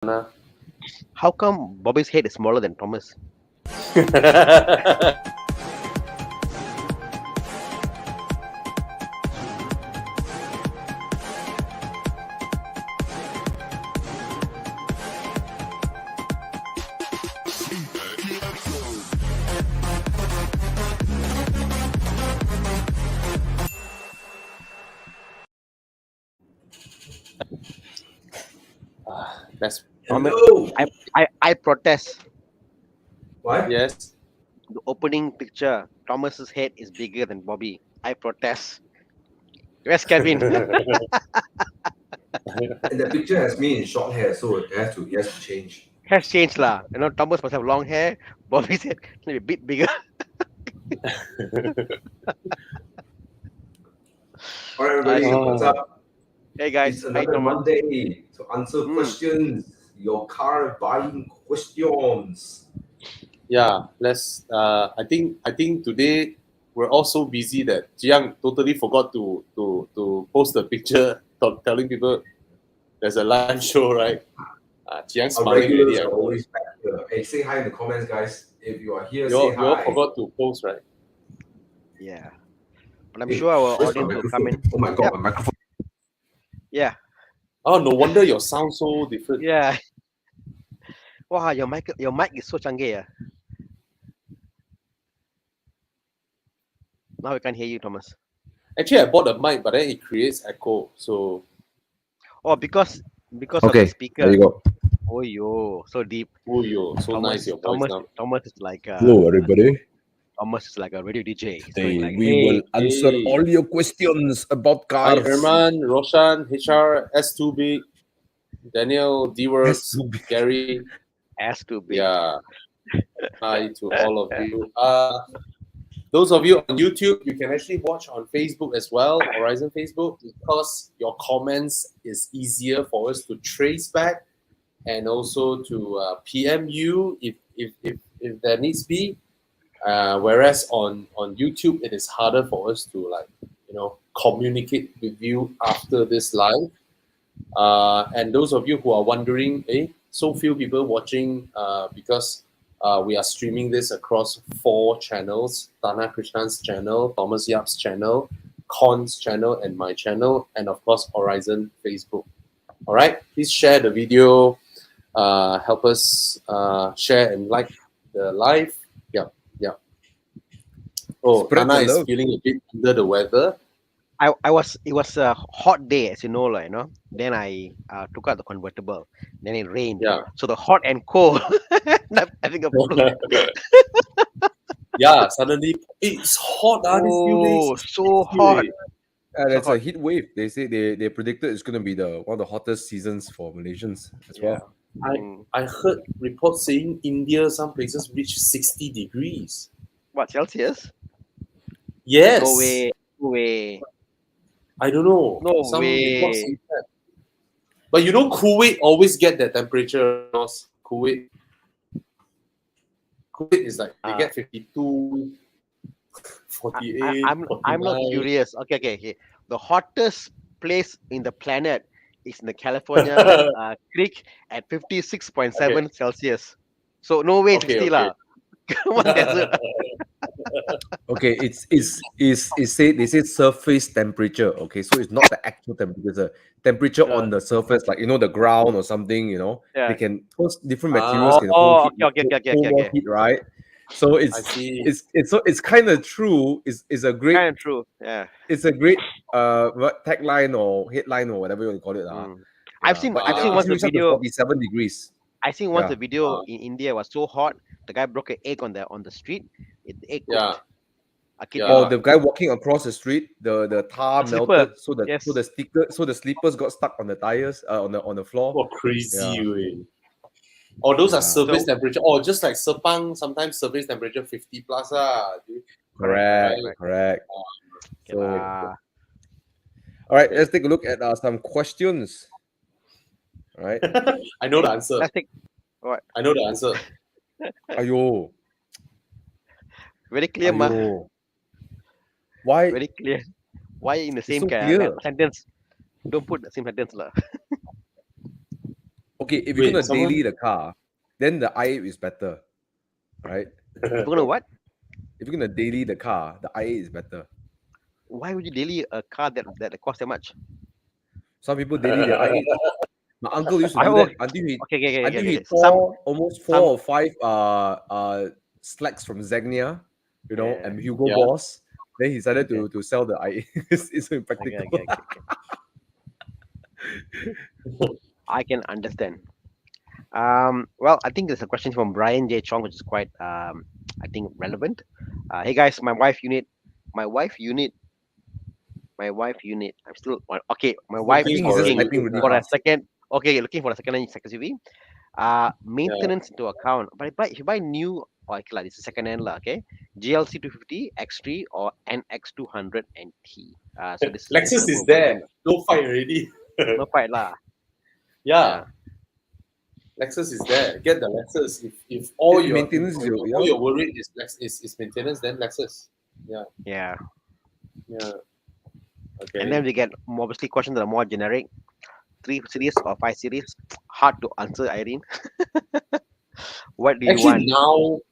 How come Bobby's head is smaller than Thomas? That's Hello. I protest. What? yes. The opening picture, Thomas's head is bigger than Bobby. I protest. Where's Kevin? And the picture has me in short hair, so he has to change. Has changed lah. You know, Thomas must have long hair. Bobby's head maybe a bit bigger. All right, everybody, what's up? Hey guys, It's hi another Thomas. Monday to answer questions. Your car buying questions. Yeah, let's. I think today we're all so busy that Jiang totally forgot to post a picture telling people there's a live show, right? Jiang's Our smiling regulars already. are always back here. Hey, say hi in the comments, guys. If you are here, You say all hi. forgot to post, right? Yeah. But I'm Hey, sure our where's my audience will come in. microphone? Oh my god, Yep. my microphone. Yeah. Oh, no wonder your sound so different. Yeah. Wow, your mic is so canggih. Now we can't hear you, Thomas. Actually, I bought a mic, but then it creates echo. So, Oh, because of Okay, the speaker. there you go. Oh yo, so deep. oh, yo, so nice your voice now. Thomas is like Hello, everybody. Thomas is like a radio DJ. He's Today going like, we hey, will answer hey. all your questions about Hi, cars. Herman, Roshan, HR, S2B, Daniel, D-Works, S2B. Gary. has to be. Yeah. Hi to all of you. Those of you on YouTube, you can actually watch on Facebook as well, Horizon Facebook, because your comments is easier for us to trace back and also to PM you if there needs be. Whereas on YouTube, it is harder for us to communicate with you after this live. And those of you who are wondering, so few people watching because we are streaming this across 4 channels: Thana Krishnan's channel, Thomas Yap's channel, Con's channel, and my channel, and of course Horizon Facebook. All right, please share the video. Help us share and like the live. Yeah. Oh, Spread Thana the is love. feeling a bit under the weather. It was a hot day, as you know, like, you know. Then I took out the convertible. Then it rained. Yeah. So the hot and cold. I think a problem. Yeah, suddenly it's hot. These few days. Oh, so hot. That's hot. a heat wave. They say they predicted it's going to be one of the hottest seasons for Malaysians as Yeah. well. I heard reports saying India, some places reach 60 degrees. What, Celsius? Yes. No way. No way. I don't know. No Some way. reports say that. But you know, Kuwait always get that temperature. Kuwait is like they get 52, 48. I'm not 49. curious. Okay. The hottest place in the planet is in the California creek at 56.7 Celsius. So no way, Okay, 60 lah. Come on, desert. Okay, they say surface temperature. Okay, so it's not the actual temperature. It's a temperature Yeah. on the surface, like the ground or something. Yeah. They can different materials can hold more heat, right? So I see. it's kind of true. It's a great Kind of true. Yeah. it's a great tagline or headline or whatever you want to call it. I've seen But once the reached up to video. 47 degrees. I think once Yeah. the video in India was so hot, the guy broke an egg on the street. The egg cooked. Or the guy walking across the street, the tar melted, so the sleepers got stuck on the tires, on the floor. Oh, crazy Yeah. way. Or those are Yeah. surface temperature. Or just like Sepang, sometimes surface temperature 50 plus. Correct. So, all right, let's take a look at some questions. All right. I know the answer. Let's take. What? I know the answer. Ayo. Very clear, ma. Why? Very clear. Why in the same so clear. sentence? Don't put the same sentence, lah. Okay, if you're Wait, gonna someone- daily the car, then the i8 is better, right? You're gonna what? If you're gonna daily the car, the i8 is better. Why would you daily a car that costs that much? Some people daily their i8. My uncle used to I do oh, that until he okay. tore almost some 4 or 5 slacks from Zegnia, Yeah. and Hugo Yeah. Boss. Then he decided to sell the i8. It's so impractical. Okay. I can understand. Well, I think there's a question from Brian J. Chong, which is quite, I think, relevant. Hey guys, my wife unit. I'm still okay. My wife Looking is for a looking typing unit really for a fast. second. Okay, you're looking for a second-hand SUV. Maintenance into account. But if you buy new, okay, like this is second-hand lah. Okay, GLC 250, X3, or NX 200 NT. So this is Lexus the is version. there. No fight already. No fight lah. Yeah, Lexus is there. Get the Lexus. If all your Maintenance is your- all your worry is maintenance, then Lexus. Yeah. Yeah. Okay. And then we get obviously questions that are more generic. 3 series or 5 series. Hard to answer, Irene. What do you Actually want?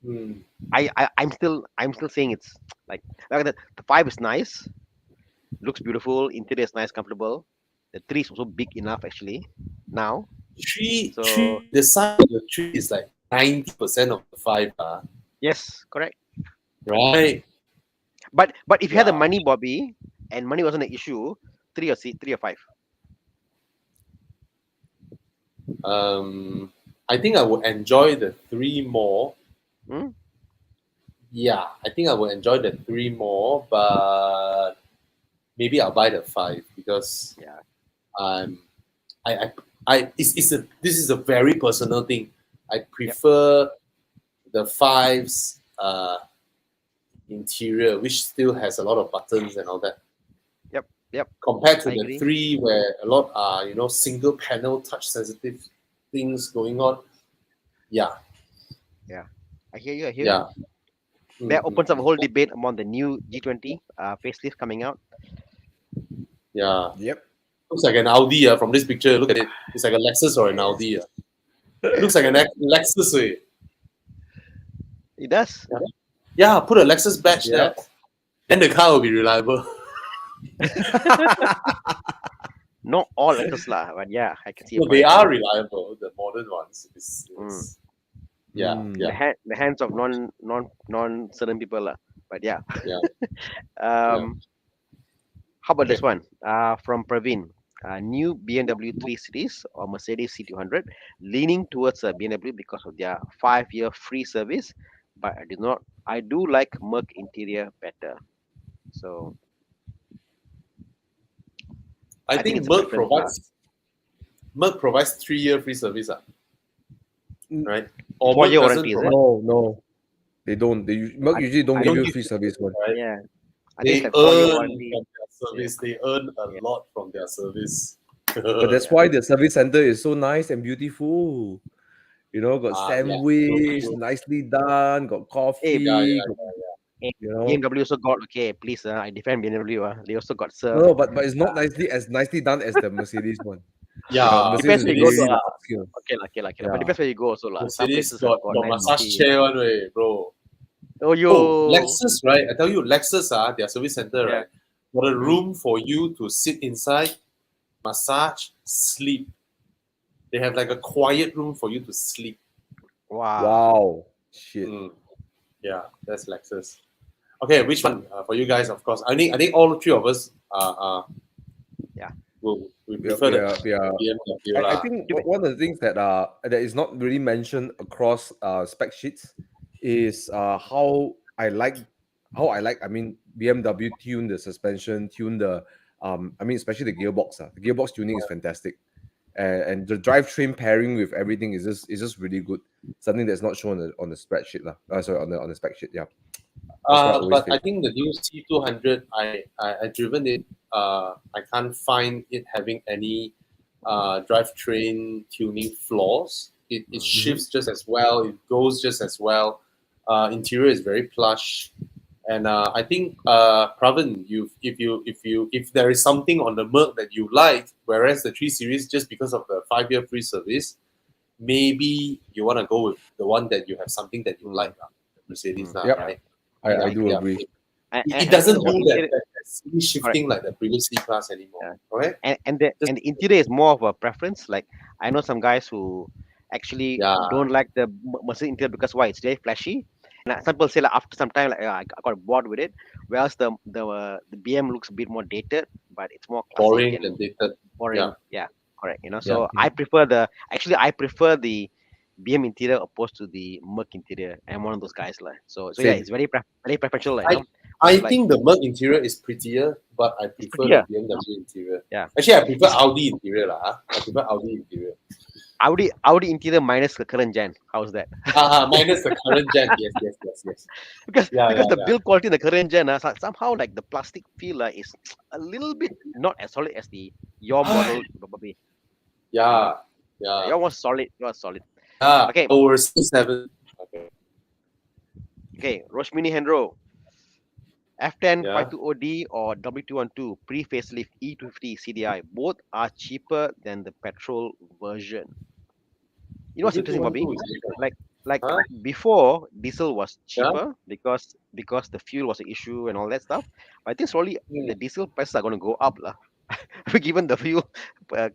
now, I'm still saying it's like the 5 is nice, looks beautiful, interior is nice, comfortable. The 3 is also big enough actually now. three, So the size of the 3 is like 90% of the 5, yes, correct. right? But if you had the Yeah. money, Bobby, and money wasn't an issue, 3 or 5. I think I would enjoy the 3 more. Hmm? Yeah, I think I would enjoy the 3 more, but maybe I'll buy the 5 because Yeah. this is a very personal thing. I prefer the 5's interior, which still has a lot of buttons and all that. Yep. Compared to I the agree. 3, where a lot are single panel touch sensitive things going on. Yeah. I hear you. Yeah. That opens up a whole debate among the new G20 facelift coming out. Yeah. Yep. Looks like an Audi from this picture. Look at it. It's like a Lexus or an Audi. Looks like a Lexus. It does. Yeah, put a Lexus badge there. Then the car will be reliable. Not all Lexus lah, but yeah, I can see. No, they are reliable. The modern ones. Yeah. The hands of non certain people lah. But yeah. Yeah. How about this one? From Praveen. New BMW 3 Series or Mercedes C200, leaning towards a BMW because of their 5-year free service, but I do like Merc interior better. So I think it's a Merc preference, provides 3-year free service. Right? Or 4-year Merc doesn't warranty, is it? provide. No. They don't. Merc usually don't give you free service one. Right? Yeah. I They think it's like 4-year earn warranty. from their service. They earn a lot from their service. But that's why the service center is so nice and beautiful. Got sandwich, true. nicely done, got coffee. Yeah. BMW also got please. I defend BMW. They also got served. No, but it's not nicely done as the Mercedes one. Yeah. Depends Mercedes where is you go really to. upscale. Okay. But Yeah. depends where you go also lah. Some Mercedes places got have got nice massage coffee. chair one way, bro. Oh, Lexus, right? I tell you, Lexus, their service center, Yeah. right? Got a room for you to sit inside, massage, sleep. They have like a quiet room for you to sleep. Wow. Shit. Yeah, that's Lexus. Okay, which one for you guys? Of course, I think all 3 of us we prefer the BMW. I think one of the things that is not really mentioned across spec sheets is how I like BMW tune the suspension, tune the especially the gearbox. The gearbox tuning is fantastic. And the drivetrain pairing with everything is just really good. Something that's not shown on the spreadsheet sorry, on the spec sheet. Yeah. But I think the new C200, I driven it. I can't find it having any drivetrain tuning flaws. It shifts just as well. It goes just as well. Interior is very plush, And I think Pravin, if there is something on the Merc that you like, whereas the 3 Series, just because of the 5-year free service, maybe you want to go with the one that you have something that you like, Mercedes now, Yep. right? I do Yeah. agree. It doesn't do the that, interior, silly shifting like the previous C-Class anymore. Yeah. Okay? and the Just, interior is more of a preference. Like I know some guys who actually yeah, don't like the Mercedes interior because why? It's very flashy. And some people say like after some time like I got bored with it. Whereas the BM looks a bit more dated, but it's more classic boring and and dated. boring. Yeah. Yeah, correct. You know, Yeah. so I prefer the BM interior opposed to the Merc interior. I'm one of those guys like. So yeah, Same. it's very preferential. Like, I but I like think the Merc interior is prettier, but I it's prefer the prettier. BMW interior. Yeah, Actually, I prefer it's Audi interior lah. I prefer Audi interior. Audi interior minus the current gen. How's that? Minus the current gen. Yes. because Yeah, because yeah, the yeah. build quality in the current gen somehow like the plastic feel is a little bit not as solid as the your model probably. Yeah, Yeah, yeah. your was solid. Yours solid. Yeah, Okay, over C7. Okay. okay. Roshmini Hendro, F10 Yeah. 520D or W212 pre-facelift E250 CDI, both are cheaper than the petrol version. You know what's interesting, Bobby? 2212 is different. Like Huh? before diesel was Yeah. cheaper because the fuel was an issue and all that stuff. But I think slowly Hmm. the diesel prices are going to go up lah. Given the fuel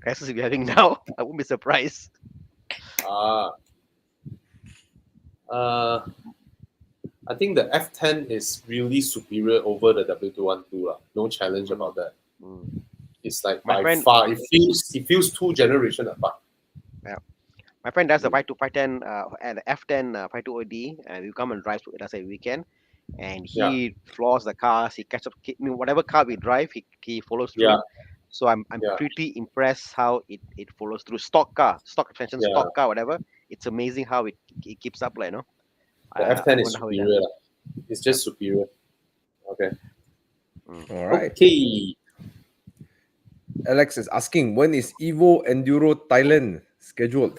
crisis we're having now, I wouldn't be surprised. Ah. Uh, I think the F10 is really superior over the W212 lah. No challenge about that. Mm. It's like My by friend, far it feels 2 generations apart. yeah, my friend does the Mm. 510 and the F10 520D, and we come and drive to it as a weekend, and Yeah, he floors the cars. He catches up. I mean, whatever car we drive, he follows yeah, through. So I'm yeah, pretty impressed how it follows through. Stock extension, yeah. stock car, whatever. It's amazing how it keeps up, like, you know. The I F10 is wonder how it does. superior lah. It's Yep. just superior. Okay. Mm. All right. Okay. Alex is asking, when is Evo Enduro Thailand scheduled?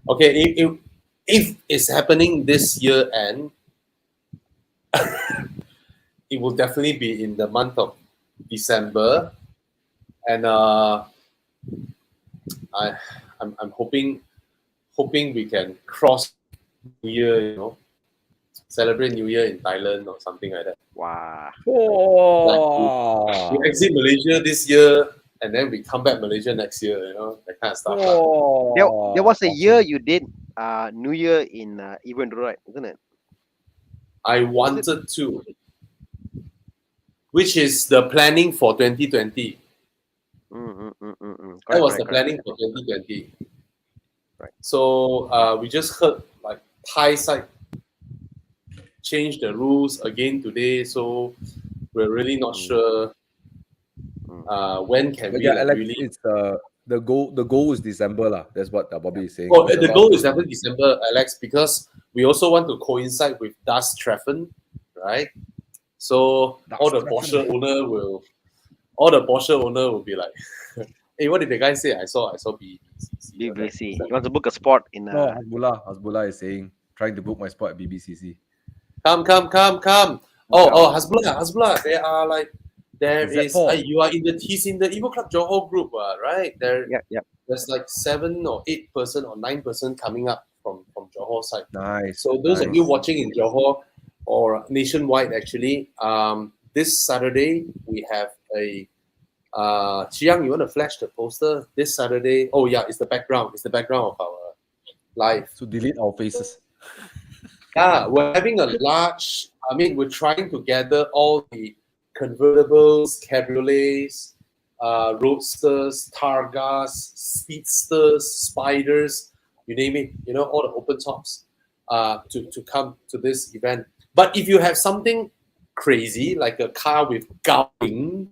Okay. If it's happening this year and it will definitely be in the month of December, and I'm hoping we can cross New Year, celebrate New Year in Thailand or something like that. Wow. Like Oh, we exit Malaysia this year and then we come back Malaysia next year, that kind of stuff. There was a year you did New Year in Event, right? Isn't it? I wanted to, which is the planning for 2020. That was the planning for 2020. Right. So we just heard like Thai side change the rules again today, so we're really not sure when can but we yeah, like Alex, really. it's the goal is December lah. That's what Bobby is saying. Oh, There's a the lot goal of is definitely December, Alex, because we also want to coincide with Dust Treffen, right? So all the Porsche owner will be like, hey, what did the guy say? I saw BBC. BBC. You want to book a spot in No, Hasbullah is saying, trying to book my spot at BBCC. Come. Oh, Hasbullah. There Is that is Paul? he's in the Evo Club Johor group, right? Yeah. There's like 7 or 8 person or 9 person coming up from Johor side. Nice. So those of nice. you watching in Johor or nationwide, actually, this Saturday we have a Chiang, you want to flash the poster? This Saturday. Oh yeah, it's the background. It's the background of our live. So delete our faces. Yeah, we're having a large. We're trying to gather all the convertibles, cabriolets, roadsters, targas, speedsters, spiders, you name it. All the open tops to come to this event. But if you have something crazy like a car with going,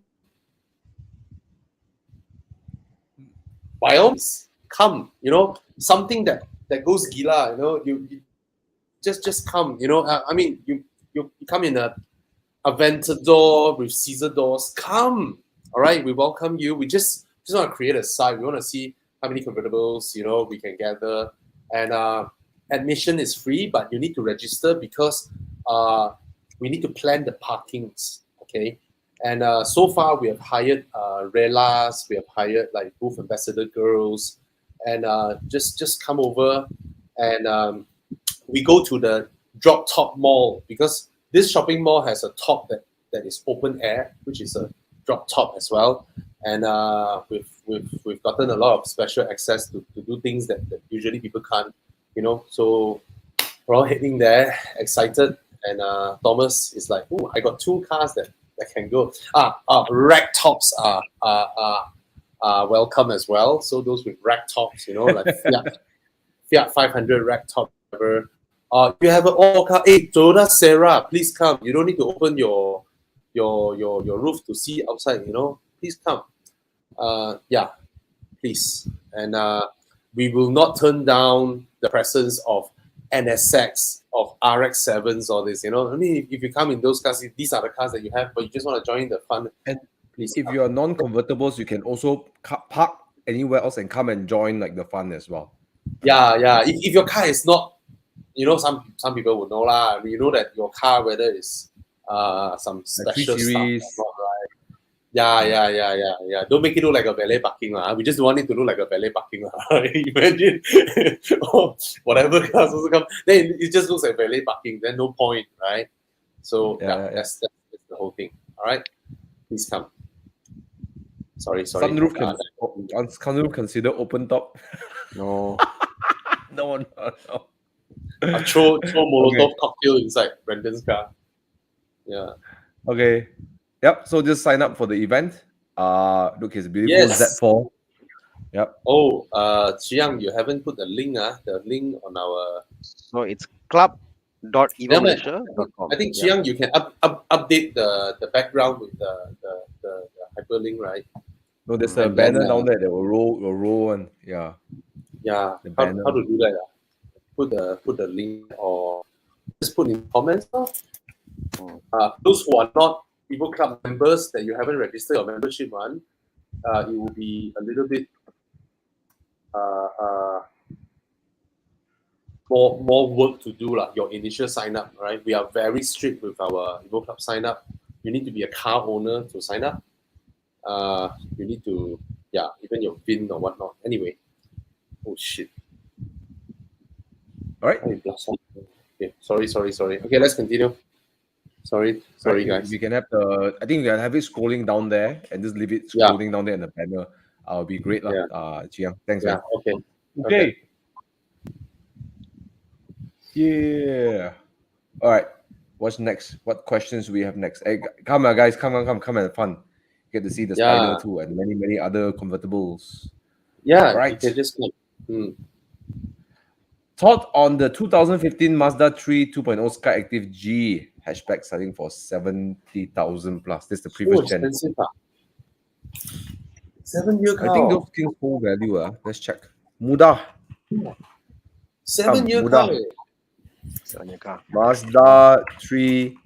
by all means, come. Something that goes gila. You just come. You come in a Aventador with Caesar doors. Come, all right. We welcome you. We just want to create a site. We want to see how many convertibles we can gather, and admission is free, but you need to register because we need to plan the parkings. Okay, and so far we have hired relas, we have hired like booth ambassador girls, and just come over, and we go to the drop top mall, because this shopping mall has a top that is open air, which is a drop top as well, and we've gotten a lot of special access to do things that usually people can't, so we're all heading there, excited, and Thomas is like, "Oh, I got two cars that can go." Rack tops are welcome as well. So those with rack tops, like Fiat 500 rack top, whatever. You have an all car. Hey, Toyota Serra, please come. You don't need to open your roof to see outside. Please come. Yeah, please. And we will not turn down the presence of NSX, of RX-7s, or this. I mean, if you come in those cars, these are the cars that you have, but you just want to join the fun. And please. if come. you are non-convertibles, you can also park anywhere else and come and join like the fun as well. Yeah. If your car is not, some people would know lah. You know that your car, whether it's some special stuff, not right. Yeah. Don't make it look like a valet parking lah. We just want it to look like a valet parking lah. Imagine, whatever cars also come, then it just looks like valet parking. Then no point, right? So that's the whole thing. All right, please come. Sorry. Sunroof consider open top? No. No. I throw Molotov cocktail inside Brendan's car. Yeah. Okay. Yep. So just sign up for the event. Look, it's beautiful Z4. Yep. Oh, Chiang, you haven't put the link on our. So it's club.evomalaysia.com. I think Chiang, you can update the background with the hyperlink, right? No, there's a banner down there that will roll and yeah. Yeah. How to do that? Put the link, or just put in comments. Those who are not Evo Club members, that you haven't registered your membership on, it will be a little bit more work to do, like your initial sign up, right? We are very strict with our Evo Club sign up. You need to be a car owner to sign up. You need to, even your VIN or whatnot. Anyway, oh shit. All right. Okay, sorry. Okay, let's continue. Sorry, guys. We can have I think we can have it scrolling down there and just leave it scrolling down there in the banner. It'll be great, Chiang. Thanks, man. Okay. Yeah. All right. What's next? What questions do we have next? Hey, come on, guys. Come and have fun. Get to see the Spider too and many other convertibles. Yeah. Right. You can just Thought on the 2015 Mazda 3 2.0 Sky Active G hatchback selling for 70,000 plus. This is the previous gen. 7-year car. I think those things full value. Let's check. Mudah. 7-year car. 7-year car. Mazda 3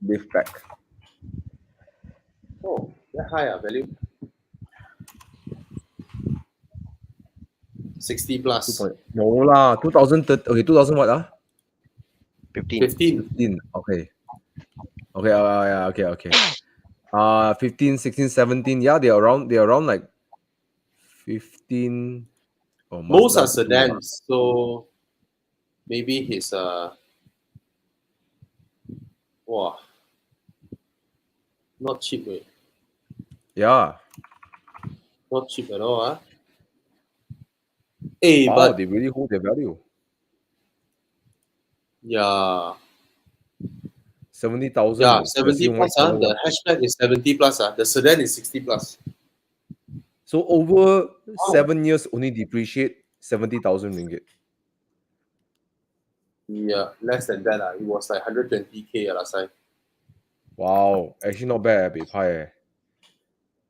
liftback. Oh, that high value. 60 plus. No lah, 2013. Okay, 2000 what? 15. Okay. Okay. 15, 16, 17. Yeah, they're around like 15. Most are sedans, so maybe his not cheap, wait. Yeah. Not cheap at all, Hey, wow, but they really hold their value. Yeah. 70,000. Yeah, 70 plus. The hatchback is 70 plus. The sedan is 60 plus. So over 7 years, only depreciate 70,000 ringgit. Yeah, less than that. It was like 120K last time. Wow, actually not bad, a bit high.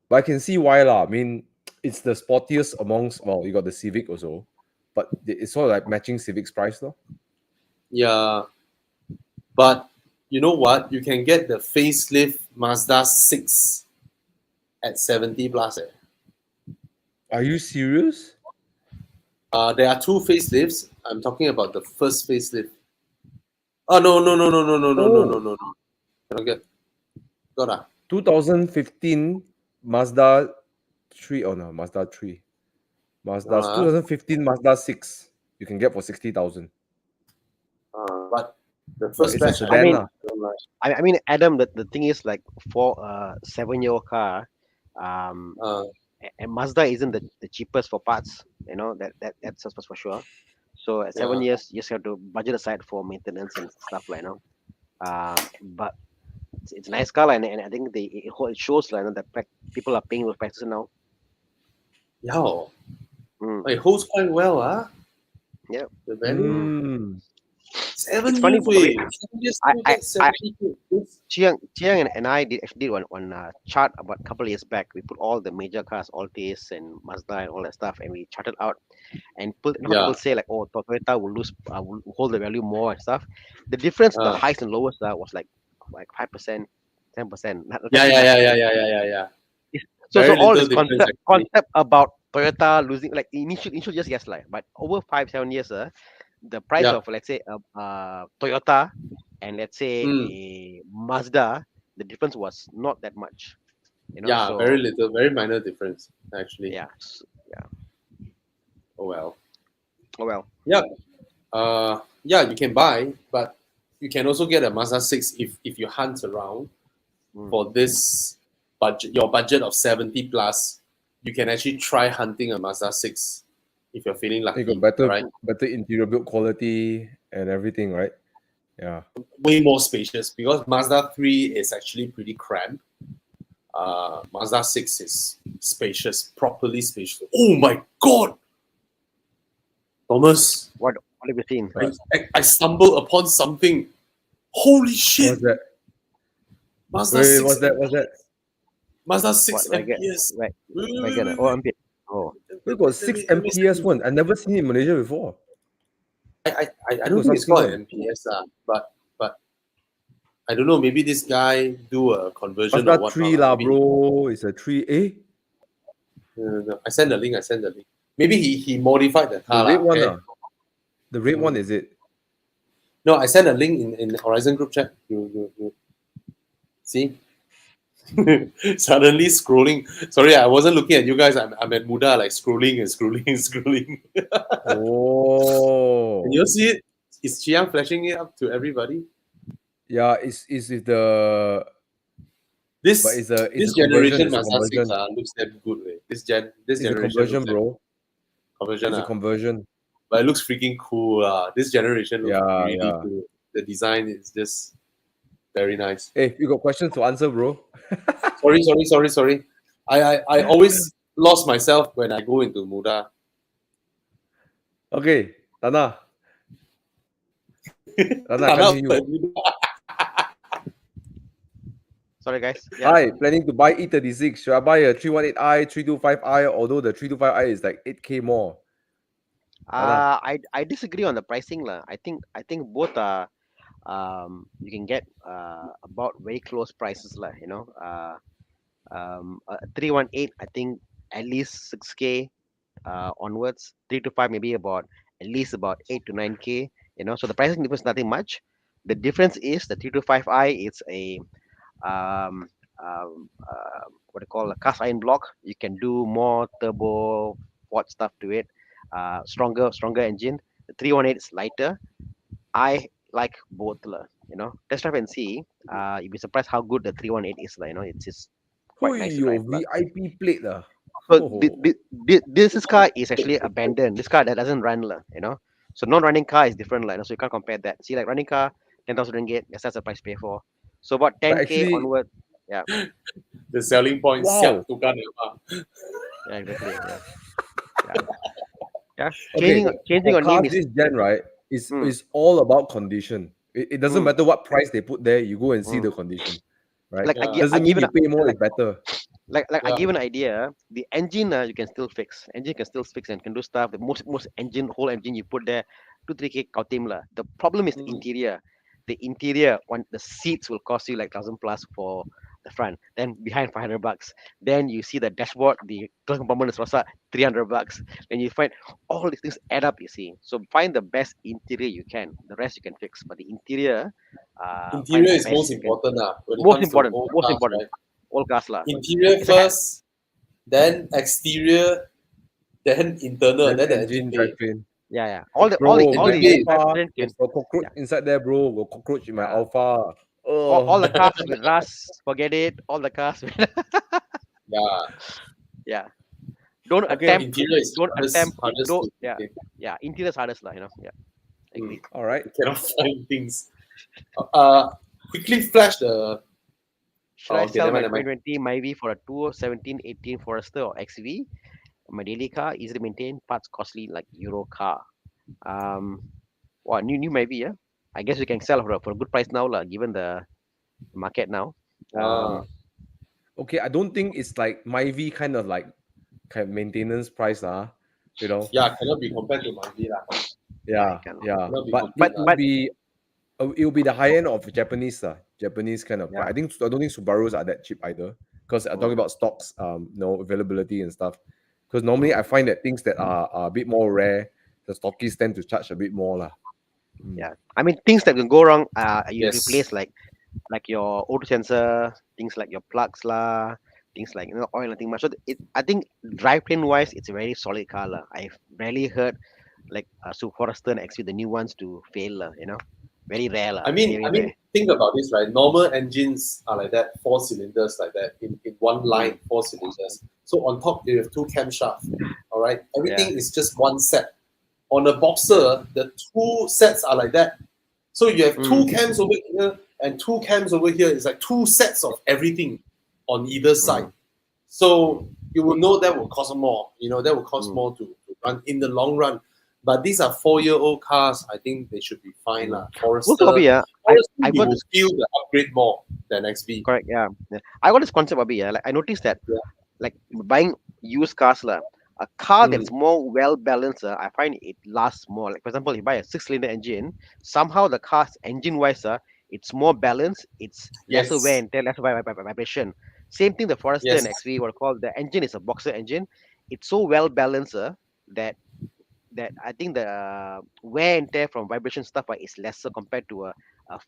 But I can see why lah. I mean, it's the sportiest amongst. Well, you got the Civic also, but it's sort of like matching Civic's price, though. Yeah, but you know what? You can get the facelift Mazda 6 at 70 plus. Are you serious? There are two facelifts. I'm talking about the first facelift. Oh no. Oh, Cannot get. Got ah. 2015 Mazda 3. Oh no, Mazda 3. Mazda's Uh, 2015 Mazda 6. You can get for 60,000. but the But first it's a batch I I sedan mean, lah. don't like. I mean, Adam, the thing is like for a 7-year-old car, um, Uh, and Mazda isn't the cheapest for parts. You know that's for sure. So at seven yeah. years, you just have to budget aside for maintenance and stuff like but it's a nice car like, and I think it shows like that people are paying those prices now. Yeah. Mm, It holds quite well, yeah. the value. Mm. Mm. It's 7 funny. years, wait. 7 years I still I get I 72. This- Chiang and I actually did one chart about a couple of years back. We put all the major cars, Altis and Mazda and all that stuff, and we charted out and put. You know how Yeah. people say like, oh, Toyota will hold the value more and stuff. The difference, the Uh, highest and lowest was like 5%, 10%. yeah, Nothing yeah, much. yeah, yeah, yeah, yeah, yeah, yeah. So Very all little this difference actually. concept about Toyota losing like initial just yes like, but over 5-7 years, the price Yeah. of let's say Toyota and let's say Mm. a Mazda, the difference was not that much. Yeah, very So little, very minor difference actually. yeah, Oh well. oh well. Yeah. Yeah, you can buy, but you can also get a Mazda 6 if you hunt around Mm. for this budget, your budget of 70 plus. You can actually try hunting a Mazda 6 if you're feeling You lucky. got better Right? better interior build quality and everything, right? Yeah. Way more spacious because Mazda 3 is actually pretty cramped. Mazda 6 is spacious, properly spacious. Oh my god, Thomas! What have you seen? I stumbled upon something. Holy shit! What's that? Mazda Wait, 6 what's that? What's that? Mazda What 6 like MPS. like Wait, wait, like wait, wait, oh wait. I'm bit. Oh, We got 6 MPS one. I never seen it in Malaysia before. I We don't got think it's something called one. an MPS, but I don't know. Maybe this guy do a conversion or Mazda whatnot. 3 lah, Maybe bro. It's a 3A. no. I send the link. Maybe he modified the The car red lah. one, Okay. The red one is it? No, I sent a link in Horizon group chat. You see? Suddenly scrolling. Sorry, I wasn't looking at you guys. I'm at Muda, like scrolling and scrolling and scrolling. Oh. Can you see it? Is Chiang flashing it up to everybody? Yeah, it's with the This but it's a this conversion. generation It's a Mazda 6 conversion. looks damn good. This It's a generation conversion, looks damn bro. conversion. It's a conversion. But it looks freaking cool. This generation looks Yeah, really yeah. cool. The design is just very nice. Hey, you got questions to answer, bro? Sorry. I always lost myself when I go into Muda. Okay, Tana. Tana, I Tana can't hear you. sorry guys. Yeah. Hi, planning to buy E36. Should I buy a 318i, 325i, although the 325i is like 8K more? Tana. I disagree on the pricing lah. I think both are you can get about very close prices lah. 318 I think at least 6K onwards. 3 to 5 maybe about at least about 8 to 9K. So the pricing difference nothing much. The difference is the 325i. It's a what do you call a cast iron block. You can do more turbo what stuff to it. Stronger engine. The 318 is lighter. I like both lah. Test drive and see. You'll be surprised how good the 318 is lah. It's just quite nice to Huyo, drive lah. VIP plate lah. So Oh. this car is actually abandoned. This car that doesn't run lah. So non-running car is different lah. So you can't compare that. See like running car, 10,000 ringgit. That's the price to pay for. So about But 10K actually, onward. Yeah, The selling point. Wow. Siap tukar nama. yeah, exactly. Yeah. Yeah. okay, Changing for your name cars is this gen, right, Mm. is all about condition. It doesn't Mm. matter what price they put there, you go and see Mm. the condition. Right? like Yeah. I Doesn't give mean you pay more is better. I Yeah. give an idea. The engine you can still fix. Engine can still fix and can do stuff. The most whole engine you put there, 2-3K kautim lah. The problem is the Mm. interior. The interior, the seats will cost you like 1,000 plus for the front. Then behind $500. Then you see the dashboard, the glove compartment is also $300. Then you find all these things add up. You see, so find the best interior you can. The rest you can fix, but the interior, find Interior the is most best you can. important when it Most comes to important, old most cars, important. right? All cars lah. Interior It's a ha- first, then exterior, then internal, Then then the engine, engine bay. drivetrain. Yeah. All the Bro, Engine my bay. Alpha, drivetrain can, there's a cockroach yeah. inside there, bro. Got cockroach in my Yeah. Alpha. All the Oh, cars with rust, forget it. All the cars, Yeah. yeah. Don't Okay. attempt. Interior is Don't attempt. hardest Don't. to Yeah. maintain. Yeah. Interior is hardest lah. Yeah. Agree. all right. You cannot find things. Quickly flash the. Should I okay, sell never my mind, never mind. 2020 Myvi for a 2017, 18 Forester or XV? My daily car, easy to maintain, parts costly like Euro car. New Myvi, yeah. I guess we can sell for a good price now, lah, given the market now. Okay, I don't think it's like Myvi kind of maintenance price, you know. Yeah, cannot be compared to Myvi lah. Yeah, cannot. yeah. Cannot be But compared it lah. will be the high end of Japanese kind of. Yeah. I don't think Subarus are that cheap either. Because I'm talking about stocks, availability and stuff. Because normally I find that things that are a bit more rare, the stockists tend to charge a bit more lah. Yeah. I mean, things that can go wrong, you Yes. replace like your auto sensor, things like your plugs lah, things like oil, nothing much. So I think drivetrain wise, it's a very solid car lah. I've rarely heard like Forester and XV, the new ones, to fail lah. Very rare lah. I mean, very rare. think about this, right? Normal engines are like that, 4 cylinders like that, in one line, 4 cylinders. So on top, you have 2 camshafts. All right, everything is just one set. On a Boxer, the 2 sets are like that. So you have 2 cams over here and 2 cams over here. It's like 2 sets of everything on either side. So you will know that will cost more. That will cost more to run in the long run. But these are 4-year-old cars. I think they should be fine lah. Forester, Also, Bobby, Forester, I you got will this. feel the upgrade more than XB. Correct. Yeah. I got this concept, Bobby. Yeah. Like I noticed that, like buying used cars lah, a car that's more well balanced, I find it lasts more. Like for example, you buy a 6-cylinder engine, somehow the car's engine wise, it's more balanced. It's lesser wear and tear, lesser vibration. Same thing, the Forester and XV, what I call the engine is a Boxer engine. It's so well balanced that I think the wear and tear from vibration stuff is lesser compared to a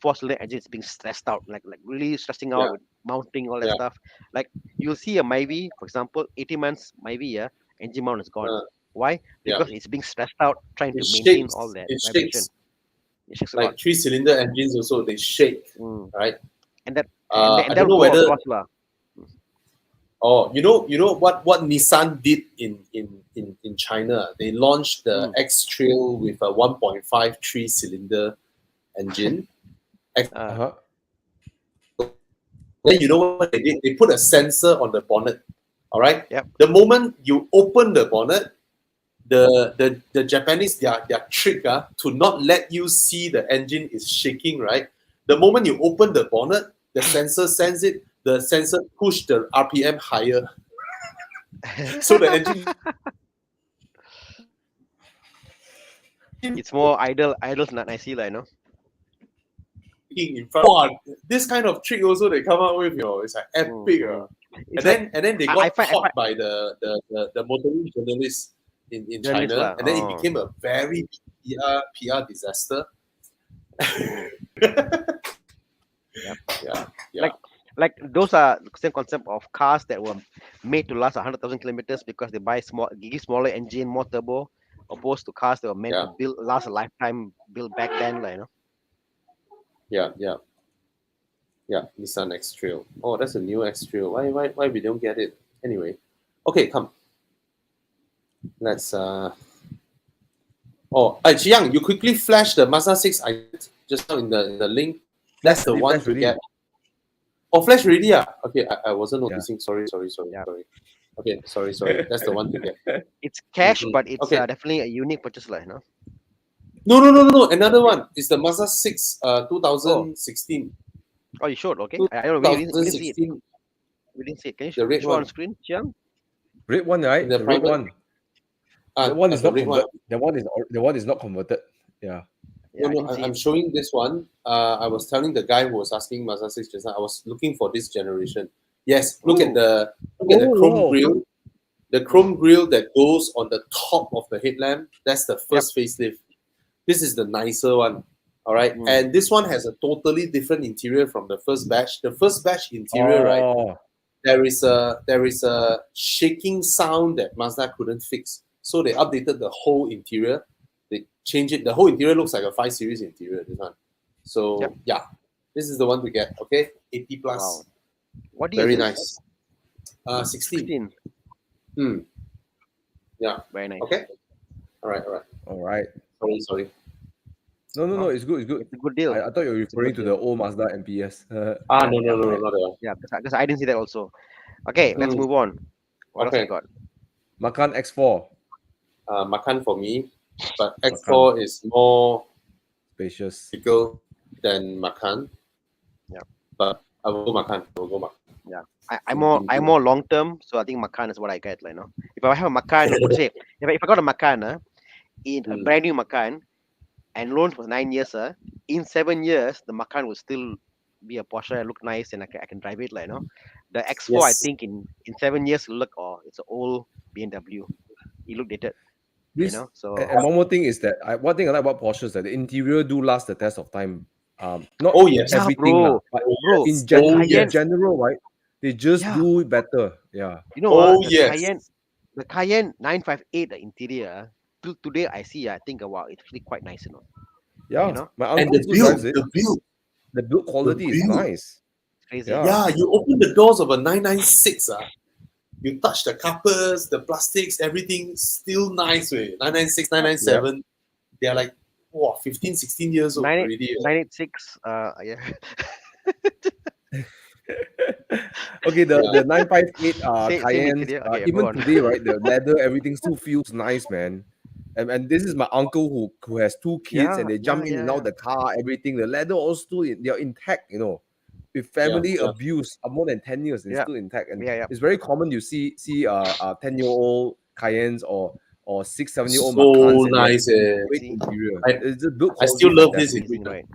4-cylinder engine. It's being stressed out, like really stressing out with mounting all that stuff. Like you'll see a Myvi, for example, 18 months Myvi, engine mount is gone. Why? Because it's being stressed out trying to maintain all that vibration. It shakes a lot. Like 3-cylinder engines also, they shake, right? And that I that don't know will whether. go across lah. Oh, you know what Nissan did in China? They launched the X Trail with a 1.5 3-cylinder engine. Uh-huh. Then you know what they did? They put a sensor on the bonnet. All right. Yep. The moment you open the bonnet, the Japanese their trick to not let you see the engine is shaking. Right. The moment you open the bonnet, the sensor sends it. The sensor push the RPM higher, so the engine. It's more idles not nicely, like In front. Wow, this kind of trick also they come out with, it's like epic. And then they got caught by the motoring journalists in China, and then it became a very PR disaster. Yeah. Like those are the same concept of cars that were made to last 100,000 kilometers because they buy smaller engine, more turbo, opposed to cars that were meant to last a lifetime, built back then, Yeah. Nissan X Trail. Oh, that's a new X Trail. Why we don't get it? Anyway, okay, come. Let's. Chi Yang, you quickly flash the Mazda 6 I just now in the link. That's the one to get. Oh, flash already, Okay, I wasn't noticing. Sorry. Okay, sorry. That's the one to get. It's cash, but it's definitely a unique purchase, No. Another one is the Mazda 6 2016. Oh, you showed? Okay. I don't know. We didn't see it. We didn't see it. Can you show on screen, Chiang? Red one, right? The red one. That one is not converted. The one is not converted. Yeah. Yeah, I didn't see I'm it. showing this one. I was telling the guy who was asking Mazda 6 just now, I was looking for this generation. Yes, look at Ooh. the chrome wow. grille. The chrome grille that goes on the top of the headlamp, that's the Yep. first facelift. This is the nicer one. All right. Mm. And this one has a totally different interior from the first batch. The first batch interior, right? Oh, There is a shaking sound that Mazda couldn't fix. So they updated the whole interior. They changed it. The whole interior looks like a 5 Series interior, this one. So Yep. yeah, this is the one to get. Okay. 80 plus. Wow. What year Very is this? nice. 16. 16. Hmm. Yeah. Very nice. Okay. All right. all right. Sorry. No, it's good. It's good. It's a good deal. I thought you were It's a referring good to deal. the old Mazda MPS. No, Yeah, not correct. at all. Yeah, because I didn't see that also. Okay, let's Mm. move on. What else Okay. we got? Macan X4, Makan for me, but Macan, X4 is more spacious. typical than Makan. Yeah. But I will go Makan. Yeah, I'm more long term, so I think Macan is what I get. Like, you know, if I have a Macan, put say if I got a Macan, in a Mm. brand new Macan, and loan for 9 years, in 7 years the Macan will still be a Porsche, look nice, and I can drive it. Like, you know, the X4 I Yes. think in 7 years it'll look, oh, it's an old BMW. It look dated, you This know. So and one more thing is that one thing I like about Porsche is that the interior do last the test of time. Not Oh yes. yeah, everything lah, bro, but bro, in the in Cayenne, general, right? They just yeah, do it better. Yeah. you know Oh what, yes. the Cayenne 958, the interior, till today I see, I think, wow, it's really quite nice, you know. Yeah. You know, My And uncle the still build, drives it. the build, The build the quality is build. nice. it's crazy. Yeah. Yeah, you open the doors of a 996. You touch the covers, the plastics, everything still nice. 996, 997. They are like, wow, 15, 16 years old already. 986, yeah. Okay, the 958 Same Cayennes, interior. Okay, go even on. today, right? The leather, everything still feels nice, man. And this is my uncle who has two kids, and they jump in and out the car, everything. The leather also they're intact, you know. With family Yeah. abuse more than 10 years, it's Yeah. still intact. And Yeah. it's very common you see 10-year-old Cayennes or 6-7-year-old So Macans, and they have nice. great See? interior. I, It's just built I quality still is love this fantastic. Amazing, interior. right?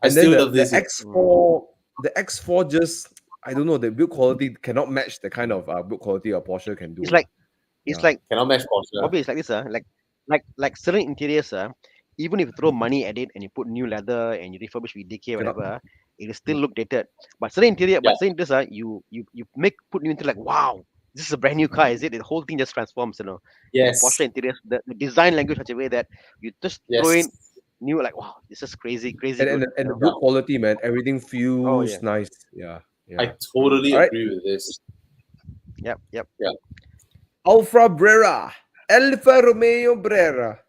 I And then still the, love this. the X4, the X4 just I don't know, the build quality cannot match the kind of build quality a Porsche can do. It's like Yeah. Cannot match Porsche. Bobby, it's like this, like certain interiors, even if you throw money at it and you put new leather and you refurbish with DK Cannot. whatever, it will still look dated. But certain interior, you put new interior, like, wow, this is a brand new car, is it? The whole thing just transforms, you know. Yes. The Porsche interiors, the design language such a way that you just throw in new, like, wow, this is crazy And good. the build quality, man, everything feels yeah. nice. Yeah. I totally Alright. agree with this. Yep. Alfa Brera, Alfa Romeo Brera.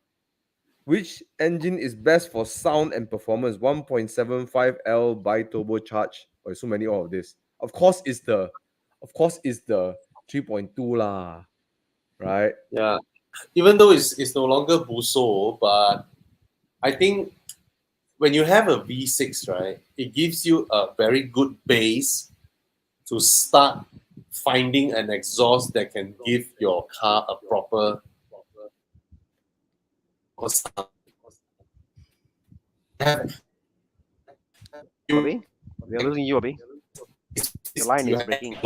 Which engine is best for sound and performance? 1.75L bi-turbocharged. Oh, so many of this. Of course, it's the 3.2 lah, right? Yeah. Even though it's no longer Buso, but I think when you have a V6, right, it gives you a very good base to start finding an exhaust that can give your car a proper sound. Bobby, we are losing you, Bobby. The line is breaking.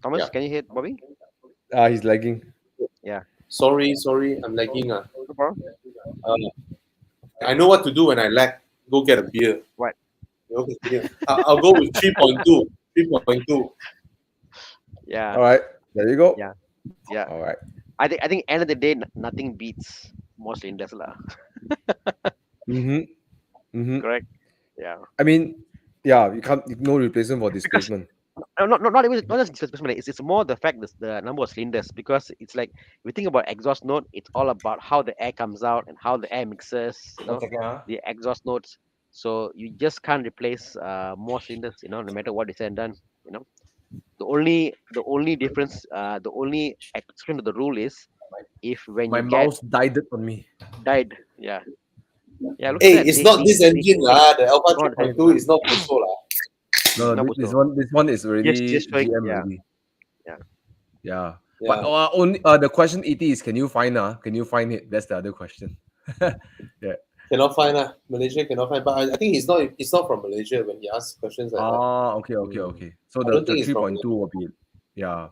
Thomas, Yeah. can you hear Bobby? He's lagging. Sorry, I'm lagging. No problem. I know what to do when I lag. Go get a beer. What? Okay, I'll go with 3.2. 3.2. Yeah. All right, there you go. Yeah. All right. I think end of the day, nothing beats more cylinders lah. Correct. Yeah. I mean, yeah, you can't no replacement for displacement. Not even not just displacement. It's more the fact that the number of cylinders, because it's like if you think about exhaust note, it's all about how the air comes out and how the air mixes, you know, the exhaust notes. So you just can't replace more cylinders, you know, no matter what is said and done, you know. The only difference, the only exception to the rule is if when My you get mouse died on me. died, yeah. Yeah, look Hey, at that. it's not this engine lah. The Alpha Not the 3.2 is not Buso lah. No, No, this Buso. one is already Just showing, GM yeah. already. Yeah. Yeah. Yeah. But only the question ET is can you find it? That's the other question. Yeah. Cannot find Malaysia cannot find. But I think it's not from Malaysia when he asks questions like that. Okay, okay, Mm. okay. So I don't the think it's from 3.2 will be, yeah.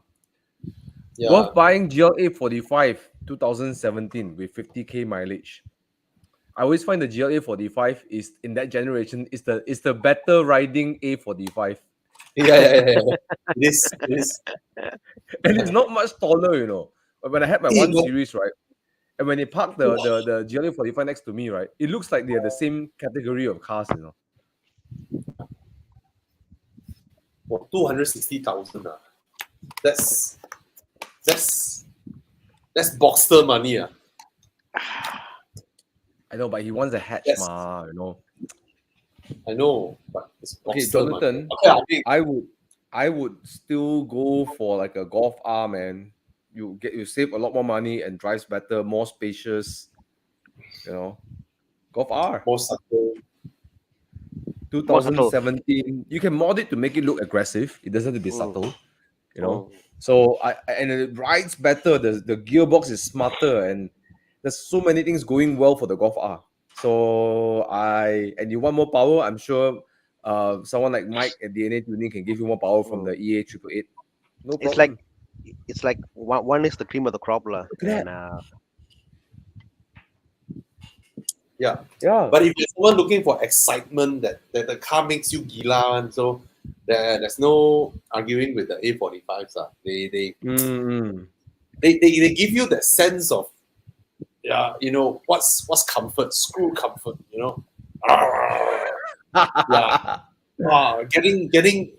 yeah. Worth buying GLA 45 2017 with 50k mileage. I always find the GLA 45 is in that generation is the better riding A45. Yeah. It is. It is. And it's not much taller, you know. But when I had my Eh, one but series, right? And when they park the GLA 45 next to me, right? It looks like they're the same category of cars, you know. what, 260,000 That's that's that's Boxster money I know, but he wants a hatch, Yes. you know. I know, but it's Okay, Boxster money. Jonathan, Okay, I would still go for like a Golf R, man. You save a lot more money and drives better, more spacious, you know. Golf R. more subtle. More subtle. 2017. You can mod it to make it look aggressive. It doesn't have to be Mm. subtle, you know. Mm. So and it rides better. The gearbox is smarter, and there's so many things going well for the Golf R. So and you want more power, I'm sure someone like Mike at DNA Tuning can give you more power from Mm. the EA 888. No It's like problem. it's like one is the cream of the crop, lah. Look at And Yeah. Yeah. But if you're someone looking for excitement that the car makes you gila, and so there's no arguing with the A45s. Mm. They give you that sense of what's comfort, screw comfort, Yeah. Getting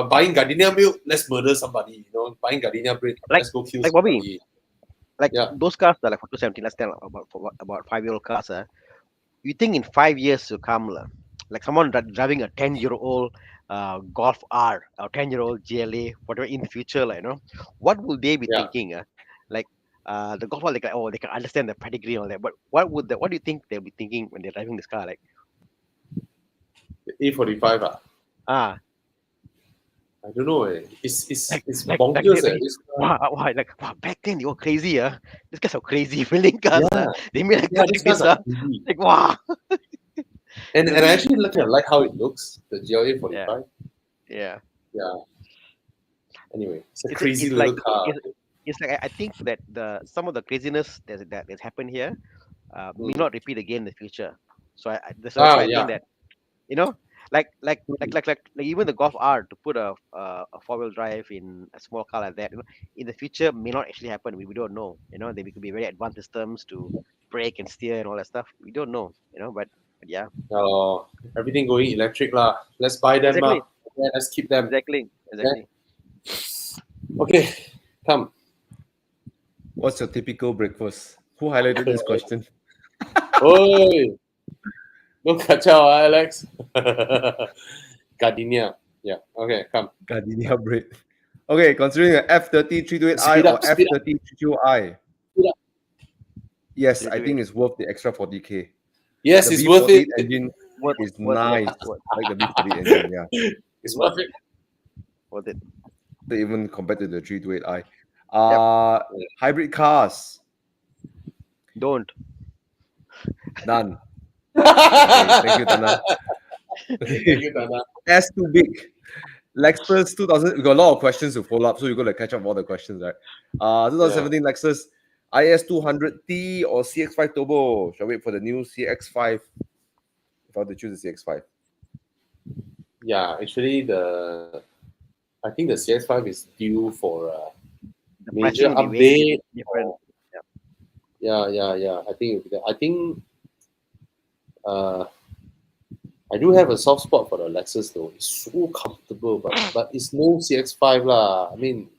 buying gardenia milk, let's murder somebody, buying gardenia bread, let's go kill like Bobby, somebody. like Yeah. those cars are like for 270. Let's tell about 5-year-old cars. You think in 5 years to come, lah, like someone driving a 10-year-old Golf R or 10-year-old GLA, whatever in the future, like, what will they be Yeah. thinking? Like the Golf R, like, oh, they can understand the pedigree and all that. But what do you think they'll be thinking when they're driving this car? Like, A45 ah, I don't know. It's like bonkers. they, wow, back then you were crazy, These guys are crazy building cars, Yeah. They made like Yeah, cars these like this, cars are crazy. like wow. And I actually like how it looks, the GLA 45. Yeah. Yeah. Anyway, it's a It's crazy it's little like car. it's like I think that some of the craziness that's happened here may Mm. not repeat again in the future. So that's why I Yeah. think that like even the Golf R to put a 4-wheel drive in a small car like that, in the future may not actually happen. We don't know. They could be very advanced systems to brake and steer and all that stuff. We don't know. But yeah, Everything going electric lah. Let's buy them Exactly. Yeah, let's keep them. exactly. Okay, come. What's your typical breakfast? Who highlighted this question? Oi, don't kacau Alex. Gardenia. Yeah. Okay, come. Gardenia bread. Okay, considering an F30 328i Speed or up, speed up. F30 328i. Speed up. Yes, I 328. think it's worth the extra 40k. Yes, The it's worth V48 it. engine Worth is it, nice. worth Like the V48 engine, yeah. It's worth it. Worth it. Even compared to the 328i. Yep. Hybrid cars, Don't. none. Okay, thank you, Thana. Thank you, Thana. S too big. Lexus 2000. We got a lot of questions to follow up, so you got to catch up all the questions, right? 2017 Lexus IS 200T or CX5 Turbo. Shall we wait for the new CX5? If I were to choose the CX5. Yeah, actually, I think the CS5 is due for a The major pricing will be way update. different. Yeah. I think it'll be that. I think I do have a soft spot for the Lexus though. It's so comfortable, but it's no CX5 lah. I mean,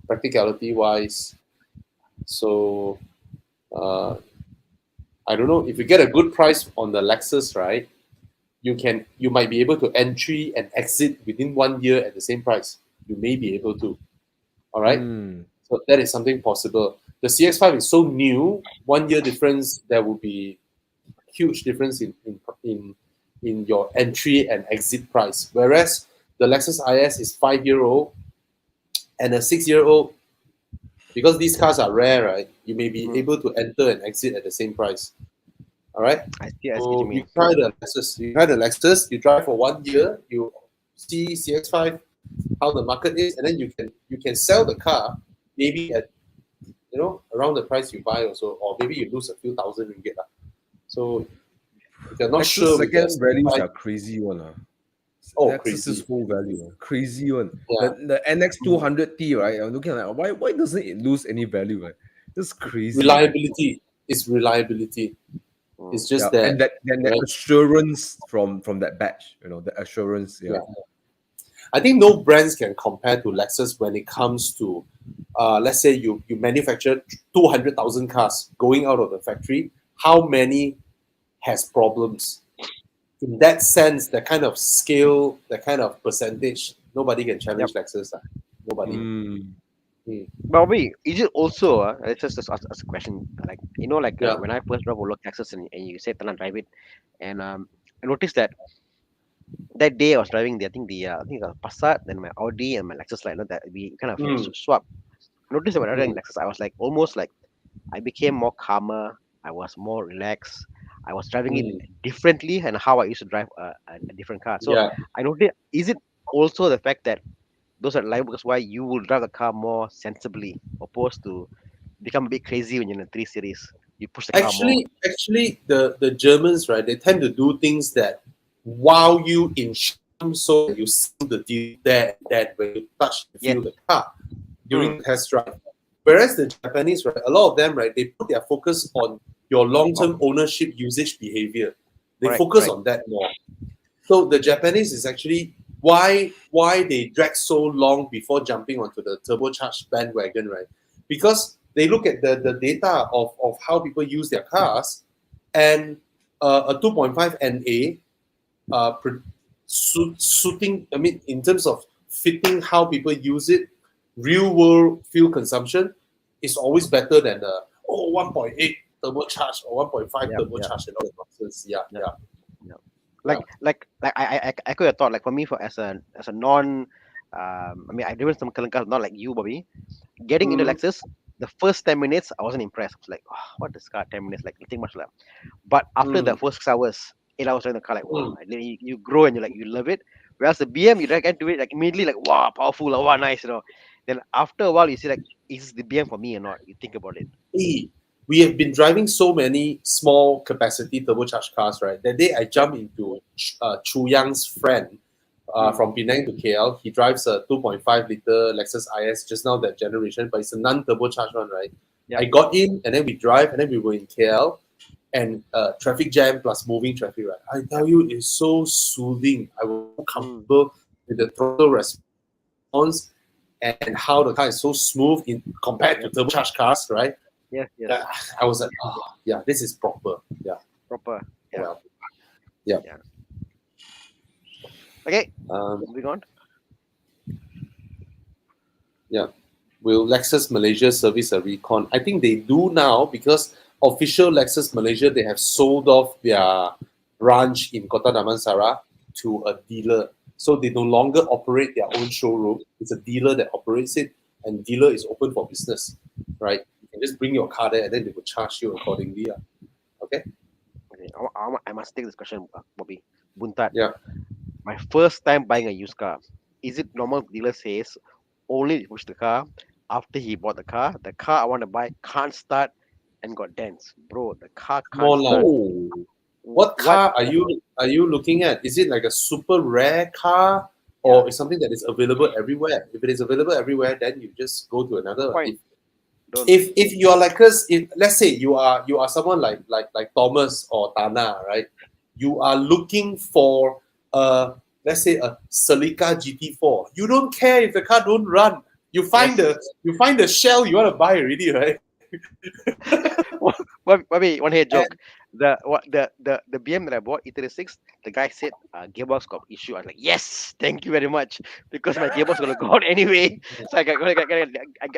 practicality wise. So I don't know if you get a good price on the Lexus, right? You might be able to entry and exit within 1 year at the same price. You may be able to. All right. So that is something possible. The CX5 is so new, 1 year difference, there will be huge difference in your entry and exit price. Whereas the Lexus IS is 5-year-old and a 6-year-old, because these cars are rare, right? You may be able to enter and exit at the same price. All right. I see what you So you mean. try the Lexus. You try the Lexus. You drive for 1 year. You see CX5 how the market is, and then you can sell the car maybe at around the price you buy also, or maybe you lose a few thousand ringgit. So if you're not Lexus sure with the second values price, are crazy one. oh Lexus's crazy. full value, crazy one. Yeah. The NX200T, right? I'm looking at why doesn't it lose any value? Right? That's crazy. Reliability is reliability. It's just Yeah, and that right? assurance from that batch, the assurance. Yeah. I think no brands can compare to Lexus when it comes to, let's say you manufacture 200,000 cars going out of the factory. How many has problems? In that sense, that kind of scale, that kind of percentage, nobody can challenge Lexus. Nobody. But wait, is it also let's just ask a question, like Yeah. when I first drove Volvo Lexus and you said Thana drive it, and I noticed that day I was driving I think the Passat, then my Audi and my Lexus, like that we kind of swap. Noticed that when I was driving Lexus, I was like almost like I became more calmer. I was more relaxed. I was driving it differently and how I used to drive a different car. So Yeah. I noticed, is it also the fact that those are life because why you will drive the car more sensibly opposed to become a bit crazy when you're in a 3 Series. You push the car more. Actually, the Germans, right? They tend to do things that wow you in charm, so that you see the deal there and then when you touch and feel the car during the test drive. Whereas the Japanese, right, a lot of them, right, they put their focus on your long-term ownership usage behavior. They focus on that more. So the Japanese is actually why they drag so long before jumping onto the turbocharged bandwagon, right? Because they look at the data of how people use their cars, and a 2.5 NA suiting, I mean, in terms of fitting how people use it, real world fuel consumption is always better than the 1.8 turbocharged or 1.5 turbocharged and all the nonsense. Yeah. Like I echo your thought. Like for me, as a non, I mean, I've driven some current cars, not like you, Bobby. Getting into Lexus, the first 10 minutes, I wasn't impressed. I was like, oh, what this car? 10 minutes, like nothing much left. But after the first 6 hours, 8 hours driving the car, like wow, you grow and you love it. Whereas the BM, you get into it like immediately, like wow, powerful, like, wow, nice, Then after a while, you see like, is this the BM for me or not? You think about it. We have been driving so many small capacity turbocharged cars, right? That day I jumped into Chu Yang's friend from Penang to KL. He drives a 2.5 liter Lexus IS, just now that generation, but it's a non-turbocharged one, right? I got in and then we drive and then we were in KL and traffic jam plus moving traffic, right? I tell you, it's so soothing. I was so comfortable with the throttle response and how the car is so smooth compared to turbocharged cars, right? Yes. I was like, oh, yeah, this is proper. Yeah. Proper. Yeah. Yeah. Okay. Moving on. Yeah. Will Lexus Malaysia service a recon? I think they do now because official Lexus Malaysia, they have sold off their branch in Kota Damansara to a dealer. So they no longer operate their own showroom. It's a dealer that operates it, and dealer is open for business, right? You can just bring your car there and then they will charge you accordingly. Okay? I must take this question, Bobby. Buntat. Yeah. My first time buying a used car, is it normal dealer says only push the car after he bought the car I want to buy can't start and got dents? Bro, the car can't start. What car are you looking at? Is it like a super rare car or is something that is available everywhere? If it is available everywhere, then you just go to another. If you're like us, if let's say you are someone like Thomas or Thana, right? You are looking for let's say a Celica GT4. You don't care if the car don't run. You find the shell you want to buy already, right? Maybe one head joke. The BM that I bought, E36, the guy said gearbox got issue. I was like, yes, thank you very much, because my gearbox gonna go out anyway. So I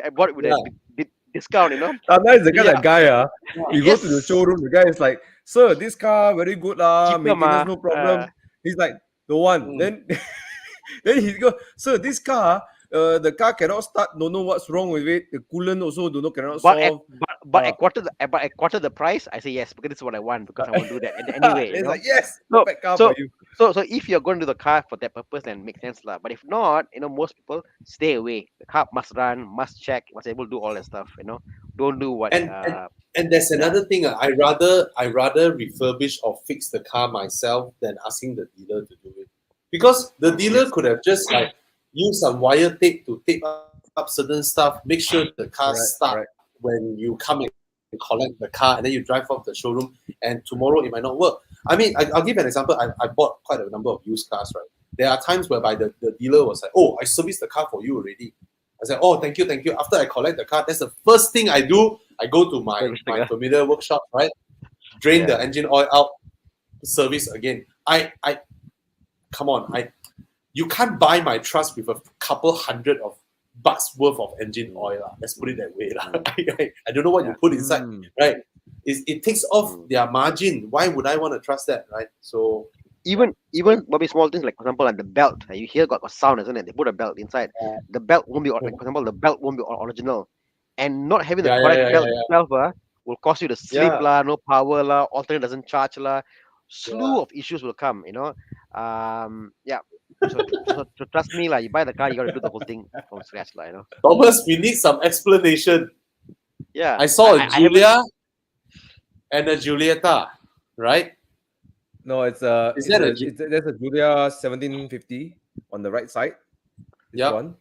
bought it with a discount, Tana is the kind of guy, you go to the showroom, the guy is like, sir, this car very good, maintenance no problem. He's like, the one. Then he go, sir, this car, the car cannot start, don't know what's wrong with it. The coolant also don't know, cannot But at, solve. but at quarter the price, I say yes because this is what I want because I want to do that. And anyway, It's you know. like, yes, So perfect car so for you. so if you're going to do the car for that purpose, then it makes sense lah. But if not, you know, most people stay away. The car must run, must check, must able to do all that stuff. You know, don't do what. And there's Yeah. another thing. I rather refurbish or fix the car myself than asking the dealer to do it, because the dealer could have just like used some wire tape to tape up certain stuff, make sure the car start Correct. when you come and collect the car, and then you drive off the showroom, and tomorrow it might not work. I mean, I'll give an example. I bought quite a number of used cars, right? There are times whereby the dealer was like, "Oh, I serviced the car for you already." I said, "Oh, thank you, thank you." After I collect the car, that's the first thing I do. I go to my familiar workshop, right? Drain the engine oil out, service again. I come on, you can't buy my trust with a couple hundred of bucks worth of engine oil. Let's put it that way. I don't know what you put inside, right? It takes off their margin. Why would I want to trust that, right? So Even maybe small things like, for example, like the belt. You hear got sound, isn't it? They put a belt inside. The belt won't be like, for example, the belt won't be original, and not having the correct belt itself will cause you to slip lah, no power lah, alternate doesn't charge lah. Slew of issues will come. You know, yeah. So trust me lah. You buy the car, you got to do the whole thing from scratch lah. You know. Thomas, we need some explanation. Yeah. I saw a Julia and a Julieta, right? No, there's a Julia 1750 on the right side. Yeah. One.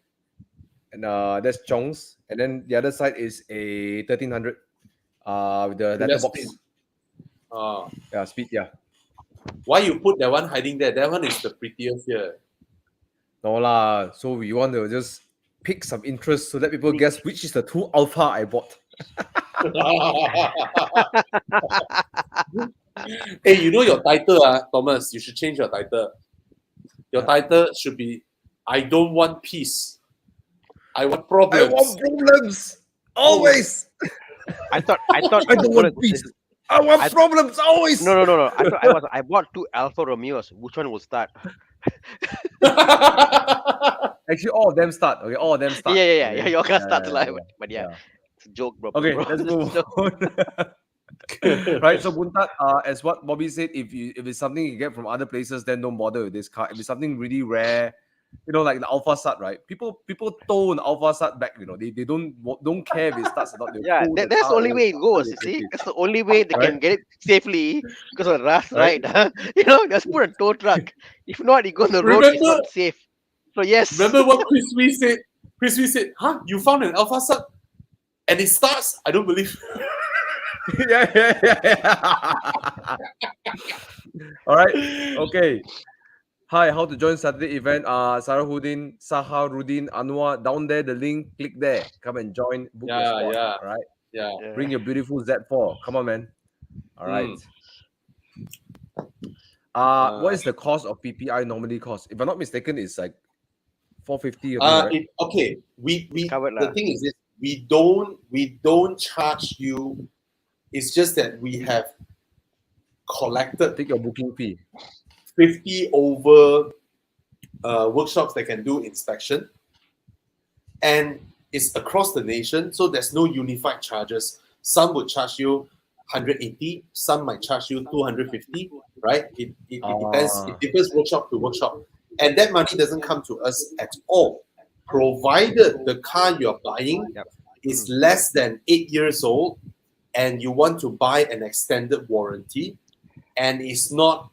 And that's Chong's. And then the other side is a 1300 with the letterbox. Yeah, speed, yeah. Why you put that one hiding there? That one is the prettiest here. No lah. So we want to just pick some interest so let people guess which is the two Alpha I bought. Hey, you know your title, Thomas. You should change your title. Your title should be "I don't want peace. I want problems." I want problems always. I thought I don't want peace. I want problems always. No. I bought two Alfa Romeos. Which one will start? Actually, all of them start. Okay, all of them start. Yeah. Okay? Your car starts live, but it's a joke, bro. Okay, bro. let's move on. Right, so Buntat, as what Bobby said, if it's something you get from other places, then don't bother with this car. If it's something really rare, you know, like the Alpha Sat, right? People tow an Alpha Sat back. You know, they don't care if it starts or not. Yeah, that's the only way it goes. You see, that's the only way they can get it safely because of the rust, right? You know, just put a tow truck. If not, you go on the road, it's not safe. So yes. Remember what Chris Wee said? Chris Wee said, "Huh? You found an Alpha Sat and it starts? I don't believe." yeah. All right. Okay. Hi, how to join Saturday event? Saharudin, Anwar, down there, the link, click there. Come and join. Book your spot. All right. Yeah. Bring your beautiful Z4. Come on, man. All right. What is the cost of PPI normally cost? If I'm not mistaken, it's like 450. Right? Okay. We the thing is this, we don't charge you. It's just that we have collected take your booking fee 50 over workshops that can do inspection, and it's across the nation, so there's no unified charges. Some would charge you 180, some might charge you 250, right? It depends. It differs workshop to workshop, and that money doesn't come to us at all, provided the car you're buying is less than 8 years old and you want to buy an extended warranty, and it's not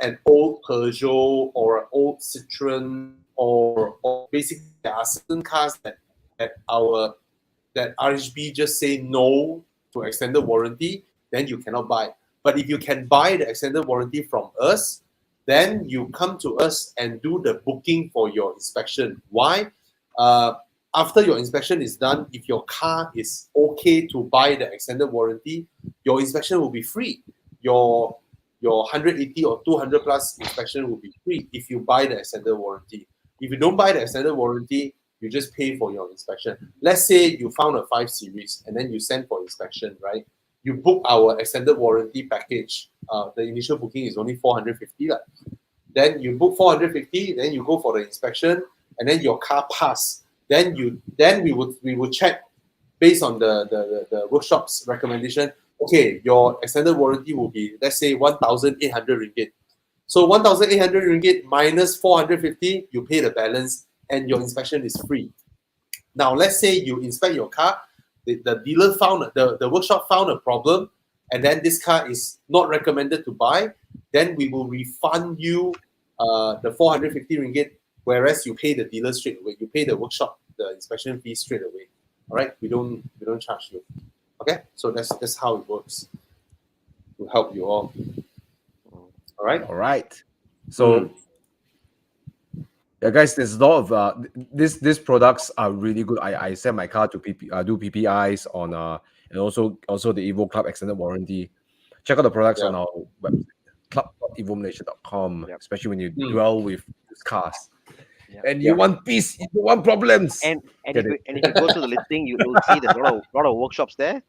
an old Peugeot or an old Citroen or basically there are certain cars that RHB just say no to extended warranty, then you cannot buy. But if you can buy the extended warranty from us, then you come to us and do the booking for your inspection. Why? After your inspection is done, if your car is okay to buy the extended warranty, your inspection will be free. Your 180 or 200 plus inspection will be free if you buy the extended warranty. If you don't buy the extended warranty, you just pay for your inspection. Let's say you found a 5 Series and then you send for inspection, right? You book our extended warranty package. The initial booking is only 450. Then you book 450, then you go for the inspection, and then your car pass. then we would check based on the workshop's recommendation. Okay, your extended warranty will be, let's say, 1,800 ringgit. So 1,800 ringgit minus 450, you pay the balance, and your inspection is free. Now, let's say you inspect your car, the dealer found the workshop found a problem, and then this car is not recommended to buy. Then we will refund you the 450 ringgit, whereas you pay the dealer straight away. You pay the workshop the inspection fee straight away. All right, we don't charge you. Okay, so that's how it works to help you all. All right. All right. So, yeah, guys, there's a lot of these products are really good. I send my car to do PPIs on and also the Evo Club extended warranty. Check out the products on our website, club.evomalaysia.com, especially when you dwell with these cars. And you want peace, you don't want problems. And if you go to the listing, you'll see there's a lot of workshops there.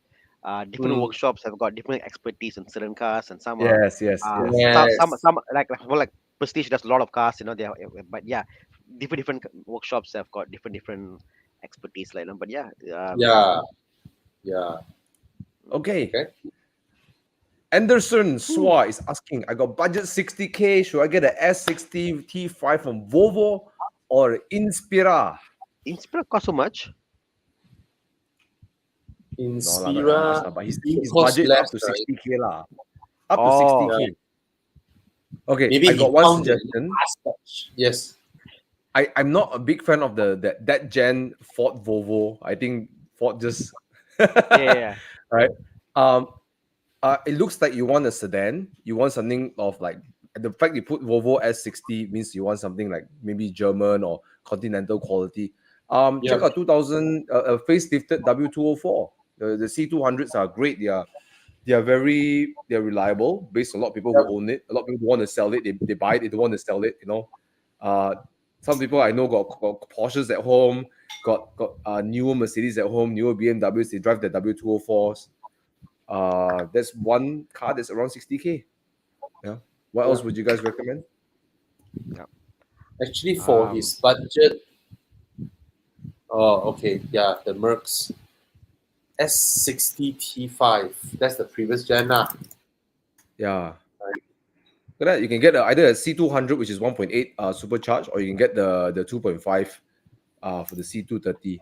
Different workshops have got different expertise in certain cars, and some are some like Prestige does a lot of cars, you know. But yeah, different workshops have got different expertise like them. But Okay. Anderson Swa is asking, I got budget 60K. Should I get a S60 T5 from Volvo or Inspira? Inspira cost so much? Inspira, but his budget up to 60K lah. Up to 60K. Okay, maybe I got one suggestion. Yes. I'm not a big fan of that gen Ford Volvo. I think Ford just right. It looks like you want a sedan. You want something of like, the fact you put Volvo S60 means you want something like maybe German or continental quality. Check out 2000 facelifted W204. The C200s are great. They're reliable. Based on a lot of people who own it. A lot of people want to sell it. They buy it. They don't want to sell it. You know. Some people I know got Porsches at home, got newer Mercedes at home, newer BMWs. They drive the W204s. There's one car that's around 60K. Yeah. What else would you guys recommend? Yeah. Actually, for his budget. Oh, okay. Yeah, the Mercs S60 T5. That's the previous gen. Yeah. Look at that. You can get either a C200, which is 1.8 supercharged, or you can get the 2.5 for the C230.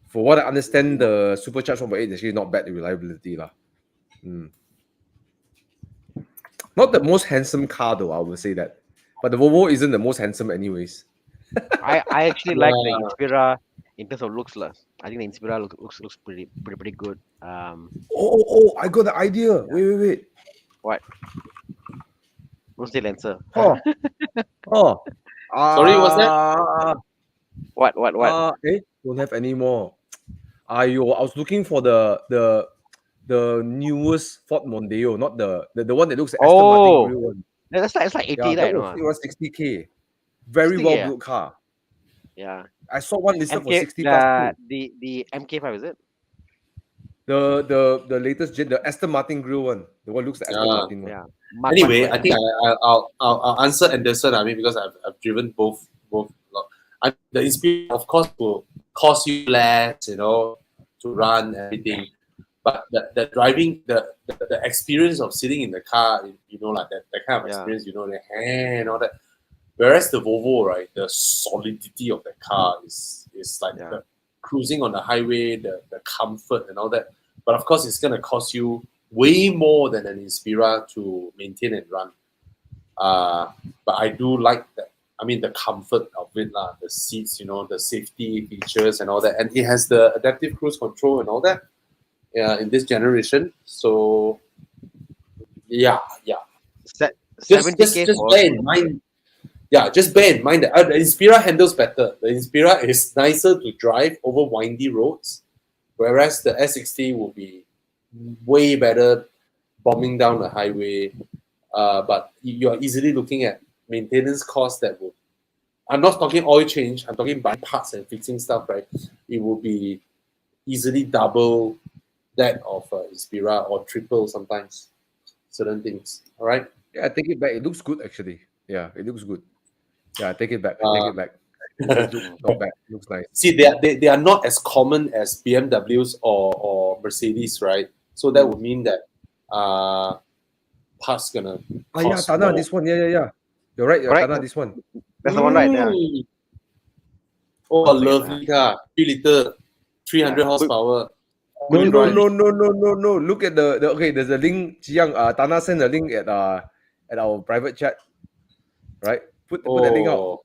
For what I understand, the supercharged 1.8 is actually not bad in reliability. Not the most handsome car, though, I would say that. But the Volvo isn't the most handsome anyways. I actually like the Inspira in terms of looks. I think the Inspira looks pretty good. I got the idea. Wait. What? Don't say Lancer. Sorry, what's that? What? Don't have any more. I was looking for the newest Ford Mondeo, not the one that looks like Aston Martin grill one. That's like 80, right? It was 60K. Very well built car. Yeah. I saw one listed for 60 plus. The MK5, is it? The latest gen, the Aston Martin grill one. The one looks like Aston Martin one. Yeah. Anyway, I think I'll answer Anderson. I mean, because I've driven both. The Inspira, of course, will cost you less, to run everything. But the driving, the experience of sitting in the car, like that kind of experience, the hand and all that. Whereas the Volvo, right, the solidity of the car is like the cruising on the highway, the comfort and all that. But of course, it's gonna cost you way more than an Inspira to maintain and run. But I do like that. I mean, the comfort of it, the seats, the safety features and all that. And it has the adaptive cruise control and all that in this generation. So, yeah. Just bear in mind. Yeah, just bear in mind that the Inspira handles better. The Inspira is nicer to drive over windy roads, whereas the S60 will be way better bombing down the highway. But you are easily looking at maintenance costs that will. I'm not talking oil change. I'm talking buying parts and fixing stuff. Right, it will be easily double that of Inspira or triple sometimes. Certain things. All right. Yeah, I take it back. It looks good actually. Yeah, it looks good. Yeah, I take it back. I take it back. Not bad. Looks nice. See, they are not as common as BMWs or Mercedes, right? So that would mean that parts gonna Ah, yeah, cost Thana, more. this one. Yeah. You're right. Yeah, Correct. Thana, this one. That's the one, right? Yeah. Oh, Perfect, lovely car. 3 liter, 300 Yeah. horsepower. No, Good no, drive. no. Look at the okay. There's a link. Jiang, Tana sent a link at our private chat. Right. Put that link out. Oh,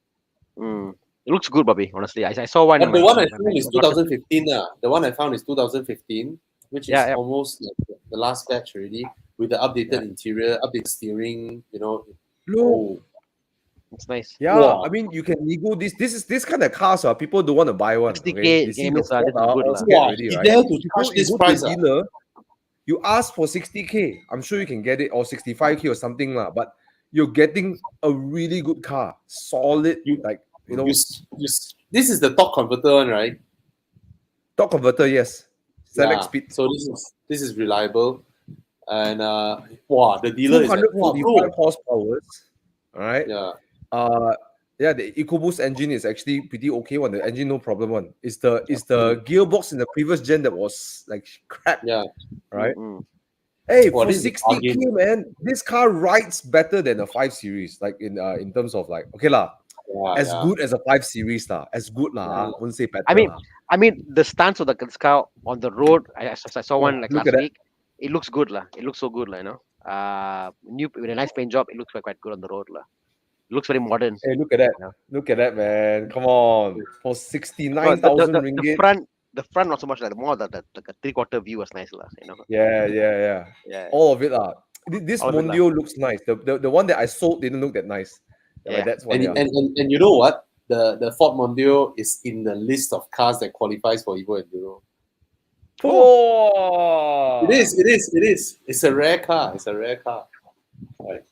Mm. It looks good, Bobby. Honestly, I saw one. but the one I in found is my WhatsApp. 2015. The one I found is 2015, which is Yeah, yeah. almost like the last batch already, with the updated interior, updated steering. Look. Oh, It's nice. Yeah, wow. I mean you can nego this. This kind of cars. People don't want to buy one. 60K Okay, they see the means, Ford, this is good, all lah. scared Wow, already, you right? dare to You charge go this to the price? dealer, you ask for 60K. I'm sure you can get it, or 65K or something lah. But you're getting a really good car, solid. This is the top converter one, right? Torque converter, yes. Select Yeah. speed. So this is reliable, and wow, the dealer is at 245 horsepower. All right. Yeah. The EcoBoost engine is actually pretty okay one. The engine no problem one. It's the gearbox in the previous gen that was like crap. Yeah. Right. Mm. Hey, Wow, for this is a 60K, bargain. man, this car rides better than a 5 Series. Like in terms of like, okay lah, as good as a 5 Series lah, as good lah. Yeah. Won't say better. I mean, the stance of this car on the road. I saw one like look last at that. week. It looks good, lah. It looks so good, lah. New with a nice paint job. It looks quite good on the road, lah. It looks very modern. Hey, look at that. Yeah. Look at that, man. Come on. For No, 69,000 the ringgit. the front not so much, like more the like a 3/4 view was nice, lah. Yeah. Yeah. All of it lah. This All of it lah. Mondio looks nice. The one that I sold didn't look that nice. Yeah. Like, that's one. And you know what? The Ford Mondeo is in the list of cars that qualifies for Evo Enduro. Oh, It is. It's a rare car. Right.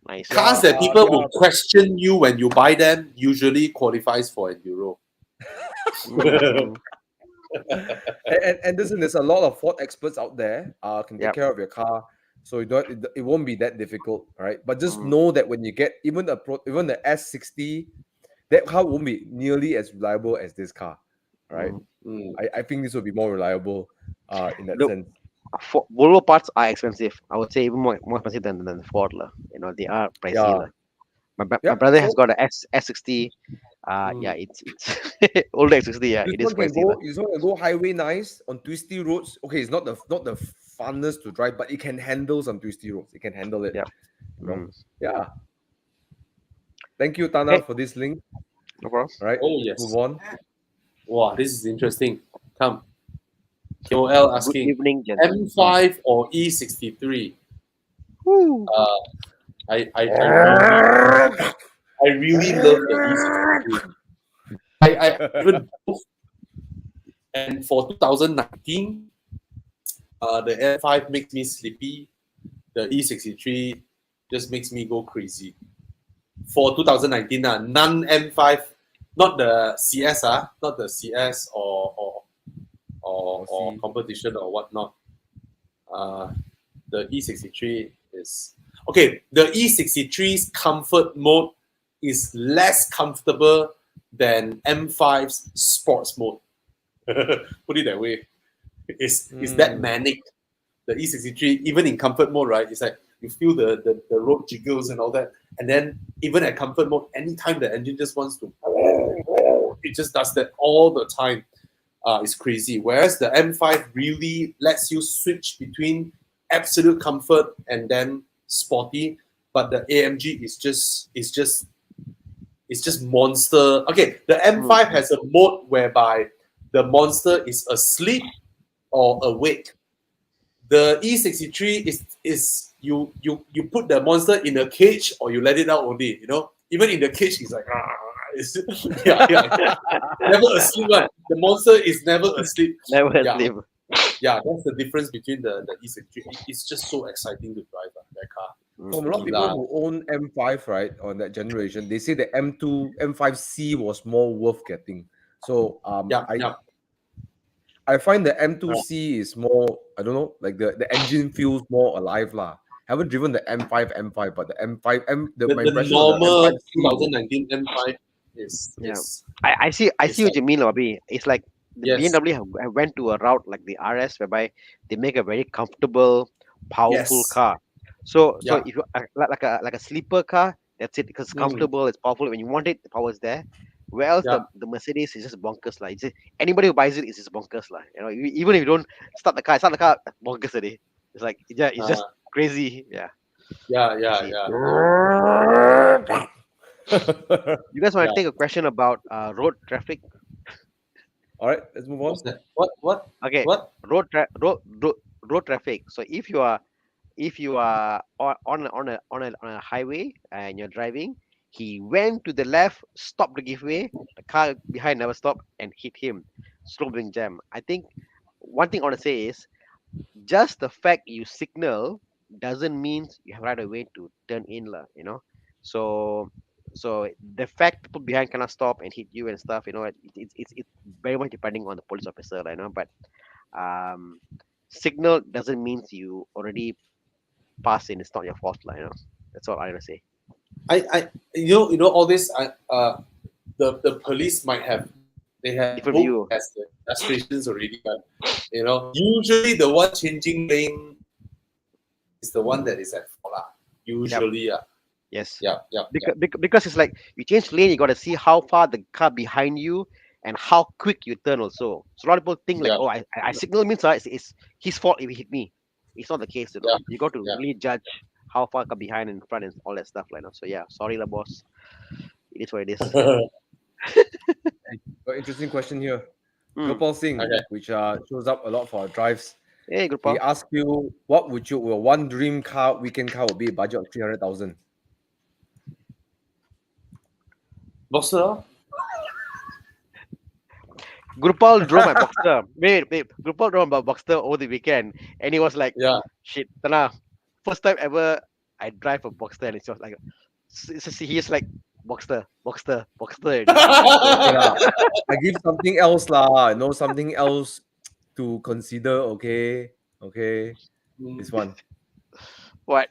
Nice. Cars that people will question you when you buy them usually qualifies for Enduro. Mm. and listen, there's a lot of Ford experts out there. Can take Yep. care of your car, so it won't be that difficult, right? But just Mm. know that when you get even the S60, that car won't be nearly as reliable as this car, right? Mm. I think this will be more reliable, in that Look, sense. Volvo parts are expensive. I would say even more expensive than Ford, lah. They are pricey, Yeah. lah. My Yeah, brother has so- got a S60. Yeah, it's older S60. Yeah, it is pricey, lah. This one can go highway nice on twisty roads. Okay, it's not the funnest to drive, but it can handle some twisty roads. It can handle it. Yeah. You know? Mm. Yeah. Thank you, Thana, Hey. for this link. No problem. Right. Oh yes. Move on. Wow, this is interesting. Come. KOL Good asking evening, gentlemen. M5 or E63. Woo. I really love the E63. I even and for 2019, the M5 makes me sleepy. The E63 just makes me go crazy. For 2019, none M5, not the CS, not the CS or C. competition or whatnot. The E63 is okay. The E63's comfort mode is less comfortable than M5's sports mode. Put it that way. It's that manic. The E63, even in comfort mode, right? It's like you feel the road jiggles and all that. And then even at comfort mode, anytime the engine just wants to, it just does that all the time. It's crazy. Whereas the M5 really lets you switch between absolute comfort and then sporty. But the AMG is just monster. Okay, the M5 has a mode whereby the monster is asleep or awake. The E63 is you put the monster in a cage or you let it out only. Even in the cage, he's like, it's, yeah. Never asleep. Right? The monster is never asleep. Never Yeah. asleep. Yeah, that's the difference between the E63. It's just so exciting to drive that car. From a lot of people who own M5, right, on that generation, they say the M5C was more worth getting. So I find the M2C is more, I don't know, like the engine feels more alive lah. Haven't driven the M5, but the M5, The my impression of the normal M5C, 2019 M5. I see it's what like, you mean, Bobby. It's like the yes, BMW have went to a route like the RS, whereby they make a very comfortable, powerful yes, car. So yeah, if you like a sleeper car, that's it because it's mm, comfortable, it's powerful. When you want it, the power is there. Where else yeah, the Mercedes is just bonkers like. Anybody who buys it is just bonkers like. Even if you don't start the car, bonkers already. It's like it's uh, just crazy. Yeah, yeah, I yeah, see. yeah, You guys want yeah. to take a question about road traffic? All right, let's move on. What's that? What? Okay, What? road traffic. So if you are on a highway and you're driving, he went to the left, stopped to give way. The car behind never stopped and hit him. Slow moving jam. I think one thing I want to say is just the fact you signal doesn't mean you have right away to turn in lah. So the fact people behind cannot stop and hit you and stuff, it's very much depending on the police officer lah. But um signal doesn't mean you already pass in, it's not your fault lah. That's all I want to say. I all this. The police might have, they have Different both view. as the illustrations already, but usually the one changing lane is the one that is at fault. Yep. Usually, Yes. yeah. Because it's like you change lane, you got to see how far the car behind you and how quick you turn also. So a lot of people think like, Yeah. oh, I signal means it's his fault if he hit me. It's not the case. Yeah. You got to Yeah. really judge how far car behind and front and all that stuff like that. So yeah, sorry lah, boss. It is what it is. Got interesting question here. Hmm. Gopal Singh, Okay. which shows up a lot for our drives. Hey, He Gopal. asked you, what would your one dream car, weekend car, would be a budget of 300,000? Boxer? Gopal drove my Boxster. Wait. Gopal drove my Boxster over the weekend, and he was like, Yeah. "Shit, Thana, first time ever I drive a Boxster," and it's just like, he's like, Boxster. already. Okay, lah. I give something else lah. Something else to consider. Okay. This one. What?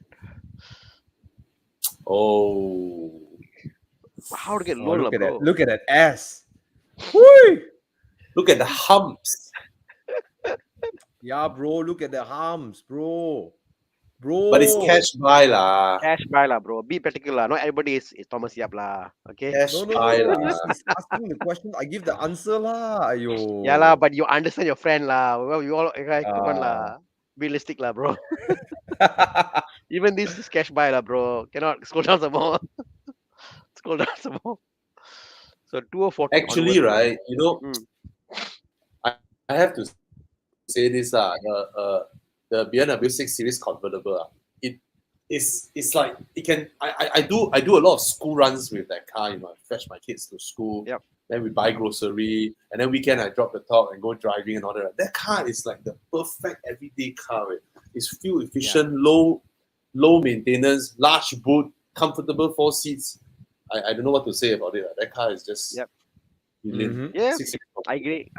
Oh. How to get Oh, loan, look at bro? that. Look at that ass. Whee! Look at the humps. Yeah, bro. Look at the arms, bro. Bro. But it's cash buy lah. Cash buy lah, bro. Be particular. Not everybody is Thomas Yap lah. Okay. Cash No. buy lah. He's asking the question. I give the answer lah. Ayo. Yeah lah, but you understand your friend lah. Well, you all okay, come on Ah. lah. Realistic lah, bro. Even this is cash buy lah, bro. Cannot scroll down some more. Scroll down some more. So 2014. Actually, onwards, right, Mm. I have to say this the BMW 6 Series convertible it's like it can I do a lot of school runs with that car. I fetch my kids to school. Yep. Then we buy grocery, and then weekend I drop the top and go driving and all that. That car is like the perfect everyday car. Right? It's fuel efficient, low maintenance, large boot, comfortable 4 seats. I don't know what to say about it. That car is just Yep. brilliant. Yeah, 6 Series I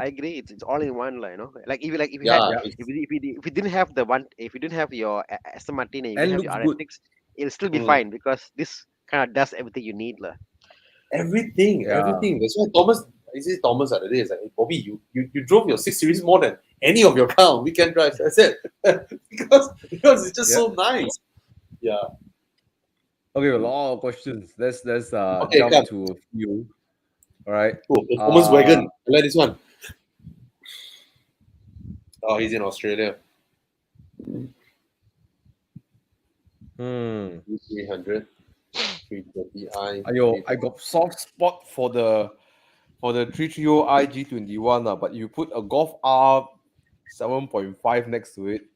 agree. It's all in one, like Like if you Yeah, had, if you didn't have if you didn't have your Aston Martin and you And didn't have your looks RS6, it'll still be Mm. fine because this kind of does everything you need, lah. everything. That's why Thomas, Thomas the other day is like, hey, Bobby, you drove your 6 Series more than any of your car on weekend drives. I said because it's just so nice. Yeah. Okay, a lot of questions. Let's Okay, jump come. to a few. All right. Oh, Thomas Wagon. I like this one. Oh, he's in Australia. 300, 330i. Ayo, I got soft spot for the 330i G21, but you put a Golf R 7.5 next to it.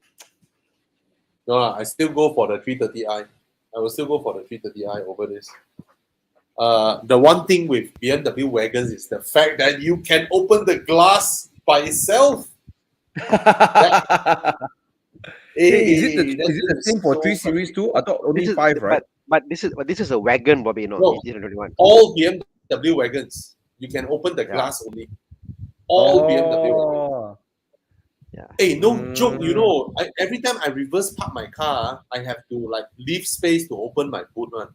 No, I still go for the 330i. I will still go for the 330i over this. The one thing with BMW wagons is the fact that you can open the glass by itself. Is it the same for 3 Series too? I thought only 5, right? But this is a wagon, Bobby. No, No. 21. All BMW wagons, you can open the glass only. All BMW wagons. Yeah. Hey, no joke, every time I reverse park my car, I have to like leave space to open my boot one.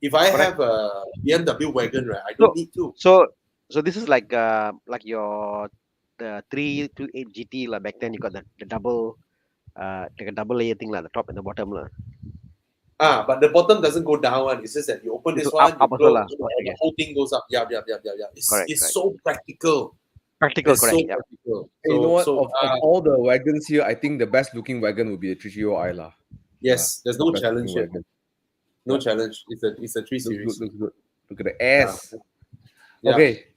If I Correct. have a BMW wagon, right, I So don't need to. so this is like your the 328 GT lah. Back then you got the double like a double layer thing lah, the top and the bottom lah. But the bottom doesn't go down. One. It's just that you open It's this up one, you up also close, lah. Okay, the okay. whole thing goes up. Yeah. Correct, It's correct. so practical. Practical, It's correct. so Yeah. practical. Hey, you know what? So, Of all the wagons here, I think the best looking wagon would be the 330i lah. yes, there's no Best challenge looking here. wagon. No Yeah. challenge. It's a 3 Looks Series. good, looks good. Look at the ass. Yeah. Okay.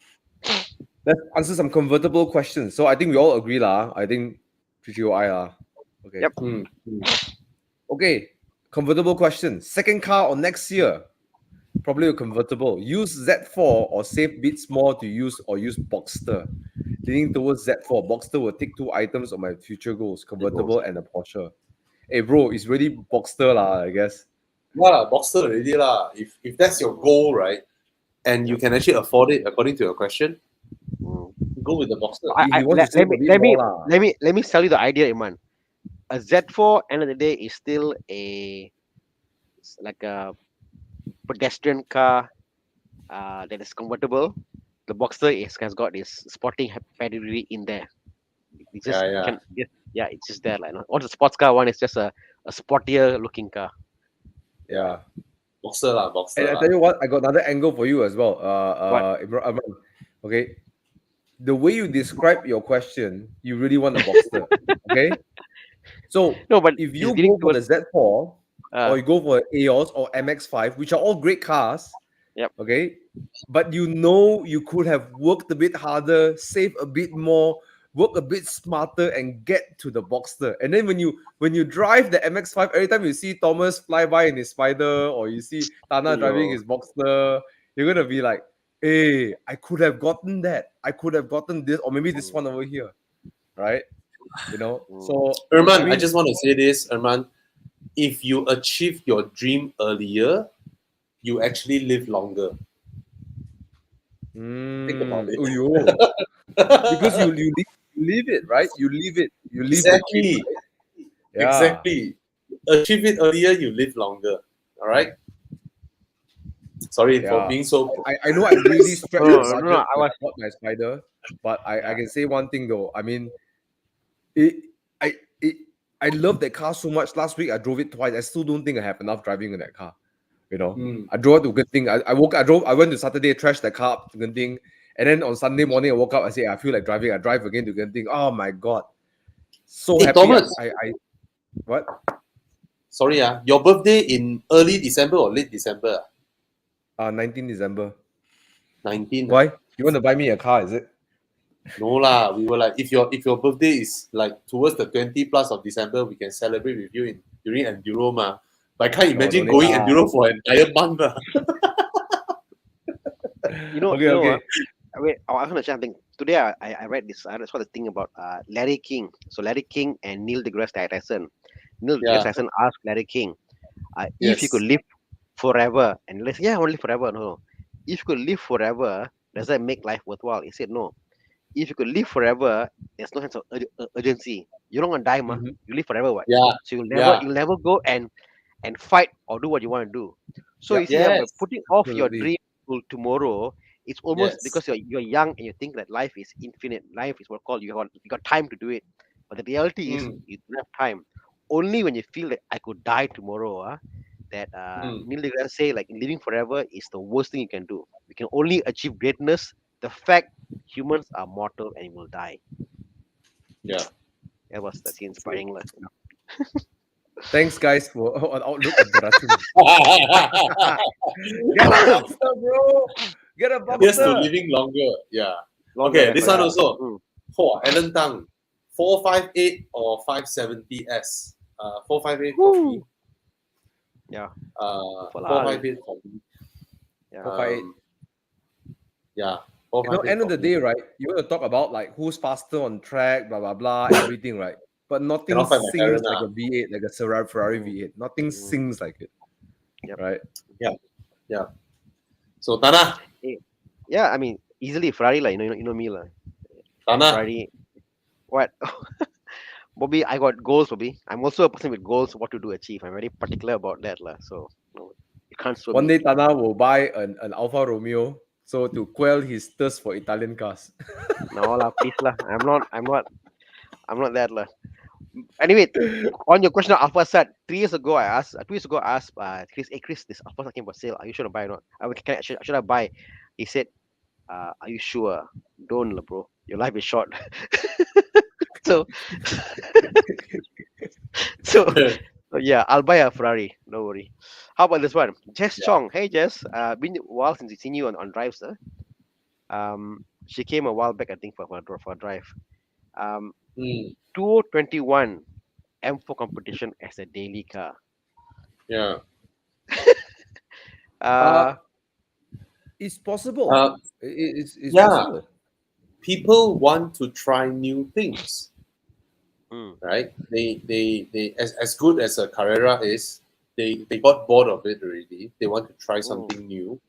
Let's answer some convertible questions. So I think we all agree lah. I think 330i lah. Okay. Yep. Okay. Convertible question. Second car or next year? Probably a convertible. Use Z4 or save bits more to use Boxster. Leaning towards Z4. Boxster will take 2 items of my future goals. Convertible and a Porsche. Hey bro, it's really Boxster lah, I guess. Yeah, Boxster already lah. If that's your goal, right, and you can actually afford it according to your question, go with the Boxster. He wants to save a bit more lah. Let me sell you the idea, Iman. A Z4 end of the day is still like a pedestrian car that is convertible. The Boxster has got this sporting pedigree in there. It just it's just there like. All the sports car one is just a sportier looking car. Yeah. Boxster lah, Boxster. And I tell you what, I got another angle for you as well. Imran. Okay. The way you describe your question, you really want a Boxster. Okay. So No, but if you it's leaning go for the Z4 or you go for EOS or MX5, which are all great cars, Yep. Okay, but you know you could have worked a bit harder, save a bit more, work a bit smarter, and get to the Boxster. And then when you drive the MX5, every time you see Thomas fly by in his Spider or you see Thana driving his Boxster, you're gonna be like, "Hey, I could have gotten that. I could have gotten this, or maybe this one over here, right?" You know. So Erman, I just want to say this, Erman. If you achieve your dream earlier, you actually live longer. Think about it. Because you live it, right? You live it. You live Exactly. the dream, right? Yeah. Exactly. Achieve it earlier, you live longer. All right. Sorry for being so. I know I'm really stretched the budget no, when I bought my Spider, but I can say one thing though. I mean, I love that car so much. Last week I drove it twice. I still don't think I have enough driving in that car. You know, I drove to Genting. I went to Saturday, trashed the car up to Genting, and then on Sunday morning I woke up. I say I feel like driving. I drive again to Genting. Oh my god, so happy! Thomas. I what? Sorry, your birthday in early December or late December? 19 December. 19. Why? You want to buy me a car? Is it? No lah. We were like, if your birthday is like towards the 20 plus of December, we can celebrate with you during Enduro ma. But I can't imagine going Enduro for an entire month. Okay. Wait, I want to share something. Today I read this. I saw the thing about Larry King. So Larry King and Neil deGrasse Tyson. Neil deGrasse Tyson asked Larry King, if you could live forever, and let's only forever. No, if you could live forever, does that make life worthwhile? He said no. If you could live forever, there's no sense of urgency. You're not gonna die, man. You live forever, what? Yeah. So you'll never go and fight or do what you want to do. So you see, by putting off your dream till tomorrow, it's almost because you're young and you think that life is infinite. Life is what called you got time to do it. But the reality is you don't have time. Only when you feel that I could die tomorrow, that Neil deGrasse say like living forever is the worst thing you can do. We can only achieve greatness. The fact humans are mortal and will die. Yeah. That's inspiring. Thanks, guys, for an outlook at the Racun. Get a Boxster, bro. Get a Boxster. Here's to living longer. Yeah. Okay, this one also. Alan Tang, 458 or 570S. 458 for me. Yeah. 458 for me. Yeah. 458. Yeah. You know, end of the day, right? You want to talk about like who's faster on track, blah blah blah, everything, right? But nothing sings like a V8, like a Ferrari V8. Nothing sings like it. Right? Yeah. So Thana. Yeah, I mean easily Ferrari, like you know me, like. Thana. Ferrari. What? Bobby, I got goals, Bobby. I'm also a person with goals, what to do achieve. I'm very particular about that, lah. So You can't swim. One day Thana will buy an Alfa Romeo so to quell his thirst for Italian cars. No lah, please lah. I'm not that lah. Anyway, on your question of Alpha Sat, 2 years ago I asked Chris, hey Chris, this Alpha Sat came for sale. Are you sure to buy or not? Should I buy? He said, are you sure? Don't lah, bro. Your life is short. so, so, so yeah, I'll buy a Ferrari. Don't worry. How about this one? Jess Chong. Hey Jess, been a while since we've seen you on drives, sir. She came a while back, I think, for a drive. 2021 M4 competition as a daily car. Yeah. It's possible. It's yeah. possible. People want to try new things, Mm. right? They as good as a Carrera is, they got bored of it already. They want to try something new.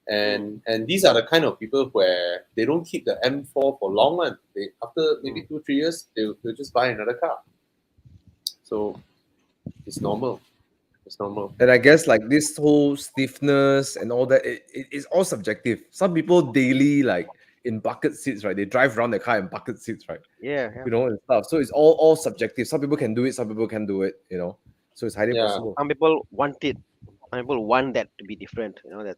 And these are the kind of people where they don't keep the M4 for long. And they, after maybe 2-3 years, they'll just buy another car. So it's normal. It's normal. And I guess like this whole stiffness and all that, it's all subjective. Some people daily like in bucket seats, right? They drive around the car in bucket seats, right? Yeah. You know, and stuff. So it's all subjective. Some people can do it, some people can't do it, you know. So it's highly possible. Some people want it. Some people want that to be different. You know, that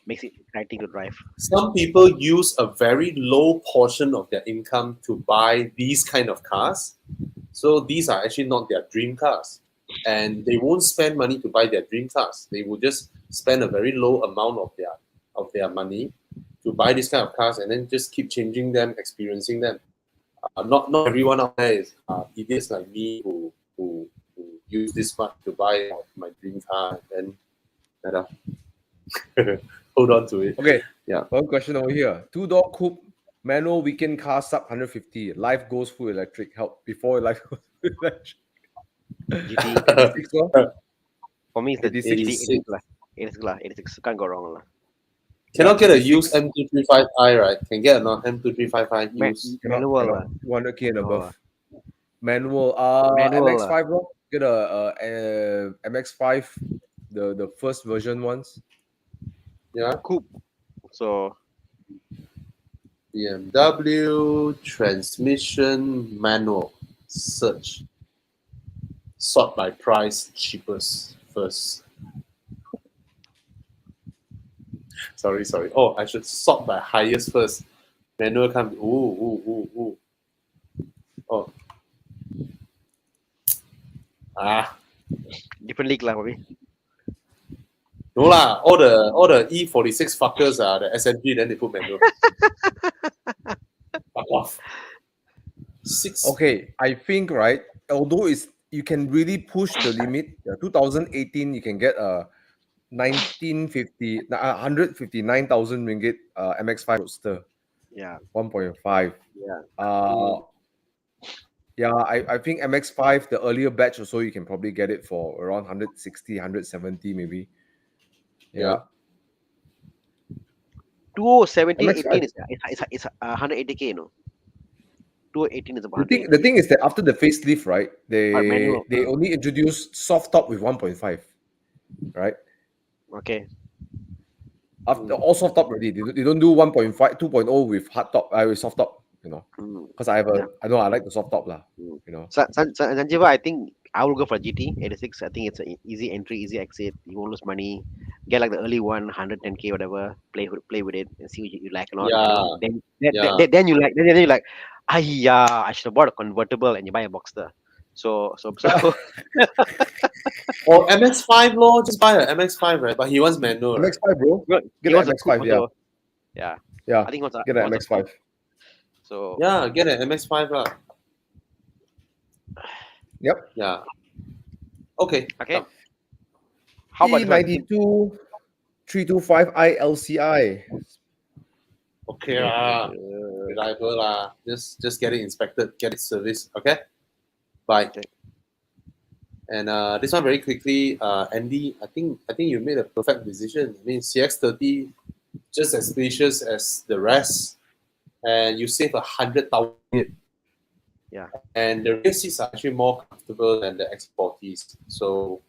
makes it exciting to drive. Some people use a very low portion of their income to buy these kind of cars. So these are actually not their dream cars. And they won't spend money to buy their dream cars. They will just spend a very low amount of their money to buy this kind of cars and then just keep changing them, experiencing them. Not everyone out there is idiots like me who use this much to buy my dream car and hold on to it. Okay. Yeah. One question over here. 2-door coupe, manual weekend car sub 150. Life goes full electric. Help before life goes full electric. GT. For me, it's the 86. 86 can't go wrong lah. Cannot get a used M235i, right? Can get an M235i used. Manual lah. 100k and above. Manual. Manual MX5, bro. Get a MX5, the first version ones. Yeah. Coupe. So BMW transmission manual. Search. Sort by price, cheapest first. Sorry. Oh, I should sort by highest first. Manual comes. Ooh. Oh. different league lah, maybe. No lah, all the E46 fuckers are the SMG, then they put manual. Fuck off. 6. Okay, I think right. Although you can really push the limit. 2018, you can get a 159,000 ringgit MX5 Roadster. Yeah. 1.5. Yeah. Yeah, I think MX5, the earlier batch or so, you can probably get it for around 160, 170 maybe. Yeah. 2017, MX5. 18 it's 180k, you know. 2018 is about The thing is that after the facelift, right, they manual. only introduced soft top with 1.5, right? Okay. After all soft top already, they don't do 1.5, 2.0 with hard top, with soft top, you know. Because I like the soft top lah, you know. Sanjeeva, I think I will go for GT 86. I think it's an easy entry, easy exit. You won't lose money. Get like the early one, 110k, whatever. Play with it and see what you like or not. Yeah. Then you like. Then you're like, I should have bought a convertible, and you buy a Boxster. So. Or MX5 lor, just buy an MX5, right? But he wants manual. Right? MX5, bro. Get an MX5, yeah. Yeah. I think get an MX5. So yeah, get an MX5 lah. Yep. Yeah. Okay. How about E92 325i LCI? Okay reliable lah. Just get it inspected, get it serviced. Okay. Bye. Okay. And this one very quickly, Andy. I think you made a perfect decision. I mean, CX-30 just as spacious as the rest, and you save 100,000. Yeah. And the rear seats are actually more comfortable than the X40s. So,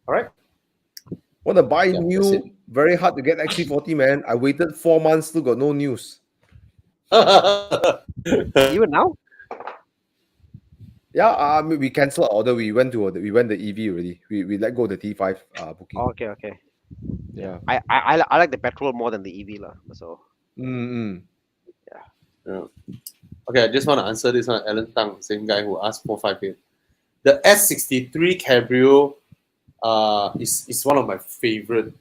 all right. Want to buy Yeah, that's it. new? Very hard to get XC40, man. I waited 4 months, still got no news. Even now? Yeah, we cancelled our order. We went the EV already. We let go of the T5 booking. Okay, okay. Yeah. I like the petrol more than the EV lah. So Mm-mm. Yeah. Okay, I just want to answer this one. Alan Tang, same guy who asked 458. The S63 Cabrio is one of my favorite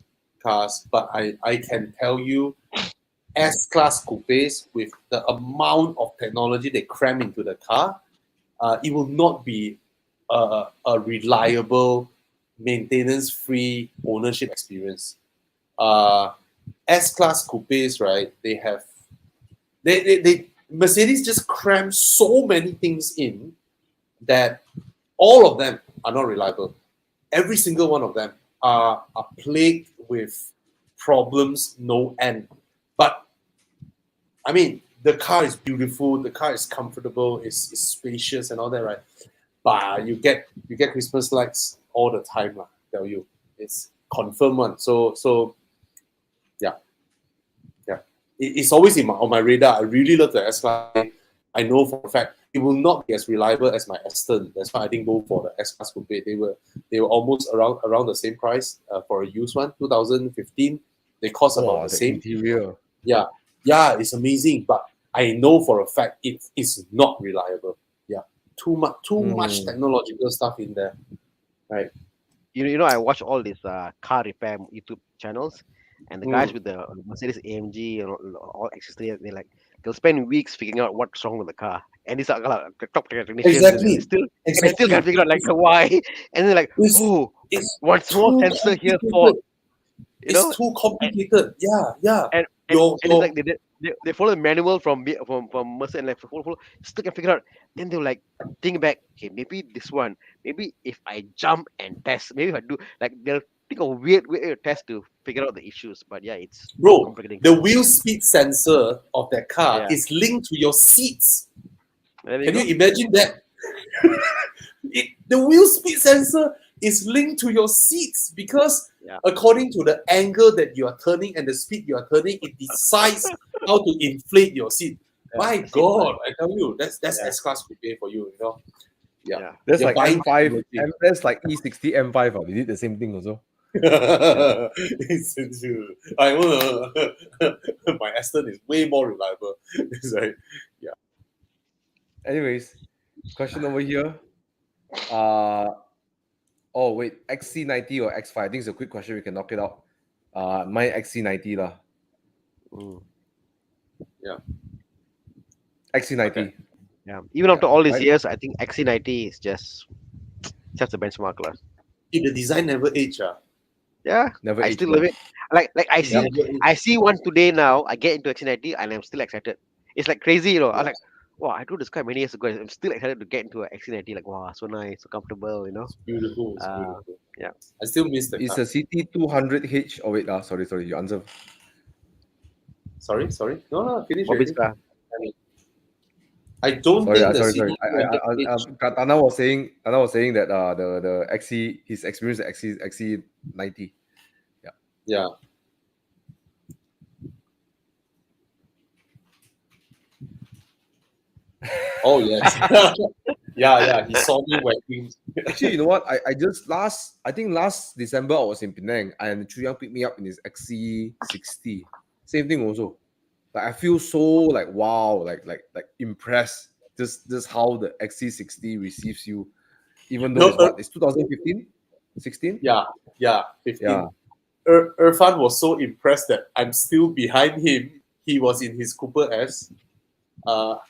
cars, but I can tell you, S-Class coupes with the amount of technology they cram into the car, it will not be a reliable, maintenance-free ownership experience. S-Class coupes, right? They Mercedes just cram so many things in that all of them are not reliable. Every single one of them are plagued with problems, no end. But I mean, the car is beautiful, the car is comfortable, it's spacious and all that, right? But you get Christmas lights all the time, lah. Tell you, it's confirmed one. So yeah. It's always on my radar. I really love the S-Class. I know for a fact it will not be as reliable as my Aston. That's why I didn't go for the S-Class coupe. They were almost around the same price for a used one, 2015. They cost about the same. Interior. Yeah, it's amazing, but I know for a fact it is not reliable. Yeah, too much technological stuff in there, right? you know I watch all these car repair YouTube channels, and the guys with the Mercedes AMG and all accessories, they'll spend weeks figuring out what's wrong with the car. And these are the top technicians, Exactly. and they still can't figure out like why. And they're like, oh, It's one small too sensor here complicated. for It's too complicated. Yeah. and it's like they follow the manual from Mercedes and like follow, still can figure out. Then they'll like think back, okay, maybe this one, maybe if I jump and test, maybe if I do, like they'll think of weird test to figure out the issues. But yeah, it's Bro, complicating. the wheel speed sensor of that car Yeah. is linked to your seats. There Can go. you imagine that? The wheel speed sensor is linked to your seats because according to the angle that you are turning and the speed you are turning, it decides how to inflate your seat. My God, I tell you, that's S-Class coupe for you, you know. Yeah. That's You're like buying M5. technology. That's like E60 M5. We did the same thing also. It's true. I wanna my Aston is way more reliable. It's like, yeah. Anyways, question over here. Oh wait, XC90 or X5? I think it's a quick question. We can knock it out. My XC90 lah. Yeah. XC90. Okay. Yeah. Even after all these Right. years, I think XC90 is just a benchmark lah. The design never age. Yeah, Never I age, still bro. love it. Like I see Never age. I see one today now. I get into XC90 and I'm still excited. It's like crazy, you know. I'm like, wow, I drove this car many years ago. I'm still excited to get into a XC90. Like, wow, so nice, so comfortable, you know. It's beautiful. It's beautiful. Yeah. I still miss the It's car. a CT200H. Oh wait, sorry. You answer. Sorry. No, finish Bobby's already. car. I don't Sorry, think the sorry. CT200H. Tana was saying that the XC, his experience at XC90. Yeah. Oh yes. yeah. He saw me whacking. Actually, you know what? I think last December I was in Penang and Chu Yang picked me up in his XC60. Same thing also. Like I feel so like wow, like impressed. Just how the XC60 receives you, even though it's 2015, 16. Yeah, 15. Yeah. Irfan was so impressed that I'm still behind him. He was in his Cooper S,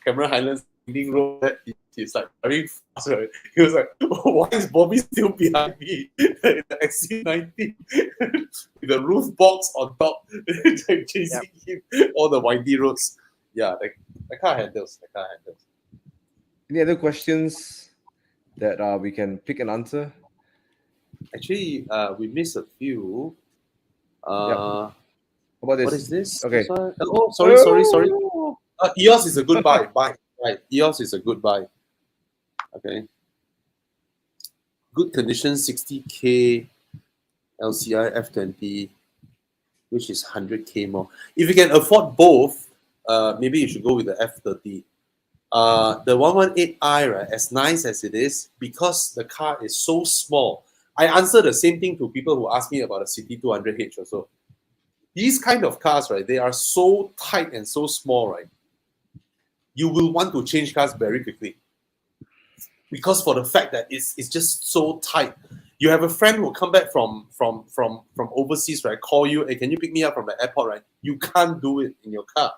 Cameron Highlands Winding Road. He's like very fast, right? He was like, "Why is Bobby still behind me in the XC90 with the roof box on top, chasing him all the windy roads?" Yeah, the car handles. Any other questions that we can pick and answer? Actually, we missed a few. How about this? What is this? Okay. This one? Oh, sorry. EOS is a good buy. Right. EOS is a good buy. Okay. Good condition, 60K. LCI F20, which is 100K more. If you can afford both, maybe you should go with the F30. The 118i, right, as nice as it is, because the car is so small. I answer the same thing to people who ask me about a CT200H also. These kind of cars, right, they are so tight and so small, right? You will want to change cars very quickly. Because for the fact that it's just so tight. You have a friend who come back from overseas, right? Call you, hey, can you pick me up from the airport, right? You can't do it in your car.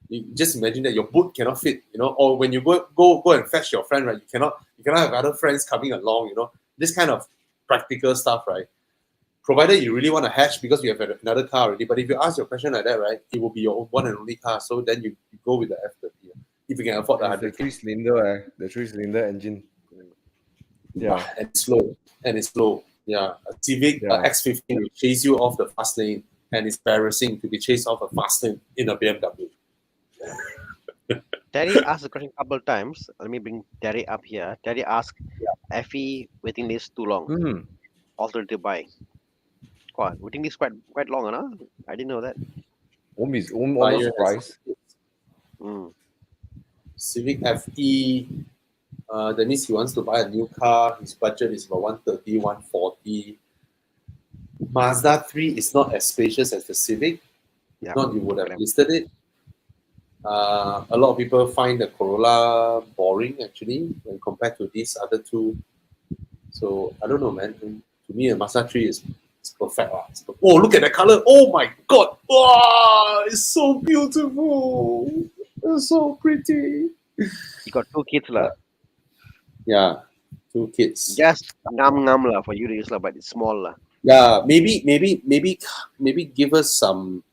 You just imagine that your boot cannot fit, you know, or when you go and fetch your friend, right? You cannot have other friends coming along, you know. This kind of practical stuff, right? Provided you really want to hatch because you have another car already. But if you ask your question like that, right, it will be your one and only car. So then you go with the F30 if you can afford the It's the 100K. three-cylinder engine. Yeah. And it's slow. Yeah, a Civic Yeah. X15 will chase you off the fast lane, and it's embarrassing to be chased off a fast lane in a BMW. Terry asked the question a couple of times. Let me bring Terry up here. Terry asked, FE waiting list too long. Hmm. Alternative buy. God, waiting list quite long, huh? I didn't know that. Almost Buyer has surprise. Mm. Civic FE, that means he wants to buy a new car. His budget is about 130, 140. Mazda 3 is not as spacious as the Civic. Yeah. If not, you would have Correct. listed it. A lot of people find the Corolla boring actually when compared to these other two. So I don't know, man. To me, a Mazda 3 is perfect. Oh, look at the color. Oh my god. Wow, it's so beautiful. It's so pretty. You got 2 kids lah. Yeah, 2 kids. Just ngam lah for you to use lah, but it's small lah. Yeah, maybe give us some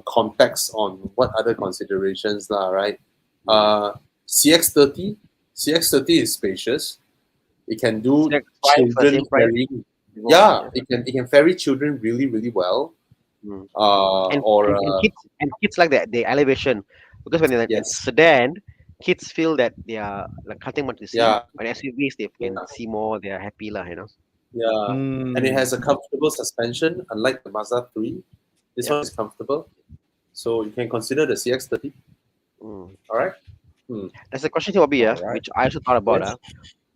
context on what other considerations lah, right? CX30 is spacious. It can do Check price, children same price. ferrying. Yeah, it can ferry children really, really well. Mm. Or And kids like that, the elevation, because when they're in yes. sedan, kids feel that they are like cutting much to see. Yeah. When SUVs, they can Yeah. see more. They are happy lah, you know. Yeah, and it has a comfortable suspension, unlike the Mazda 3. This one is comfortable, so you can consider the CX30. Mm. All right. That's a question to Bobby, Alright. which I also thought about. Yes.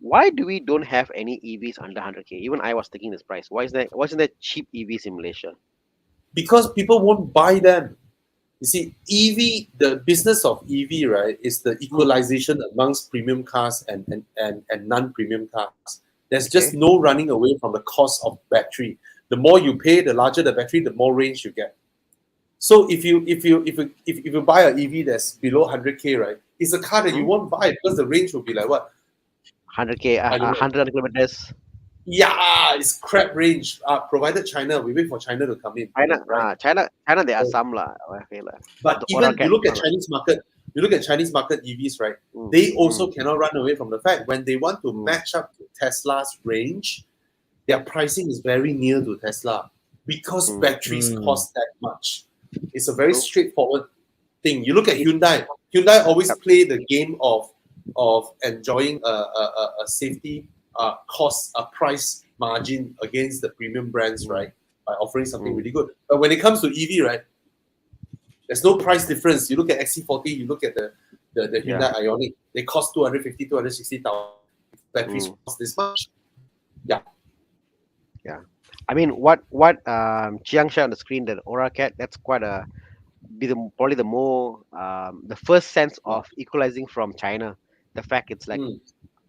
Why do we don't have any EVs under 100K? Even I was thinking this price. Why isn't there cheap EVs in Malaysia? Because people won't buy them. You see, EV, the business of EV, right, is the equalization amongst premium cars and non-premium cars. There's just no running away from the cost of battery. The more you pay, the larger the battery, the more range you get. So if you buy an EV that's below 100K, right, it's a car that you won't buy because the range will be like what? 100K, I don't know. 100 kilometers. Yeah, it's crap range. Provided China, we wait for China to come in. China, right? China, there are some lah. I feel lah. But The even oral you look at cat- Chinese market, EVs, right? Mm, They also cannot run away from the fact when they want to match up to Tesla's range, their pricing is very near to Tesla because batteries cost that much. It's a very straightforward thing. You look at Hyundai. Hyundai always play the game of enjoying a safety cost, a price margin against the premium brands, right? By offering something really good. But when it comes to EV, right, there's no price difference. You look at XC40, you look at the Hyundai Ioniq, they cost 250, 260,000. Batteries cost this much. Yeah. I mean, what Chiang shared on the screen, that Aura Cat, that's probably the more the first sense of equalizing from China. The fact it's like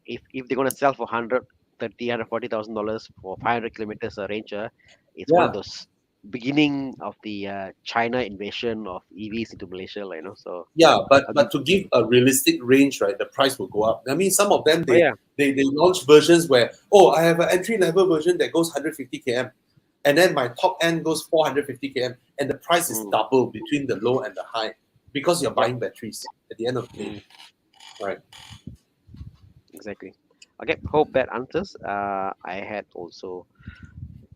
if they're gonna sell for $140,000 for 500 kilometers a range, it's one of those beginning of the China invasion of EVs into Malaysia, like, you know. So yeah, but to give a realistic range, right, the price will go up. I mean, some of them they launch versions where I have an entry level version that goes 150 km, and then my top end goes 450 km, and the price is double between the low and the high because you're buying batteries at the end of the day. Right. Exactly. Okay, hope that answers. I had also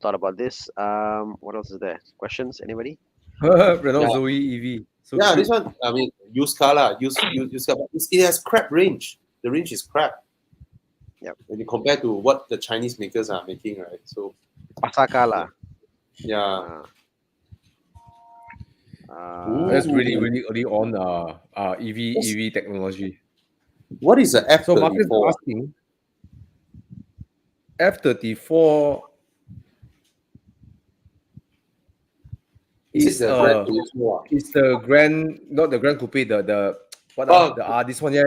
thought about this. What else is there? Questions? Anybody? Renault Zoe EV. So yeah, cute. this one, I mean, used car lah. Used car. It has crap range. The range is crap. Yep. When you compare to what the Chinese makers are making, right? So Pasaka lah. Yeah. That's really Ooh. really early on EV technology. What is the So Marcus is F34? asking, F34 Is is it the Grand Turismo? is the Grand, not the Grand Coupe, the what Oh, this one, yeah,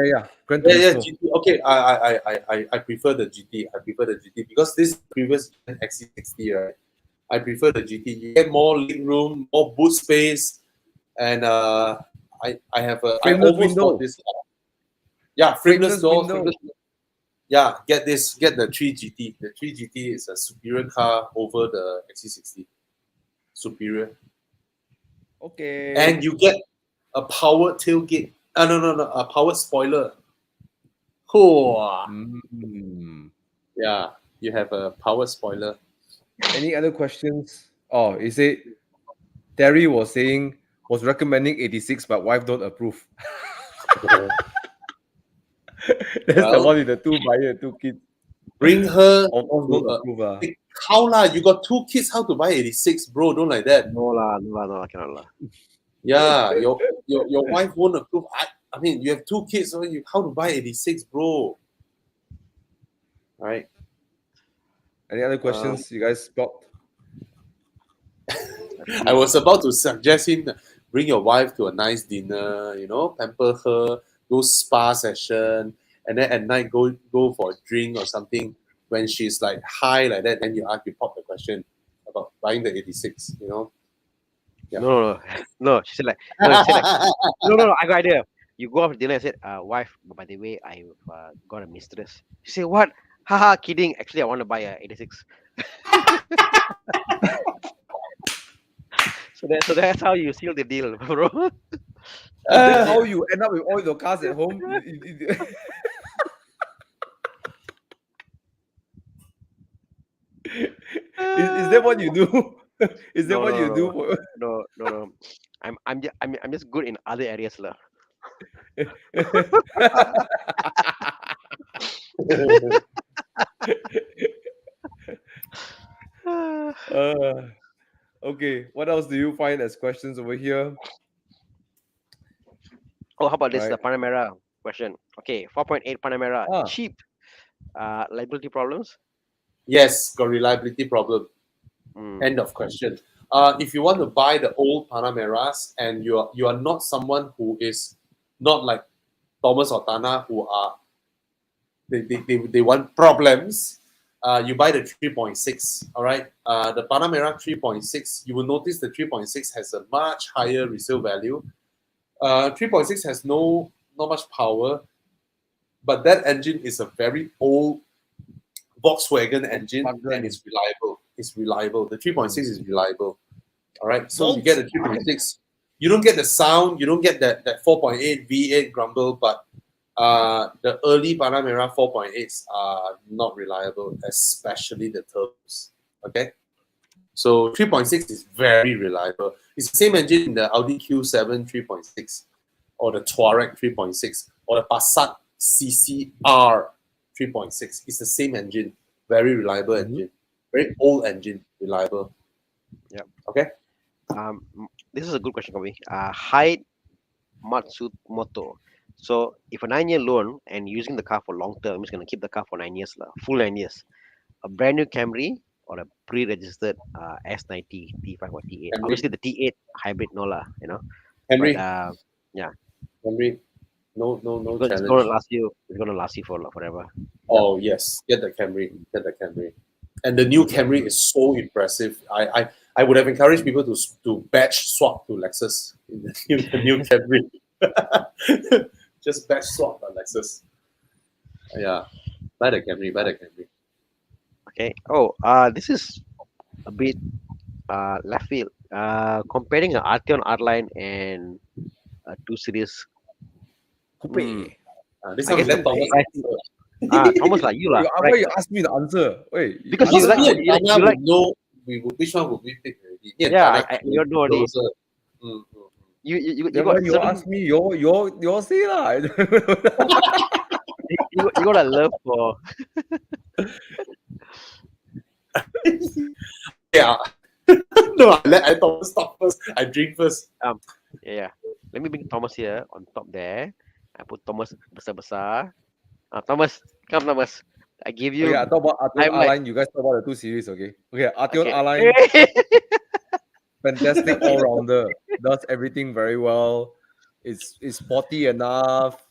Grand yeah, Turismo. GT. Okay, I prefer the GT. I prefer the GT because this previous gen XC60, right? I prefer the GT. You get more leg room, more boot space, and I have a I Frameless almost bought window. this. Yeah, frameless Frameless door, window. frameless. Yeah, get this. Get the 3GT. The 3GT is a superior car over the XC60. Superior, Okay. and you get a powered tailgate. No, a powered spoiler. Cool. Yeah, you have a power spoiler. Any other questions? Oh, is it Terry was recommending 86, but wife don't approve. That's the Well, one with the two buyer, two kids. bring her Of course to don't approve. how lah? You got two kids, how to buy 86, bro? Don't like that. No lah, cannot lah. Yeah, your wife won't approve. I mean, you have two kids, so you how to buy 86, bro? Right? Any other questions you guys got? I was about to suggest him bring your wife to a nice dinner, pamper her, go spa session, and then at night go for a drink or something. When she's like high like that, then you pop the question about buying the 86, Yeah. No. She said like, no. I got idea. You go off dinner and said, wife, by the way, I've got a mistress. She said, what? Haha, kidding. Actually, I want to buy a 86. So that's how you seal the deal, bro. That's how you end up with all your cars at home. Is that what you do? Is that what you do? No. I'm just good in other areas, lah. Okay, what else do you find as questions over here? Oh, how about this? Right. The Panamera question. Okay, 4.8 Panamera, Ah. cheap. Liability problems. Yes, got reliability problem. Mm. End of question. If you want to buy the old Panameras and you are not someone who is not like Thomas or Thana who are they want problems, you buy the 3.6. All right, the Panamera 3.6. You will notice the 3.6 has a much higher resale value. 3.6 has not much power, but that engine is a very old Volkswagen engine and it's reliable. It's reliable. The 3.6 is reliable. All right. So you get a 3.6. You don't get the sound. You don't get that 4.8 V8 grumble, but the early Panamera 4.8s are not reliable, especially the turbos. Okay. So 3.6 is very reliable. It's the same engine in the Audi Q7 3.6 or the Touareg 3.6 or the Passat CCR 3.6. It's the same engine. Very reliable engine. Very old engine. Reliable. Yep. Okay. This is a good question for me. Hyde Matsumoto. So if a 9-year loan and using the car for long term, I'm just gonna keep the car for 9 years, full 9 years. A brand new Camry or a pre-registered S90, T5 or T8. Camry. Obviously the T8 hybrid, no lah, Henry. But Henry. No it's challenge. gonna last you. It's gonna last you for forever. Oh yes, get the Camry. Get the Camry. And the new Camry is so impressive. I would have encouraged people to batch swap to Lexus in the new Camry. Just batch swap on Lexus. Yeah, buy the Camry. Buy the Camry. Okay. Oh, this is a bit left field. Comparing an Arteon R-Line and a 2 Series. This I one we guess let Thomas the Thomas, like you lah. Why Right? you ask me the answer? Wait, Because Because you like- me and you like- Tanya you like- would know which one would we pick already. Me and Yeah, Tanya you know already. closer. You then got why you certain, ask me? Your say lah. you got a love for Yeah. No, I Thomas stop first. I drink first. Yeah. Let me bring Thomas here on top there. I put Thomas besar-besar. Thomas, come Thomas. I give Okay, you I talk about Artion limelight. Align. You guys talk about the two series, okay? Okay, Artion Okay. Align, fantastic all rounder. Does everything very well. It's sporty enough.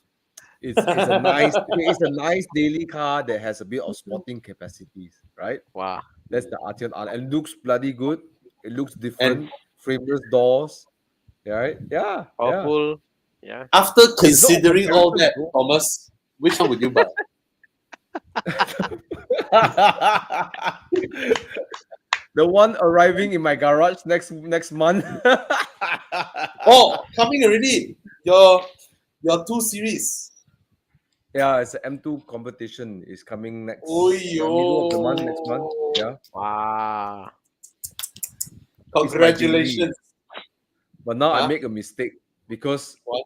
It's a nice daily car that has a bit of sporting capacities, right? Wow. That's the Artion Align. And looks bloody good. It looks And different. Frameless doors. Right? Yeah, yeah. Powerful. Yeah. after It's not a considering all comparison, that, bro. Thomas, which one would you buy? The one arriving in my garage next month. Oh, coming already. Your 2 series. Yeah, it's an M2 competition. Is coming next middle of the month next month. Oyo. Yeah, Wow. it's my daily. Congratulations. But now I Huh? make a mistake because What?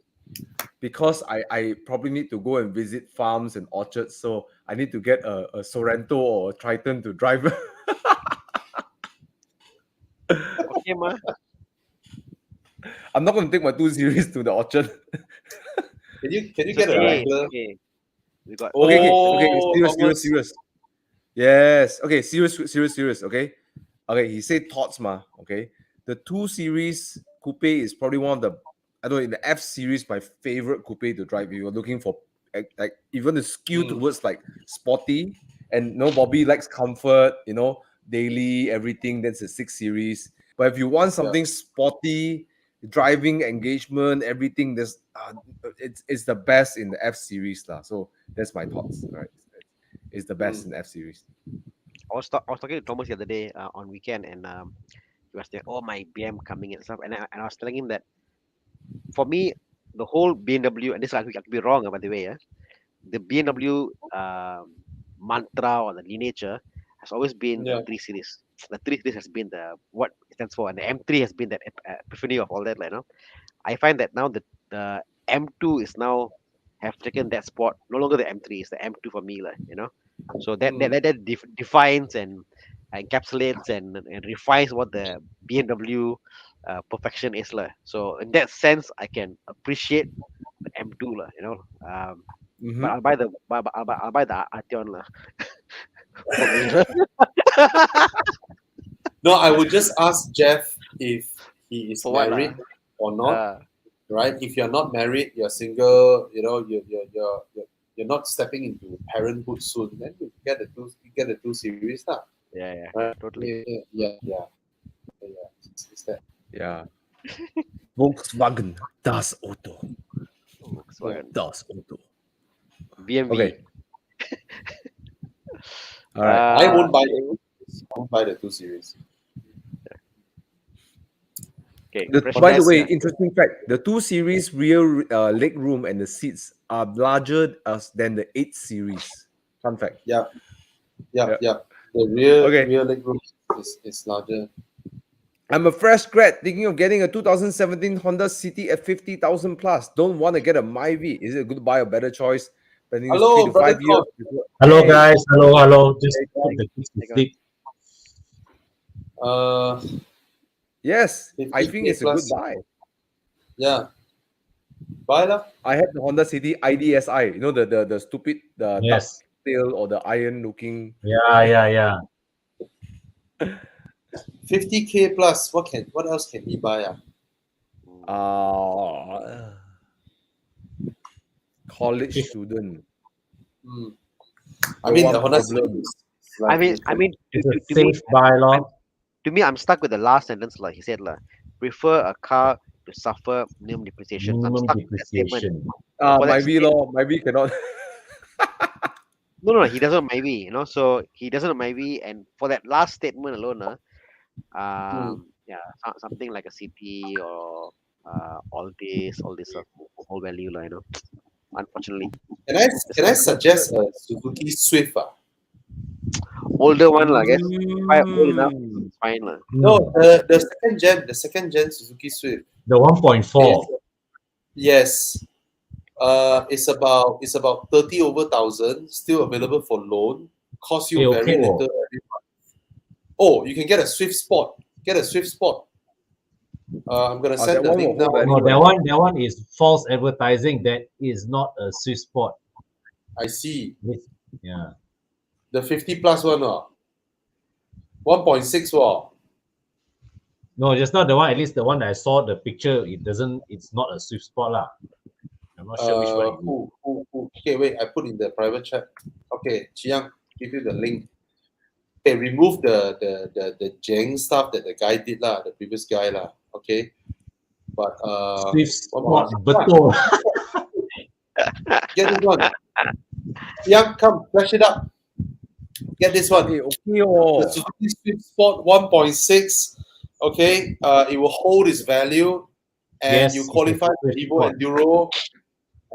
I probably need to go and visit farms and orchards. So I need to get a Sorrento or a Triton to drive. Okay, ma. I'm not going to take my 2 series to the orchard. Can you It's get a okay. Wrangler? Okay. We got. Okay. Thomas. Serious. Yes. Okay, serious. Okay. Okay, he said thoughts, ma. Okay. The 2 series coupe is probably one of the, I don't know, in the F series, my favorite coupe to drive. If you're looking for like even the skew towards like sporty, and no, Bobby likes comfort, daily, everything. That's a 6 series. But if you want something sporty, driving engagement, everything, it's the best in the F series, lah. So that's my thoughts. Right. It's the best in the F series. I was talking to Thomas the other day on weekend, and he was saying, "Oh, my BM coming and stuff," and I was telling him that for me, the whole BMW, and this I could be wrong, by the way, the BMW mantra or the lineage has always been the Yeah. 3 series. The 3 series has been the what it stands for, and the M3 has been that epiphany of all that. I find that now the M2 is now have taken that spot. No longer the M3, it's the M2 for me, So that defines and encapsulates and refines what the BMW perfection is, lah. So in that sense, I can appreciate the M2, lah. But I'll buy the Arteon, lah. For me. No, I would just ask Jeff if he is For what, lah? married or not. Uh, Right? If you're not married, you're single. You're not stepping into parenthood soon. Then you get the 2 series, lah. yeah, Right? totally. Yeah. It's that. Yeah. Volkswagen Das Auto. Volkswagen. Das Auto. BMW. Okay. All right. I won't buy the 2 series. Okay. By the way, interesting fact: the 2 series rear leg room and the seats are larger than the 8 series. Fun fact. Yeah. The rear leg room is larger. I'm a fresh grad thinking of getting a 2017 Honda City at 50,000 plus. Don't want to get a Myvi. Is it a good buy or better choice? Hello, 3 to 5 years. Hello, guys. Hello. Just put the kids to sleep. Yes, I think it's a good plus. buy. Yeah. Buy lah. I have the Honda City IDSI. You know the stupid Yes. tail or the iron looking. Yeah. 50K plus. What else can he buy? College student. I mean, one the Honda problem. Civic is I mean, It's a to me, safe buy, lor. to me, I'm stuck with the last sentence, like he said, prefer a car to suffer minimum depreciation. So I'm Minimum stuck with that statement. depreciation. For that Myvi law. Myvi cannot. No, he doesn't Myvi, so he doesn't Myvi, and for that last statement alone, something like a CP or all this whole value, unfortunately. Can I suggest a Suzuki Swift? Older one, I guess. Quite old enough, it's fine, No, the second gen Suzuki Swift. The 1.4. Yes. It's about 30,000, still available for loan. Cost you very little every month. Oh, you can get a Swift Sport. Get a Swift Sport. I'm gonna that send the one link will now. hold No, value. that one is false advertising. That is not a Swiss spot. I see. Yeah. The 50 plus one. 1.6. No, just not the one. At least the one that I saw the picture. It's not a Swift spot lah. I'm not sure which one it is. Who? Okay, wait. I put in the private chat. Okay, Chiang, give you the link. Okay, remove the Jeng stuff that the guy did lah, the previous guy lah. Okay, but Swift one spot, more. betul. Get this one. Chiang, come flash it up. Get this one. Okay, okay, oh. The Suzuki Swift Sport 1.6. Okay, it will hold its value, and Yes, you it's a qualify for Swift Evo Sport. Enduro,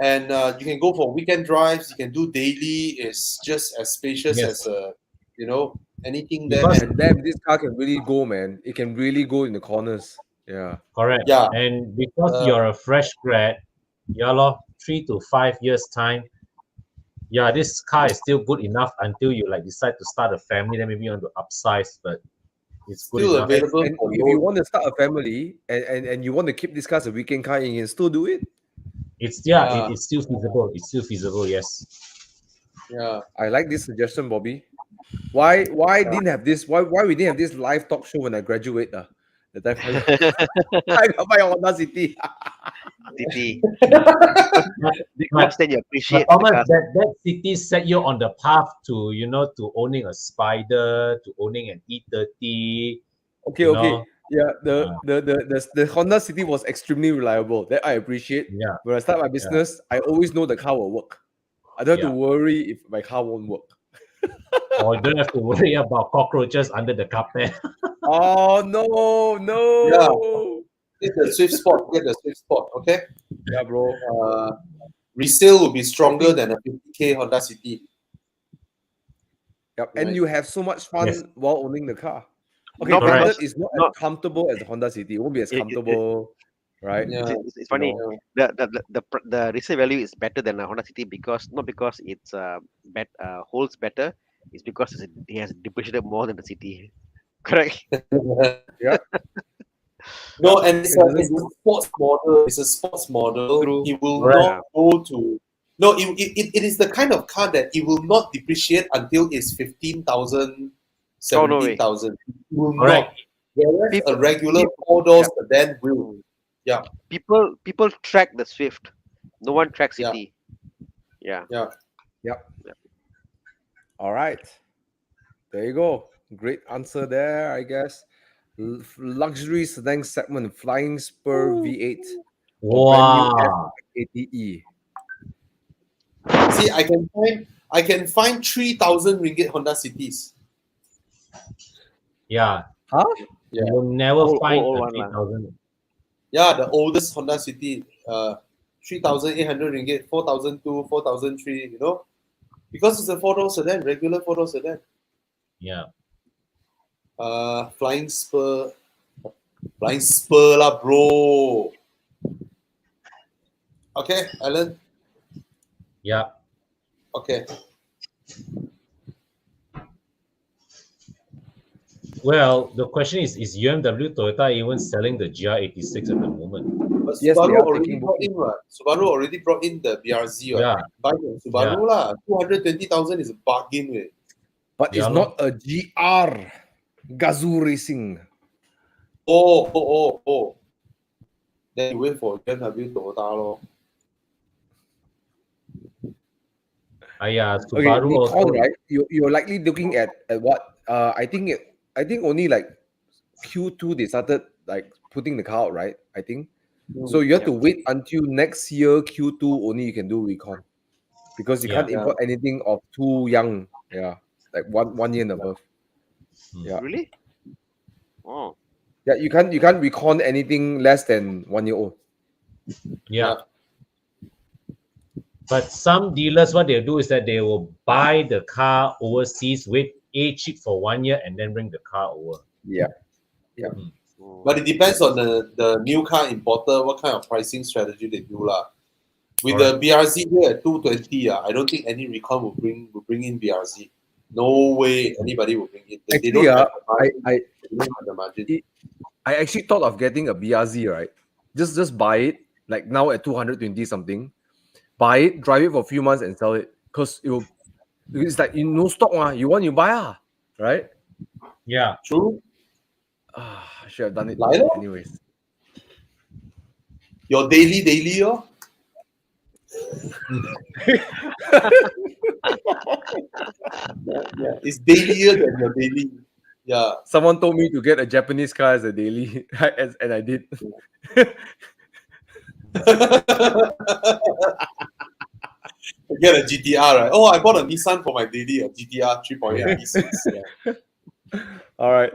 and you can go for weekend drives. You can do daily. It's just as spacious Yes. as anything there. Because- And damn, this car can really go, man. It can really go in the corners. Yeah. Correct. Yeah. And because you're a fresh grad, yeah lor, 3 to 5 years time, yeah, this car is still good enough until you like decide to start a family. Then maybe you want to upsize, but it's good Still enough. available And for if you loan. want to start a family and you want to keep this car as a weekend car, you can still do it. It's still feasible. It's still feasible. Yes. Yeah. I like this suggestion, Bobby. Why didn't have this? Why we didn't have this live talk show when I graduate? The time I got my Honda City. City. But, Because then you appreciate but the Thomas, cars. that city set you on the path to to owning a Spider, to owning an E30. Okay, You okay. know? Yeah, the Honda City was extremely reliable. That I appreciate. Yeah. When I start my business, I always know the car will work. I don't have to Yeah. worry if my car won't work. Or you don't have to worry about cockroaches under the carpet. Oh no, no. Get the Swift Sport. Get the Swift Sport. Okay. Yeah, bro. Resale will be stronger than a 50K Honda City. Yep. And Right. you have so much fun Yes. while owning the car. Okay, Not granted, because- it's not not- as comfortable as the Honda City. It won't be as It- it- comfortable, right? Yeah. It's funny. know. The resale value is better than a Honda City not because it's holds better. It's because it has depreciated more than the City. Correct. Yeah. No, and it's a doesn't- sports model. It's a sports model. True. It will Right. not go to. No, it is the kind of car that it will not depreciate until it's 15,000, Oh, no way. 17,000. It will Correct. not. Whereas People- a regular 4-door sedan will. People track the Swift. No one tracks Yeah. City. Yeah. All right. There you go. Great answer there, I guess. Luxury sedan segment, Flying Spur V8. Wow. ATE. See, I can find 3,000 ringgit Honda Cities. Yeah. Huh? Yeah. You'll never Old find one a lah. 3,000. Yeah, the oldest Honda City, 3,800 ringgit, 4,002, 4,003, because it's a 4-door sedan, regular 4-door sedan. Yeah. Flying Spur lah, bro. Okay, Alan. Yeah. Okay. Well, the question is UMW Toyota even selling the GR86 at the moment? But Yes, Subaru they are already taking brought in, right? Subaru already brought in the BRZ, right? Yeah. Buy the Subaru lah. 220,000 is a bargain, right? But Yeah, it's not a GR. Gazoo Racing. Oh. Then you wait for BMW Toyota lor. Yeah, Okay, Subaru Nikon, also. right? You're likely looking at what? I think only like Q2 they started like putting the car out, right? I think. So you have to wait until next year Q2 only you can do recon, because you Yeah. can't import anything of too young. Yeah, like one year and above. Yeah, Really? Oh. yeah. You can't recon anything less than 1 year old. Yeah. But some dealers, what they'll do is that they will buy the car overseas, wait, age it for 1 year, and then bring the car over. Yeah. But it depends on the new car importer, what kind of pricing strategy they do lah. With the BRZ here at 220, I don't think any recon will bring in BRZ. No way anybody will bring it. They Actually, don't have the margin. I They don't have the margin. I actually thought of getting a BRZ, right? Just buy it, like now at 220 something. Buy it, drive it for a few months and sell it. Because it's like no stock, you want you buy, right? Yeah. True. I should have done it Like that? anyways. Your daily, oh. Yeah, it's dailier than your daily. Yeah. Someone told me to get a Japanese car as a daily, and I did. Get a GTR, right? Oh, I bought a Nissan for my daily, a GTR 3.8 Yeah. V6. Yeah. All right.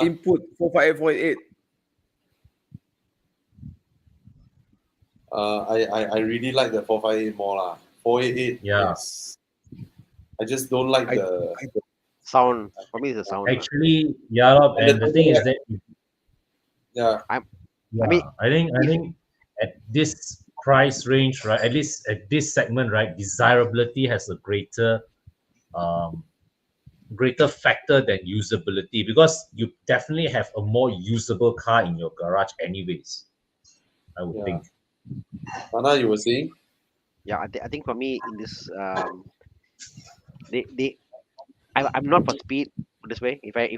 Input 45848. I really like the 458 more lah. 488. Yeah. Yes. I just don't like the Sound. For me, it's the sound. Actually, yeah, and the thing is that yeah. yeah, mean, I think at this price range, right, at least at this segment, right, desirability has a greater factor than usability, because you definitely have a more usable car in your garage anyways, I would think. Thana, you were saying? Yeah, I think for me in this, I'm not for speed this way. If I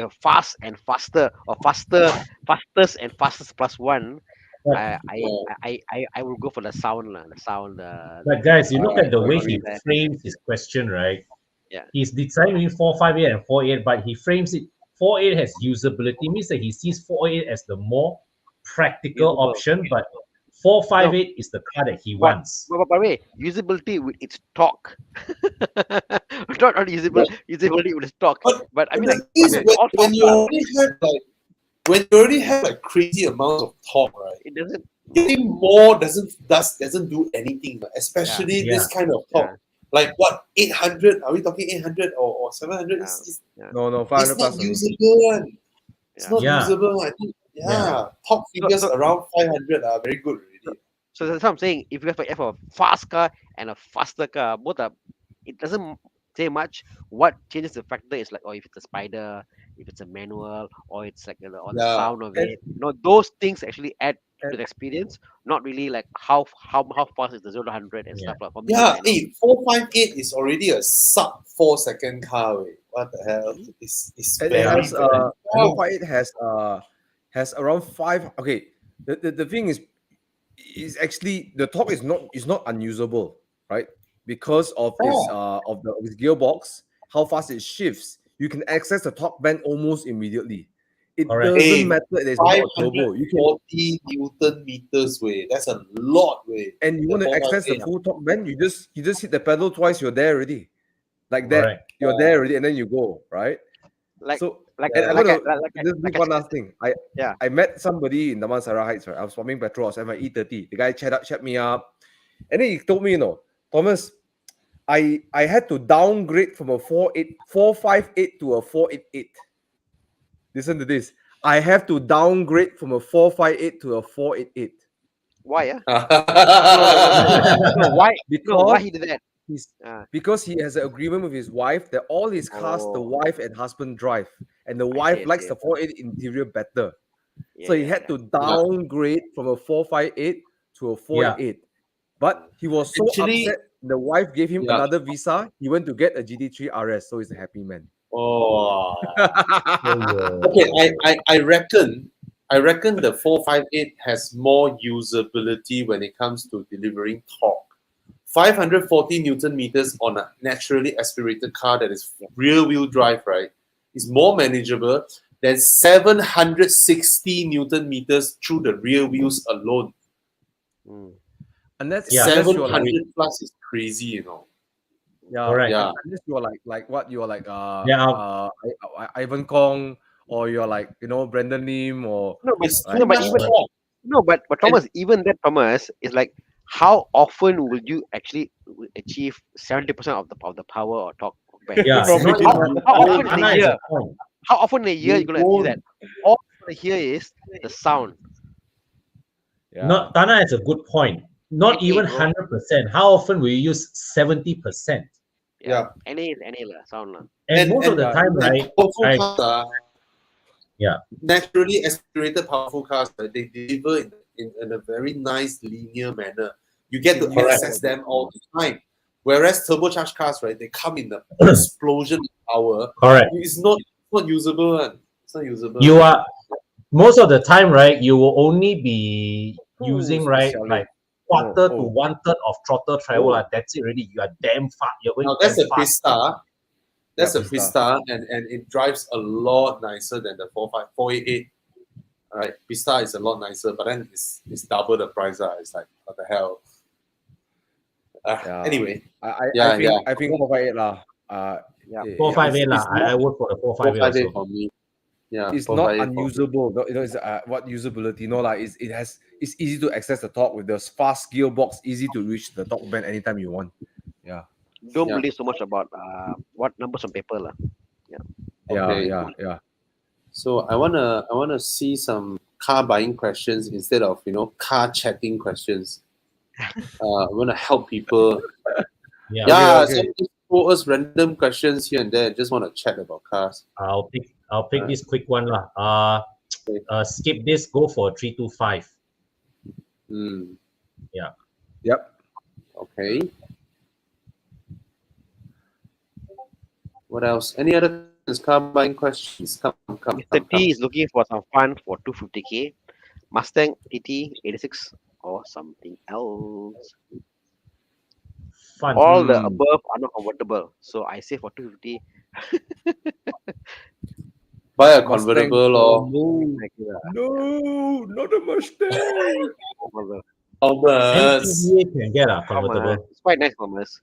have fast and faster, or fastest and fastest plus one, But, I will go for the sound lah. The sound. but guys, you look at the way he there. frames his question, right? Yeah. He's deciding between 458 and 48, but he frames it. 48 has usability, means that he sees 48 as the more practical Usable. option, but 458 is the car that he wants. But by the way, usability with its torque. not usability with its torque. But I mean, like, when you already have like crazy amounts of torque, right? it doesn't. Getting more doesn't do anything, especially this kind of torque. Yeah. Like what, 800? Are we talking 800 or 700? No, It's 500 not plus. usable. It's not Yeah. usable. I think. Top figures around 500 are very good already. So that's what I'm saying. If you have a fast car and a faster car, both are. It doesn't say much. What changes the factor is like, if it's a spider, if it's a manual, or it's like the sound of it. Those things actually add to the experience. Not really like how fast is the 0 to 100 and stuff like that. 458 is already a sub 4 second car. Wait, what the hell? It's It very has, very- 458 has around 5. Okay, the thing is actually the torque is not unusable, right? Because of his gearbox, how fast it shifts. You can access the torque band almost immediately. It doesn't matter that there's not a turbo. You can 40 Newton meters way. That's a lot way. and you want to access the full torque band, you just hit the pedal twice, you're there already. Like that. Correct. You're there already, and then you go, right? Like Just one last thing. I met somebody in Damansara Heights, right? I was pumping petrol, I was at my E30. The guy chat me up, and then he told me, Thomas, I had to downgrade from a 458 to a 488. Listen to this. I have to downgrade from a 458 to a 488. Why? Why? Why he did that? Because he has an agreement with his wife that all his cars, the wife and husband drive, and the wife likes the 488 interior better. So he had to downgrade from a 458 to a 488. But he was so upset. The wife gave him another visa. He went to get a GT3 RS, so he's a happy man. Oh. Okay, I reckon the 458 has more usability when it comes to delivering torque. 540 Newton meters on a naturally aspirated car that is rear-wheel drive, right, is more manageable than 760 Newton meters through the rear wheels alone. And that's 700 plus is crazy, Correct. Unless you are like what you are like Ivan Kong, or you're like Brandon Lim, or but Thomas, even that, Thomas, is like, how often will you actually achieve 70% of the power or torque? Yeah. How often in a year you're gonna achieve that? All I hear is the sound. No, Thana has a good point. not even bro. 100%. How often will you use 70%? Yeah. Any lah, sound lah. And most of the time, right? Powerful I, cars, yeah, naturally aspirated powerful cars, right, they deliver in a very nice linear manner. You get to Correct. access them all the time. Whereas turbocharged cars, right, they come in the explosion of power. correct. It's not usable. Man. It's not usable. You are most of the time, right? You will only be using right specially. like quarter to Oh. 1/3 of throttle travel. Oh. That's it. Already, you are damn fast. You're going Now that's damn a fast. Pista. That's Yeah, a Pista, and it drives a lot nicer than the 488. All right, Pista is a lot nicer, but then it's double the price. It's like, what the hell? Yeah. Anyway, I think 458 lah. Yeah. 458 lah. I not, would for the 458 458 also. for me. Yeah, it's not 458 for me. unusable. No, it's what usability. No, like it's easy to access the torque with the fast gearbox. Easy to reach the torque band anytime you want. Yeah. Don't Yeah. believe so much about what numbers on paper lah. Okay. Yeah. So I wanna see some car buying questions instead of car chatting questions. I wanna help people. Yeah. So just throw us random questions here and there. Just wanna chat about cars. I'll pick this quick one lah. Skip this. Go for 325. Hmm. Yeah. Yep. Okay. What else? Any other car buying questions? Come. Mr. T is looking for some fun for 250k, Mustang TT 86 or something else. Fun. All the above are not convertible, so I say for 250. Buy a Mustang. convertible or No, not a Mustang. Thomas. MTVA can get a convertible. It's quite nice, Thomas.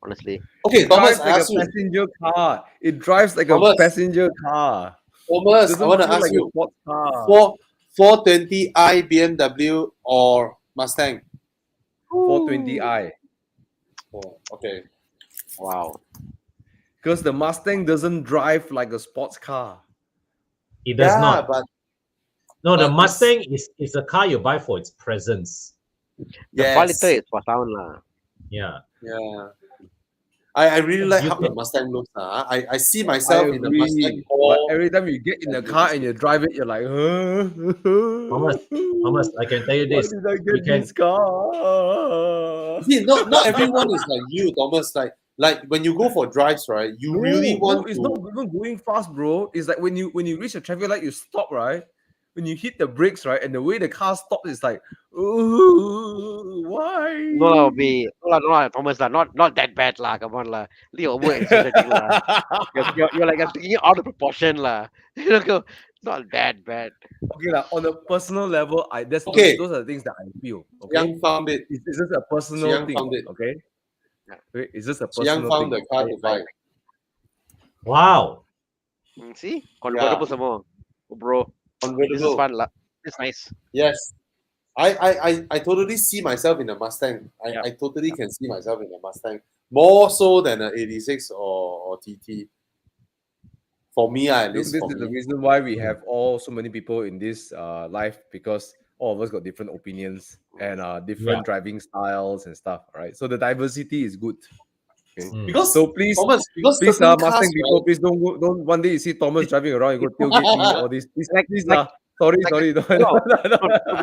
Honestly, Okay, It Thomas, drives I like ask a you. passenger car. It drives like Thomas. a passenger car. Thomas, Doesn't I want to feel ask like a you. sports car. 420i BMW or Mustang? 420i. Oh, okay. wow. Because the Mustang doesn't drive like a sports car. It does not. But No, the but Mustang is a car you buy for its presence. The 5 liter is for sound lah. Yeah. Yeah. I really like You how the can- Mustang looks. I see I myself in the agree. Mustang. But every time you get in the car and you drive it, you're like, Thomas, I can tell you why this. did I You get can this car? See, not everyone is like you, Thomas. Like when you go for drives, right? You really want it's to. not even going fast, bro. It's like when you reach a traffic light, you stop, right? When you hit the brakes, right, and the way the car stops is like, ooh, why? No, Thomas lah. Not that bad lah. Come on lah. Little over exaggerating lah. You're like taking it out of proportion lah. Not that bad. Okay, lah. On a personal level, Okay. those are the things that I feel. Okay, Young found it. it's just a personal Young thing. found it. Okay, Yeah. okay, it's just a Young personal found thing. the car okay? to buy. Wow. See, convertible some more, bro. This is Convertible. fun lah. It's nice. Yes. I totally see myself in a Mustang. Yeah. I totally can see myself in a Mustang. More so than an 86 or TT. For me, at Look, least this for is the me. reason why we have so many people in this life, because all of us got different opinions and different driving styles and stuff. Right, so the diversity is good. Okay, Because so please, Thomas, because please, certain Mustang cars, people, right? please don't one day you see Thomas driving around, you go tailgate me or this. Please, Like- please, like- sorry. No,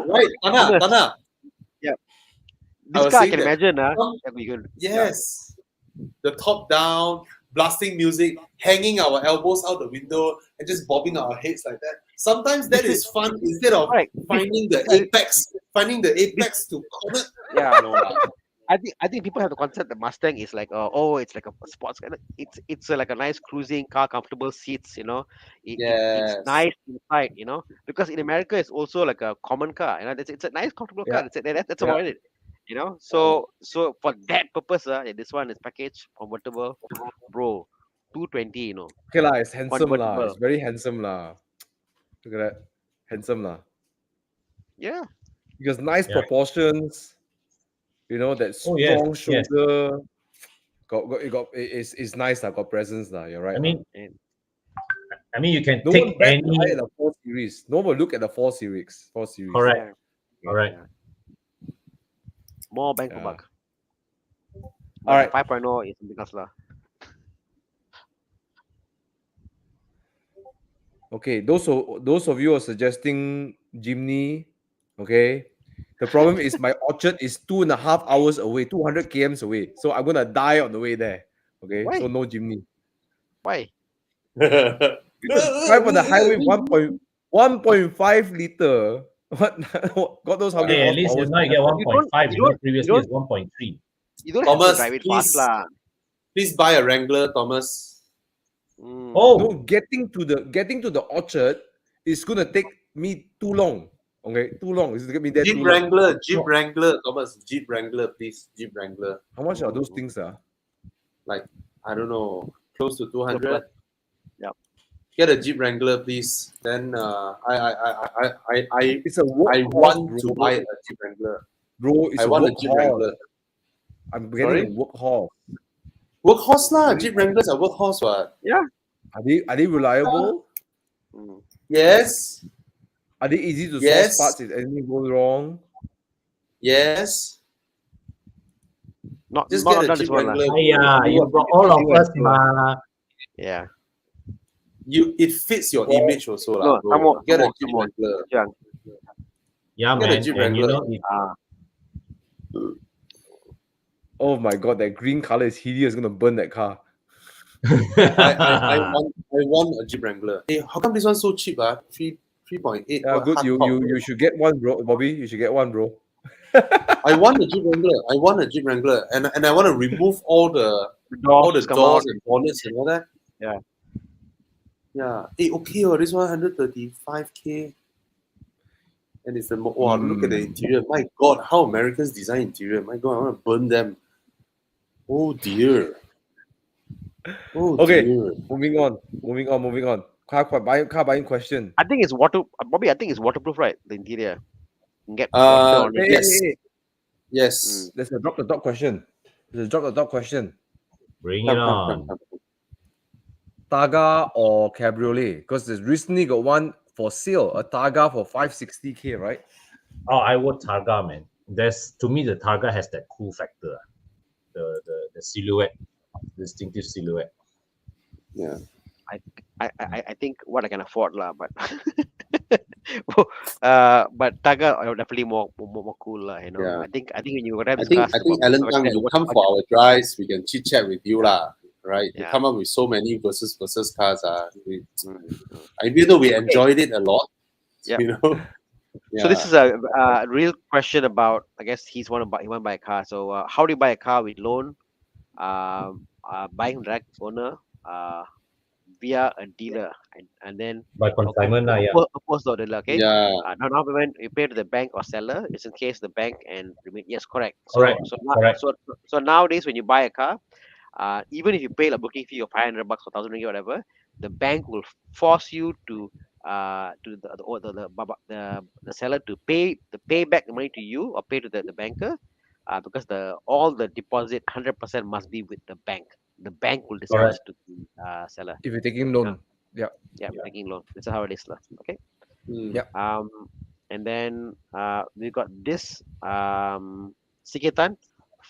Right, Thana. Thomas. I This was car I saying can that imagine. some- We can. Yes. The top down, blasting music, hanging our elbows out the window, and just bobbing our heads like that. Sometimes that is fun instead of Right. finding the apex to corner. Yeah. No, lah. I think people have the concept that Mustang is like it's like a sports car. It's like a nice cruising car, comfortable seats. Yes. It's nice inside. Because in America it's also like a common car. It's a nice comfortable car. That's about it. So for that purpose, this one is package convertible, bro. 220. Okay lah, it's handsome lah. Convertible. It's very handsome lah. Look at that, handsome lah. Yeah. Because nice Yeah. proportions. That Oh, yes, strong yes. shoulder. It's nice. Got presence lah. You're right. I mean, And you can no take one bats any. an eye at the 4 Series. No one look at the 4 Series. 4 Series. Correct. yeah. All right. More bang for Yeah. buck. All right. 5.0 is because lah. Okay, those of you are suggesting Jimny, okay. The problem is my Orchard is 2.5 hours away, 200 kms away. So I'm gonna die on the way there. Okay, Why? so no Jimny. Why? Because drive on the highway 1.5 liter. What God knows how many Hey, at least horsepower. now you get You don't 1.5. you You know, don't you previously don't it's 1.3. you don't have to Thomas, drive it please. fast lah. Please buy a Wrangler, Thomas. Mm. Oh, No, getting to the Orchard is gonna take me too long. Okay, too long. It's gonna get me there Jeep too long. Wrangler, Jeep Wrangler, Thomas. Jeep Wrangler, please. Jeep Wrangler. How much are those things? Like, I don't know, close to 200. Plus. Yep. Get a Jeep Wrangler, please. Then I It's a I workhorse, want to bro. buy a Jeep Wrangler. Bro, it's I a want a Jeep workhorse. Wrangler. I'm getting Sorry? a workhorse. Workhorse lah. Jeep Wranglers are workhorse, what? Are they reliable? Mm. Yes. Are they easy to Yes. source parts if anything goes wrong? Yes. Not Just not get a done Jeep this one lah. Wrangler. you got all of us, ma. Yeah. It fits your image also, lah. No, come on, Get come a on, Jeep come on. Wrangler. Yeah. Yeah, Get a man. Jeep And you Wrangler. know, it, Oh my god, that green color is hideous. It's gonna burn that car. I want a Jeep Wrangler. Hey, how come this one's so cheap? 3.8. Yeah, good. You should get one, bro. Bobby, you should get one, bro. I want a Jeep Wrangler. I want a Jeep Wrangler, and I want to remove all the Doors come doors out. and bonnets and all that. Yeah. Yeah. Hey, okay. This one 135K. And it's wow, look at the interior. My God, how Americans design interior. My God, I want to burn them. Oh dear. Oh Okay. dear. Moving on. Car buying question. I think it's Bobby, I think it's waterproof, right? The interior. You can get water on it. Yes. Hey. Yes. There's a drop the top question. bring Come, it come, on. come, come. Targa or Cabriolet? Because there's recently got one for sale, a Targa for 560K, right? Oh, I would Targa, man. To me, the Targa has that cool factor. The silhouette, distinctive silhouette. Yeah. I think what I can afford lah, but but Targa are definitely more cool lah, you know. Yeah. I think when you grab I this think cars, Alan Tang, you come for our drives, we can chit chat with you lah. Right? You Yeah. come up with so many versus cars. Even though we enjoyed it a lot, Yeah. you know. So this is a real question about, I guess he want to buy a car. So how do you buy a car with loan, buying direct owner, via a dealer, and then By consignment, yeah. opposed to the dealer. Okay. Yeah. Now when you pay to the bank or seller, it's in case the bank and yes, correct. Correct, correct. So nowadays when you buy a car, even if you pay a booking fee of $500 or 1,000 ringgit, whatever, the bank will force you to the seller to pay back the money to you or pay to the banker, because all the deposit 100% must be with the bank. The bank will disperse to the seller. If you're taking loan. Yeah. Taking loan. This is how it is, lah. Okay. Mm. Yeah. And then we got this Siketan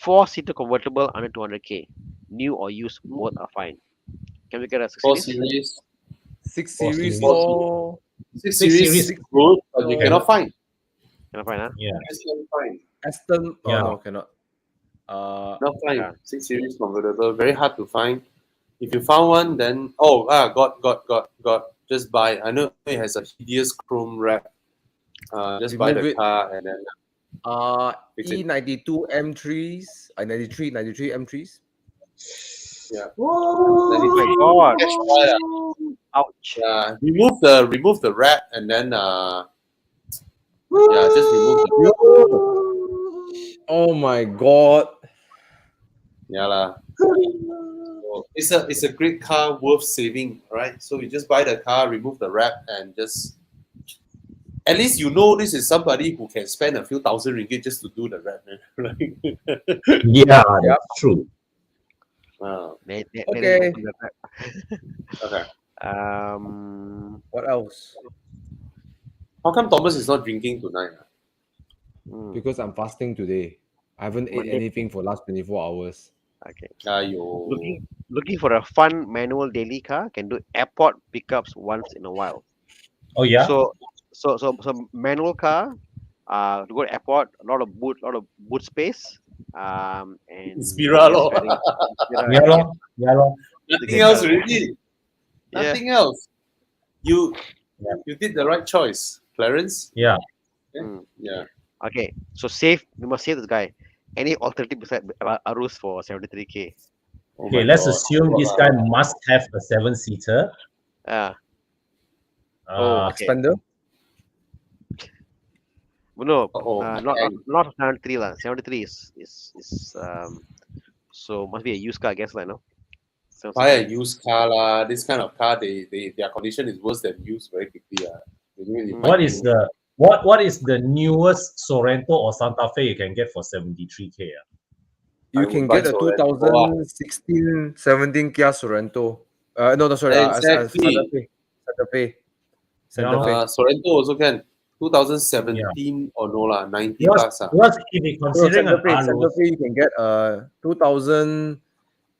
4-seater convertible under 200K, new or used, both are fine. Can we get a 4 6 series? series. 6 Four series series. or 6 Six series series. good, but you cannot find. Can I find, huh? Yeah. Just cannot find. Aston. Oh Yeah. no, cannot. Not find. Yeah. 6 series convertible, very hard to find. If you found one, then got. Just buy. I know it has a hideous chrome wrap. Just buy Remove the it. car and then fix it. E92 M3s, 93 M3s. Yeah. Oh my God! Cash buy, Ouch! yeah. Remove the wrap and then just remove the Oh my god. yeah lah. So it's a great car worth saving, right? So you just buy the car, remove the wrap, and just at least you know this is somebody who can spend a few thousand ringgit just to do the wrap, right? Yeah, that's true. Wow. Okay. Okay. What else? How come Thomas is not drinking tonight? Because I'm fasting today. I haven't ate Monday. anything for last 24 hours. Okay. Ayo. Looking for a fun manual daily car, can do airport pickups once in a while. Oh yeah. So manual car, to go to airport, a lot of boot space, and Inspira yes, lor. very Yeah, lor. Yeah, lor. Nothing get else car. really. Yeah. Nothing else. You Yeah. you did the right choice, Clarence. Yeah. Mm. Yeah. Okay, so save. We must save this guy. Any alternative beside Arus for 73K? Oh Okay, my let's God. assume this guy must have a 7-seater. Ah, Oh, okay. Expander? No, Oh, not 73 lah. 73 is so must be a used car, I guess, like no. buy a used car lah. This kind of car, their condition is worse than used very quickly. They do it in What is the newest Sorento or Santa Fe you can get for 73K? You I can would buy get a Sorento. 2016, 17 Kia Sorento. No, sorry. Exactly. Santa Fe. Santa Yeah. Fe. Sorrento also can. 2017 or no lah, 90 Because, plus. because if you're No, considering Santa an Fe. Santa Arus, Fe, you can get a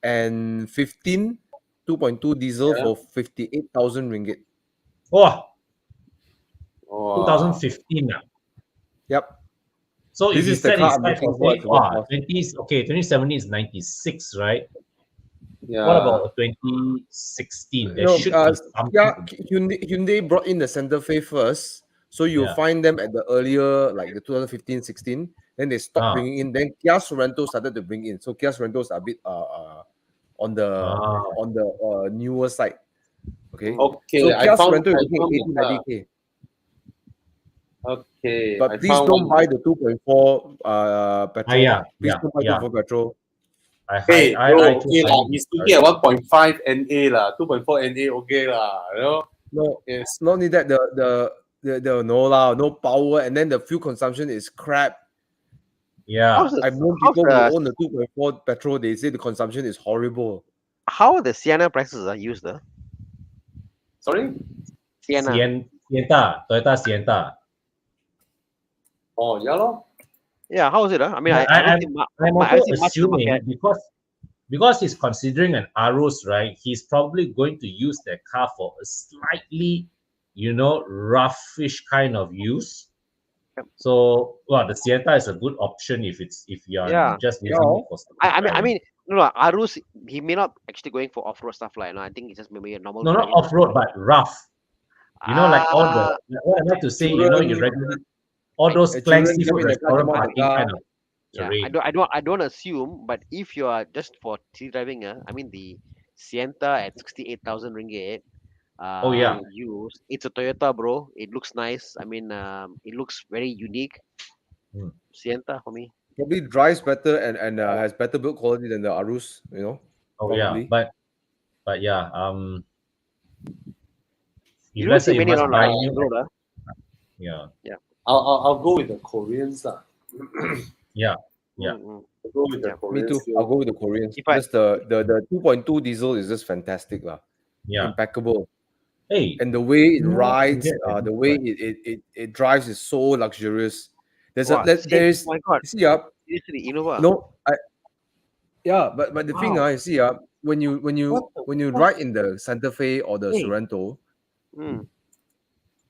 2015 2.2 diesel Yeah. for 58,000 ringgit. oh, Oh, 2015. Yep. So This if you is the set car his I'm price looking for for say, at the workhouse. 2017 is 96, right? yeah. What about a 2016? There No, should be something. yeah, Hyundai brought in the Santa Fe first, so you'll Yeah. find them at the earlier, like the 2015, 16. Then they stopped Ah. bringing in. Then Kia Sorento started to bring in. So Kia Sorentos are a bit on the newer side. Okay. Okay, So I Kia found, Sorento is I looking found at the car. 80, 90K. Okay, I But please found don't one. buy the 2.4 petrol. yeah, Please yeah, don't buy yeah. 2.4 petrol. Hey, I bro, I okay lah. He's looking at 1.5 NA lah, 2.4 NA, okay lah. You know? No, Yes. not only that, the no lah, no power, and then the fuel consumption is crap. yeah. How's the I've known how's people who the own the 2.4 petrol. They say the consumption is horrible. how are the Sienna prices are used? Sorry? Sienna. Sienta, Toyota Sienta. Oh, yeah lor. Yeah, how is it? I mean, I I'm don't think I'm I also see much in the assuming market. because he's considering an Arus, right? He's probably going to use that car for a slightly, roughish kind of use. Yep. So, well, the Sienta is a good option if you are Yeah. just using it for I driving. mean, no, Arus, he may not actually going for off-road stuff like. No, I think it's just maybe a normal. No, not driving. off-road, but rough. Like all the what I like to say, you children- regularly all those children plank jump seafood in the car, restaurant jump out the parking car. kind of Yeah, terrain. I don't assume, but if you are just for city driving, I mean the Sienta at 68,000 ringgit. Oh, yeah. Used. It's a Toyota, bro. It looks nice. I mean, it looks very unique. Hmm. Sienta for me. Probably drives better and has better build quality than the Arus. Oh yeah, probably. but yeah, You if don't let's see say you many must around buy on new, road, yeah, I'll go with the Koreans lah. yeah. Mm. I'll go with the Yeah. Koreans. Me too. still. I'll go with the Koreans. If I- Just the 2.2 diesel is just fantastic lah. Yeah. Impeccable. Hey, And the way it No, rides, yeah, the way right. it drives is so luxurious. Wow, There is oh my God, you see seriously, Innova. no but the thing Wow. you see when you What? ride in the Santa Fe or the Hey. Sorento, Mm.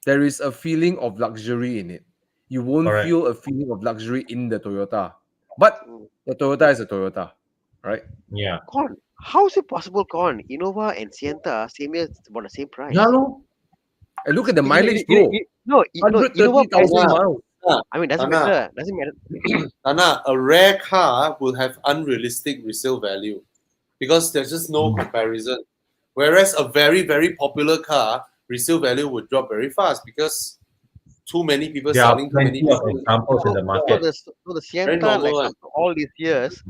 there is a feeling of luxury in it. You won't Correct. feel a feeling of luxury in the Toyota, but Mm. the Toyota is a Toyota, right? Yeah. Con, how is it possible, Con? Innova and Sienta, same year, it's about the same price. Yeah, no. And look at the mileage, You- bro. no, Innova price. 130,000 miles. I mean, doesn't Anna. matter. Doesn't matter. Anna, a rare car will have unrealistic resale value because there's just no comparison. Whereas a very, very popular car, resale value would drop very fast because too many people There are selling too many plenty of people. examples in the market. So the Sienta, normal, like after all these years,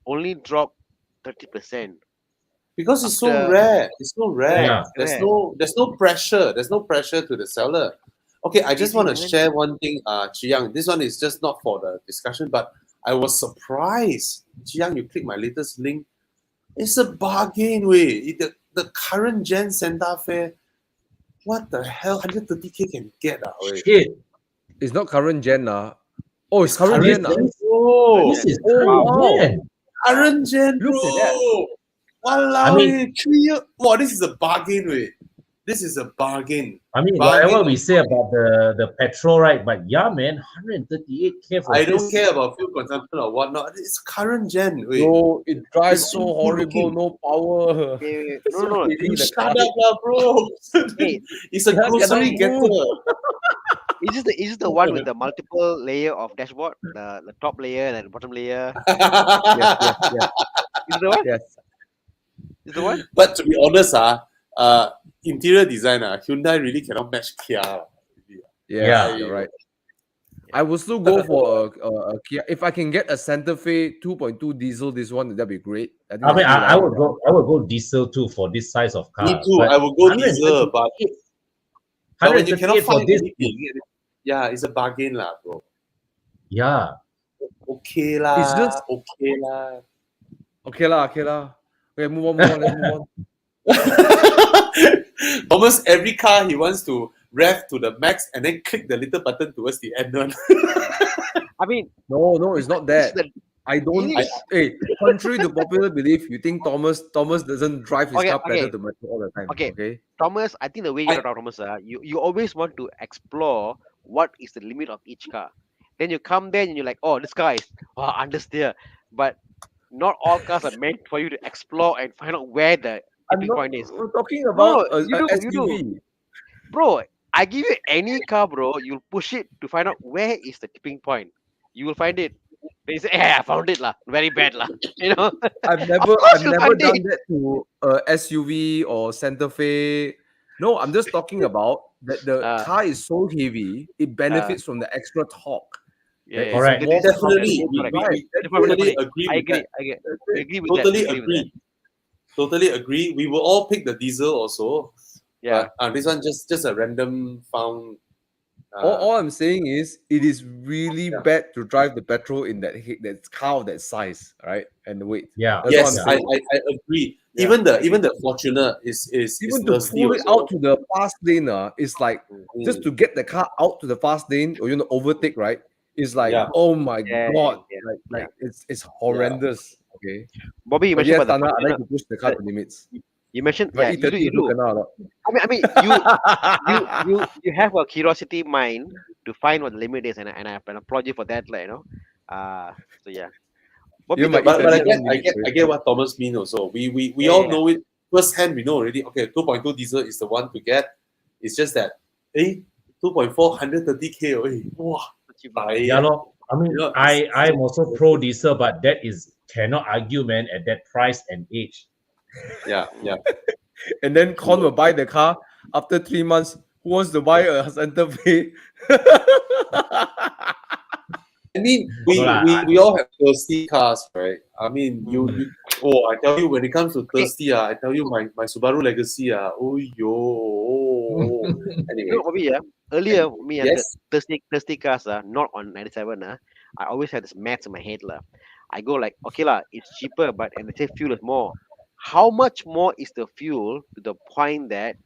only dropped 30%. Because it's so After- rare. It's so rare. Yeah. There's no pressure. There's no pressure to the seller. Okay, I just Easy, want to man. share one thing, Chi Yang. This one is just not for the discussion, but I was surprised. Chi Yang, you click my latest link. It's a bargain, way. The current gen Santa Fe, what the hell? 130K can get, way. Shit. It's not current gen. Oh, it's current This, gen. this, Bro, this is Oh, current wow. gen. current gen, bro. Look at that. Walao, I mean- 3 years. Wow, this is a bargain, wait. This is a bargain. I mean, Bargain whatever we of- say about the petrol, right? But yeah, man, 138K for I don't this. care about fuel consumption or whatnot. It's current gen. Wait. Bro, it drives It's so so horrible, good-looking. no power. Wait, It's so no, heavy, the Shut car. up, lah, bro. Hey, It's a Yeah, grocery cannot getter. is this the one with the multiple layer of dashboard? The top layer and the bottom layer. Yes, yes, yes, Is it the one? yes. Is it the one? But to be honest, interior design, Hyundai really cannot match Kia. Yes, Yeah. you're right. I will still go for a Kia. If I can get a Santa Fe 2.2 diesel, this one, that'd be great. think I mean, it's I really would go diesel too for this size of car. Me too. But I will go diesel, but 138 when you cannot 138 for find this, anything, yeah, it's a bargain, lah, bro. yeah. Okay lah. It's just- okay lah. Okay lah, okay lah. Okay, move on, let's move on. Almost every car he wants to rev to the max and then click the little button towards the end one. I mean, No, it's not that. this is the- I don't. It is. Hey, contrary to popular belief, you think Thomas doesn't drive his Okay, car pedal okay. to metal all the time. Okay. Okay. Thomas, I think the way you talk, Thomas, you always want to explore what is the limit of each car. Then you come there and you're like, oh, this car is understeer. But not all cars are meant for you to explore and find out where the tipping point is. We're talking about No, a you do. SUV. Bro, I give you any car, bro, you'll push it to find out where is the tipping point. You will find it. Then you say, I found it, lah. Very bad, lah. You know? I've never you'll done find it. that to a SUV or Santa Fe. No, I'm just talking about that the car is so heavy, it benefits from the extra torque. Yeah, yeah, Correct. yeah. Definitely. Correct. We totally agree I with agree. that. I agree with Totally that. I agree with that. agree. Totally agree. We will all pick the diesel also. Yeah. But, this one just a random found. All I'm saying is it is really Yeah. bad to drive the petrol in that car of that size, right? And the weight. Yeah. That's Yes, what I'm saying. I agree. Yeah. Even the Fortuner is Even to thirsty pull it also. out to the fast lane, it's like just to get the car out to the fast lane or overtake, right? It's like, Yeah. oh my Yeah, god, yeah, like it's horrendous. Okay. Bobby, you But mentioned yes, about the Tana, I like Fortuner. to push the car to limits. You mentioned, If I yeah, eat you 30, do. you kena a lot. I mean, you have a curiosity mind to find what the limit is, and I applaud you for that, like, so yeah. Bobby, You might the- eat But I 30 get what Thomas means also. We all Yeah. know it firsthand. We know already. Okay, 2.2 diesel is the one to get. It's just that, 2.4, 130K. Wow. Yeah, lor. I mean, Yeah. I'm also pro diesel, but that is cannot argue, man, at that price and age. Yeah. And then Con will buy the car after 3 months. Who wants to buy a Santa Fe? I mean, No lah, we all have thirsty cars, right? I mean, you I tell you, when it comes to thirsty, I tell you, my Subaru Legacy, anyway. You know, Bobby, earlier me and Yes. the thirsty cars, not on 97, I always had this maths in my head, lah. I go like, okay, lah, it's cheaper, but and they say fuel is more. How much more is the fuel to the point that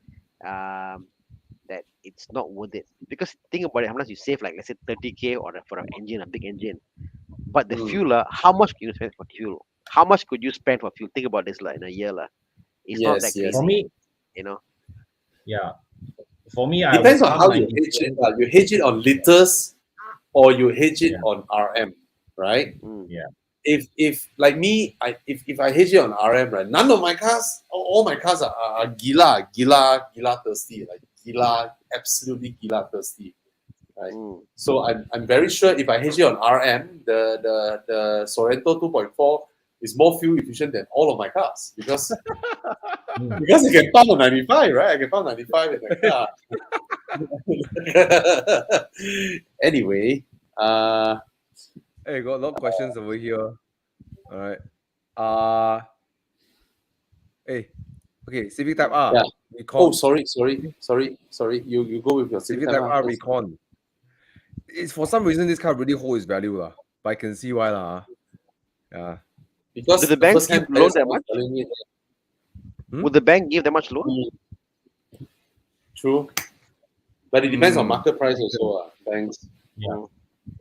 that it's not worth it? Because think about it, how much you save, like let's say 30K for an engine, a big engine. But the fuel, how much can you spend for fuel? How much could you spend for fuel? Think about this, in a year, It's not that Yes, crazy, For me, you know. yeah. For me, I Depends would on pump how my you diesel. hedge it. You hedge it on liters or you hedge it Yeah. on RM, right? Mm. If like me, if I hedge it on RM, right, none of my cars, all my cars are gila thirsty, like absolutely gila thirsty, right? Mm. So I'm very sure if I hedge it on RM, the Sorento 2.4 is more fuel efficient than all of my cars because because I can pump on 95, right? I can pump 95 in the car. Anyway, Hey, got a lot of questions over here. All right. Hey, okay, Civic Type R. Yeah. Recon. sorry. You go with your Civic Civic Type Type R R. Recon. It's for some reason this car really holds its value, but I can see why lah. Yeah. Because Did the bank first-hand give loan buyers that are much? selling it. Would the bank give that much loan? True. But it depends on Mm. market price also, banks. Yeah.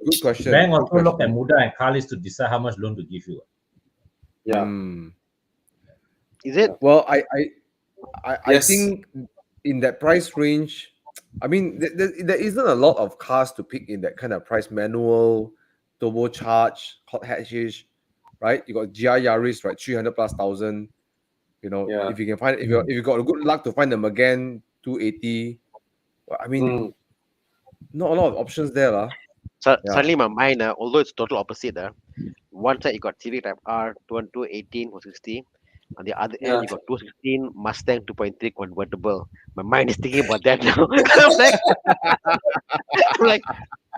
Good question. Bank Good also question. look at Muda and car list to decide how much loan to give you. Yeah. Is it? Well, I Yes. think in that price range, I mean, there isn't a lot of cars to pick in that kind of price. Manual, turbocharged, hot hatches, right? You got GR Yaris, right? 300 plus thousand. You know, Yeah. if you can find, if you got a good luck to find the Magan 280, well, I mean, Mm. not a lot of options there, lah. So Yeah. suddenly my mind, although it's total opposite, one side you got Civic Type R 218 or 60. On the other Yeah. end, you got 216 Mustang 2.3 convertible. My mind is thinking about that now. I'm like,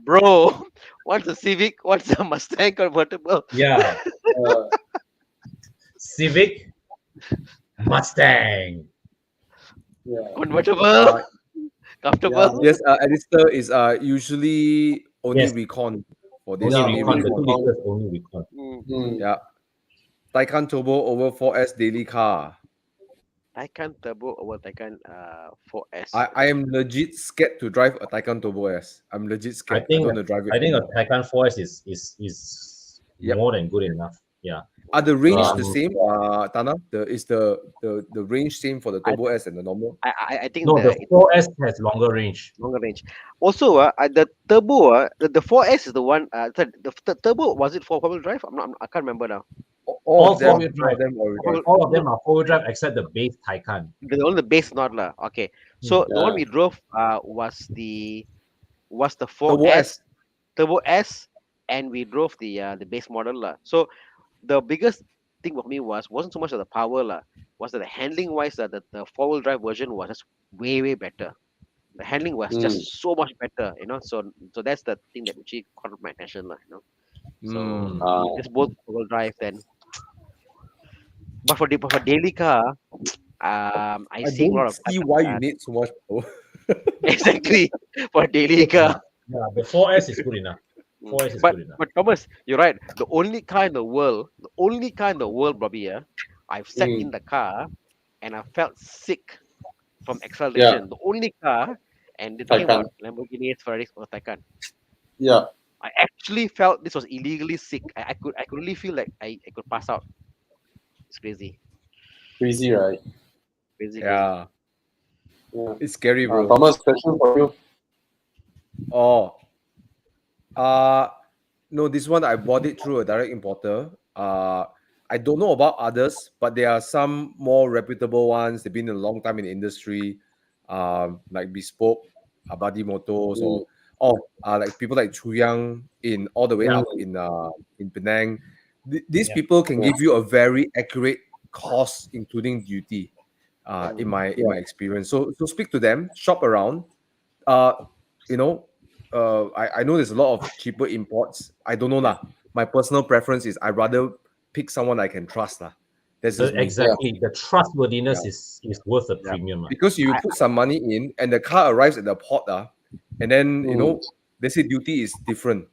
bro, what's a Civic? What's a Mustang convertible? Yeah, Uh, Civic, Mustang. yeah. Convertible, comfortable. Yes, Alistair is usually only Yes. Recon for this. Only Yeah, Recon, only the 2 Recon. liters, only Recon. Mm. Yeah. Taycan Turbo over 4S daily car. Taycan Turbo over Taycan 4S. I am legit scared to drive a Taycan Turbo S. I'm legit I scared. I think don't want to drive it. I think a Taycan 4S is Yep. more than good enough. Yeah. Are the range the Um, same? Tana, is the range same for the Turbo S and the normal? I think No, the it's 4S has longer range. longer range. Also, the Turbo, the 4S is the one. Sorry, the Turbo, was it for 4-wheel drive? I can't remember now. All Of them, 4-wheel drive. are All of them are 4-wheel drive except the base Taycan. Only the base not lah. Okay, so the one Yeah. we drove was the Turbo 4S S. Turbo S, and we drove the base model lah. So the biggest thing for me wasn't so much of the power lah, was that the handling wise that the 4-wheel drive version was just way better. The handling was just so much better, So that's the thing that actually caught my attention lah. So just both 4-wheel drive then. But for daily car, I see a don't lot of see why you need so much power. exactly for daily car. Yeah, the 4S is good enough. 4S is But good enough. Thomas, you're right. The only car in the world, Bobby, I've sat in the car and I felt sick from acceleration. The only car, and they're talking Taycan. about Lamborghini, Ferraris, or Taycan. Yeah. I actually felt this was illegally sick. I could really feel like I could pass out. It's crazy. Crazy, right? Crazy. Yeah, Yeah. it's scary, bro. Thomas, question for you. Oh, no, this one I bought it through a direct importer. I don't know about others, but there are some more reputable ones. They've been a long time in the industry, like Bespoke, Abadi Motors, or like people like Chu Yang in all the way Yeah. up in Penang. These Yeah. people can give you a very accurate cost, including duty. In my experience, so speak to them, shop around. You know, I know there's a lot of cheaper imports. I don't know lah. My personal preference is I'd rather pick someone I can trust lah. That's So just me. exactly, the trustworthiness is worth a premium. Because you put some money in and the car arrives at the port, and then they say duty is different.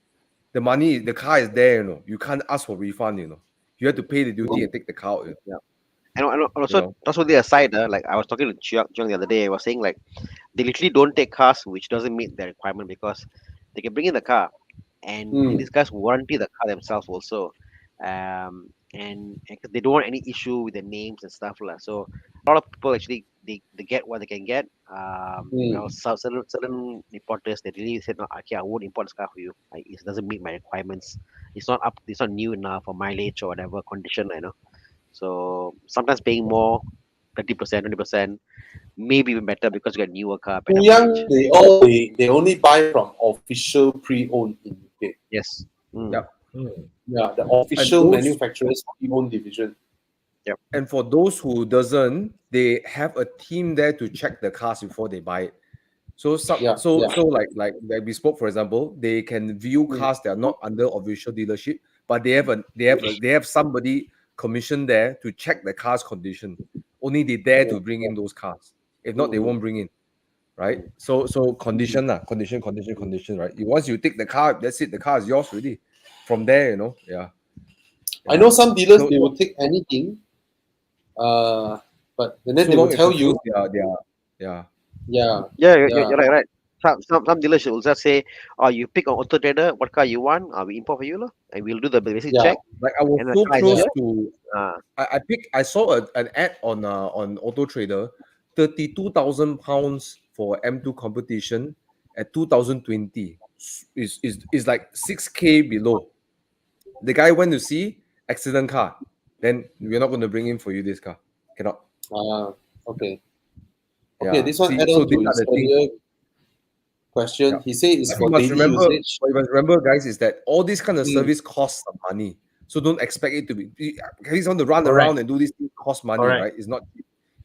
The car is there, you can't ask for refund, you have to pay the duty and take the car out. And also, that's what they aside. Like I was talking to Chiang the other day. I was saying like they literally don't take cars which doesn't meet their requirement because they can bring in the car, and these guys warranty the car themselves also, and 'cause they don't want any issue with the names and stuff lah. So a lot of people actually they get what they can get. Certain importers they really said, no, okay, I won't import this car for you. It doesn't meet my requirements. It's not new enough for mileage or whatever condition. So sometimes paying more, 30%, 20%, maybe even better because you get newer car. better Young, mileage. they only buy from official pre-owned in UK. Yes. Yep. Yeah, the official those- manufacturer's pre-owned division. And for those who doesn't, they have a team there to check the cars before they buy it. So like Bespoke, for example, they can view cars that are not under official dealership, but they have somebody commissioned there to check the car's condition. Only they dare to bring in those cars. If not, they won't bring in. Right? So condition, right? Once you take the car, that's it. The car is yours already. From there, I know some dealers they will take anything, but then they will tell you. Yeah. Yeah, You're right. some dealership will just say, "Oh, you pick on Auto Trader what car you want. We import for you, lah, and we'll do the basic Yeah. check, Like I was and the so car is close here." to Uh, I saw an ad on Auto Trader, 32,000 pounds for M2 competition at 2020 is like 6K below. The guy went to see accident car. Then we're not going to bring in for you this car. Cannot. Okay. Okay, Yeah. this one See, add so on these to are his the things. earlier question. Yeah. He said it's But for daily usage. what you must remember, guys, is that all this kind of Mm. service costs some money. So don't expect it to be. He's want to run Correct. around and do this thing cost money, Correct. right? It's not.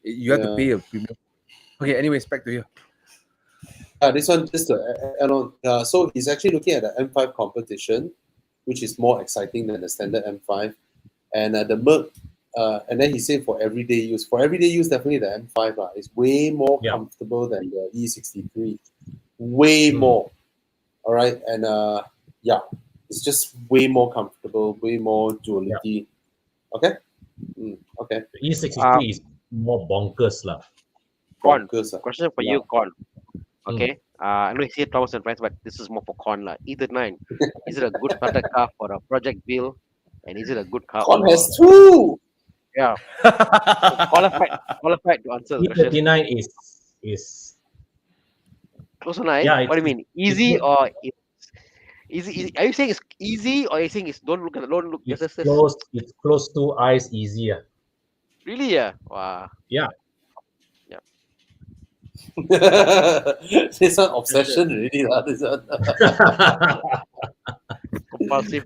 You have to Yeah. pay a premium. Okay. Anyways, back to you. This one just to add on. So he's actually looking at the M5 competition, which is more exciting than the standard M5, and the Merc. And then he said for everyday use. For everyday use, definitely the M5 is way more Yeah. comfortable than the E63. Way Mm. more. All right, and yeah, it's just way more comfortable, way more duality. Okay. Okay. The E63 is more bonkers lah. Con, Bonkers, question for yeah. you, Con. Okay. I know you say Thomas and friends, but this is more for Con, lah. E39. Is it a good starter car for a project build? And is it a good car? Con overall? has two. Yeah. So qualified to answer the question. E39 is Close enough. Yeah, What do you it's- mean? Easy or it's easy? Are you saying it's easy or are you saying it's don't look? it's Yes, yes. close. It's close to eyes easier. Really? Yeah. Wow. Yeah. This one obsession really lah. This one. Compulsive.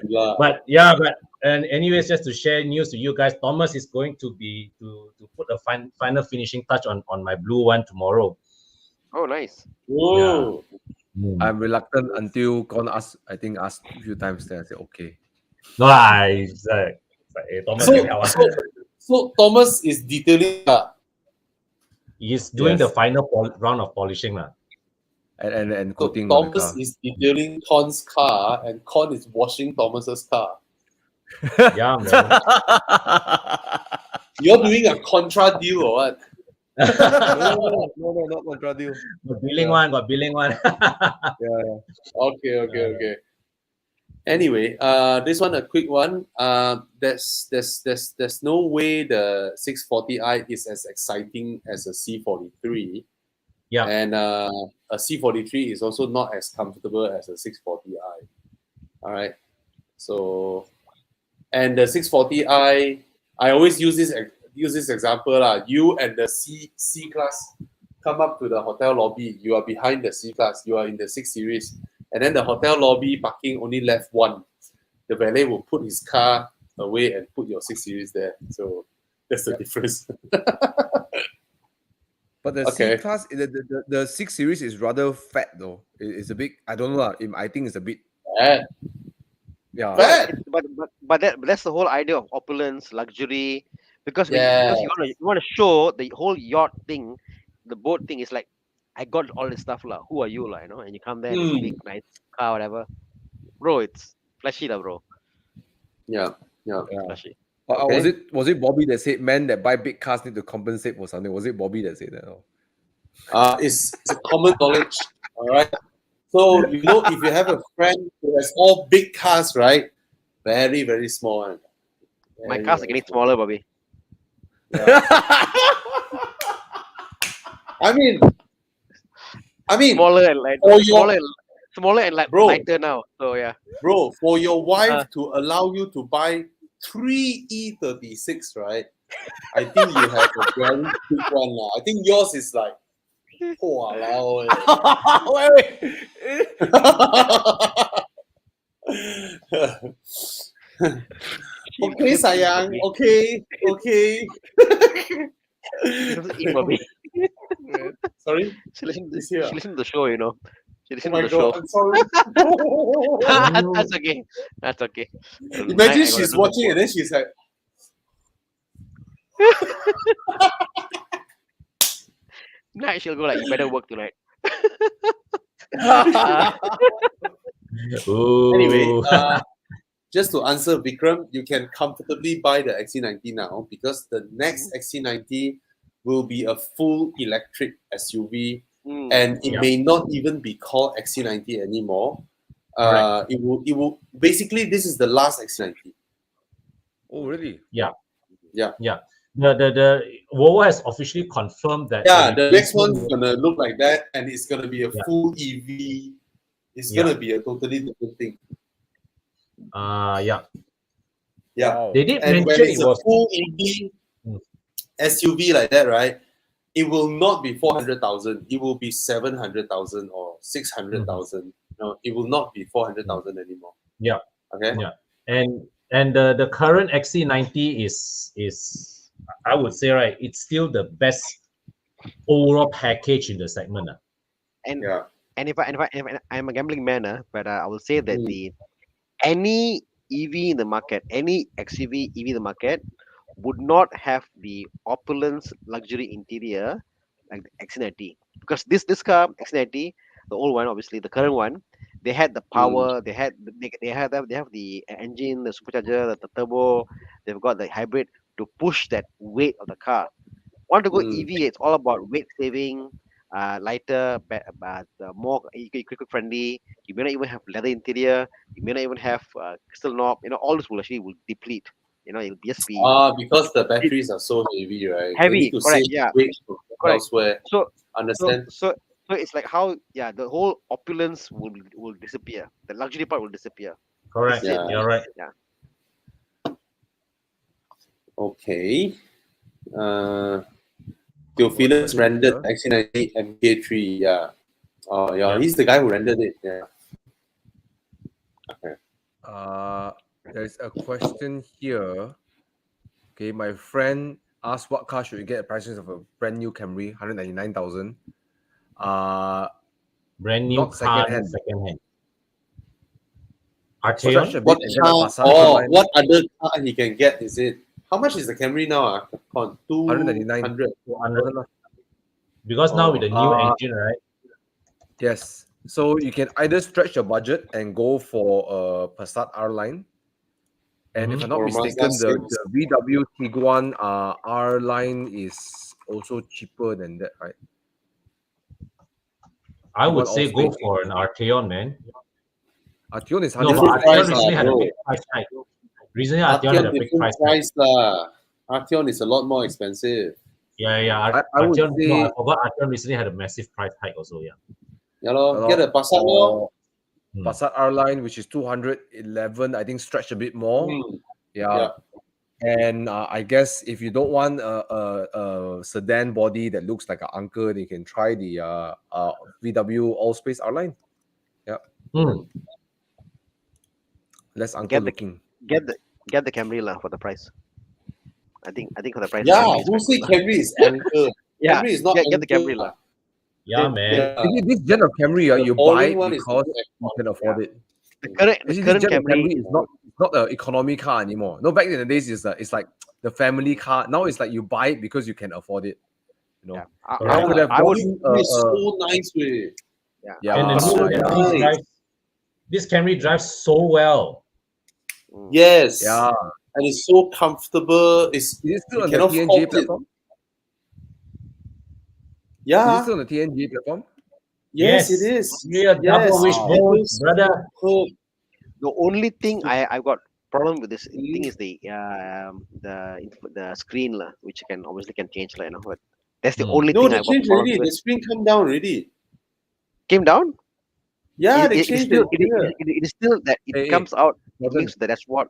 Yeah. But and anyways, just to share news to you guys, Thomas is going to be to put a final finishing touch on my blue one tomorrow. Oh, nice. Whoa. I'm reluctant until Con asked a few times. Then I said okay. No, it's like, Thomas So, can help us. so Thomas is detailing. He's doing the Yes. final round of polishing lah. And So coating on the Thomas car. is detailing Con's car, and Con is washing Thomas's car. Yeah, man. You're doing a contra deal or what? no, not contra deal. Got billing one. Yeah. Okay. Anyway, this one a quick one. There's no way the 640i is as exciting as a C43. Yeah. And a C43 is also not as comfortable as a 640i. All right. So, and the 640i, I always use this example lah. You and the C class come up to the hotel lobby. You are behind the C class. You are in the 6 Series. And then the hotel lobby parking only left one. The valet will put his car away and put your 6 Series there. So that's the difference. But the Okay. C class, the 6 Series is rather fat though. It's a bit. I don't know lah. I think it's a bit. Yeah. Fat. But that's the whole idea of opulence, luxury, because Yeah. because you want to show the whole yacht thing, the boat thing is like, I got all this stuff lah. Who are you lah? And you come there, and it's a big nice car, whatever. Bro, it's flashy lah, bro. Yeah. It's flashy. Okay. Was it Bobby that said men that buy big cars need to compensate for something? Was it Bobby that said that? Oh. It's a common knowledge. All right. So if you have a friend who has all big cars, right? Very, very small one. My cars are getting smaller, Bobby. I mean, Smaller and lighter. Oh, your- Smaller and Bro. lighter now. So yeah. bro, for your wife to allow you to buy 3 E36, right? I think you have a very big one lah. I think yours is like, walao. Okay, sayang. Okay. She doesn't eat, Bobby. Sorry. She listens It's here. to the show, She Oh listens my to the show. god, I'm sorry. That's okay. That's okay. Imagine I gotta she's do watching and then she's like, Night she'll go like, you better work tonight. Ooh. anyway, just to answer Vikram, you can comfortably buy the XC90 now because the next XC90 will be a full electric SUV and it Yeah. may not even be called XC90 anymore. Correct. It will basically, this is the last XC90. Oh, really? Yeah. Yeah. Yeah. The Volvo has officially confirmed that Yeah, the next replacement one's gonna look like that, and it's gonna be a Yeah. full EV. It's Yeah. gonna be a totally different thing. Yeah. Yeah. Wow. They did And when mention it's it a was full EV Mm. SUV like that, right? It will not be 400,000. It will be 700,000 or 600,000. No, it will not be 400,000 anymore. Yeah. Okay. Yeah. And the current XC90 is I would say, right, it's still the best overall package in the segment. And Yeah. and if I'm a gambling man, but I will say that Mm. any EV in the market, any XUV EV in the market would not have the opulence luxury interior like the X90, because this car X90, the old one, obviously the current one, they had the Mm. power, they have the engine, the supercharger, the turbo, they've got the hybrid to push that weight of the car. Want to go Mm. EV, it's all about weight saving, lighter, the more eco friendly. You may not even have leather interior. You may not even have crystal knob. All this will actually will deplete. It'll just be Because the batteries are so heavy, right? They need heavy. to Correct. save Yeah. weight from Correct. elsewhere. So so Understand? so so it's like how the whole opulence will disappear. The luxury part will disappear. This Correct. is it. Yeah. You're right. Yeah. Okay. Theophilus rendered XC90 MK3. Yeah. Oh, yeah. Yeah. He's the guy who rendered it. Yeah. Okay. There's a question here. Okay, my friend asked what car should we get at prices of a brand new Camry, 199,000. Brand new Not car, second-hand. second hand. Stretch a Arteon? bit What and get a car? Passat Oh, R-Line, what other car he can get? Is it? How much is the Camry now? On 199. 200. 200. Because now with the new engine, right? Yes. So you can either stretch your budget and go for a Passat R-Line. And if I'm not Or mistaken, Mazda the 6. VW Tiguan R-Line is also cheaper than that, right? I would Tiguan say go Allspace. for an Arteon, man. Arteon is No, but Different 100. Arteon price, recently had a bro. big price hike. Recently, Arteon had Arteon a big different price hike. price lah. Arteon is a lot more expensive. Yeah. I would Arteon, no, I say forgot Arteon recently had a massive price hike also, yeah. Yeah, lor. Get a Passat lor. Passat R-Line, which is 211, I think stretched a bit more. Yeah. And I guess if you don't want a sedan body that looks like an uncle, you can try the VW Allspace R-Line. Yeah. Less uncle Get the looking. get the Camry for the price. I think for the price. Yeah, Camry is who quite say good lah. Camry is anchor? Yeah, Camry is not get the anchor Camry lah. Yeah, They- man. This gen of Camry, The you boring buy one it is because the you can afford it. The current Actually, current this gen of Camry. Camry is not an economy car anymore. No, back in the days, it's like the family car. Now it's like you buy it because you can afford it. Yeah, I could have I would. gotten It's so nice, way. Yeah, And the so new Camry nice. drives, this Camry drives so well. Yes. Yeah. And it's so comfortable. Is it still You on the cannot TNG fault it. platform? Is it Yeah. still on the TNG platform? Yes, it is. Yeah, double wishbone, It is brother. so- The only thing I've got problem with this thing is the screen lah, which can change lah, but that's the only No, thing they I've got changed problem already. with. The screen come down already. Came down. Yeah, they It is changed still it. Yeah. it is still that it Hey, comes out Jordan. mixed the dashboard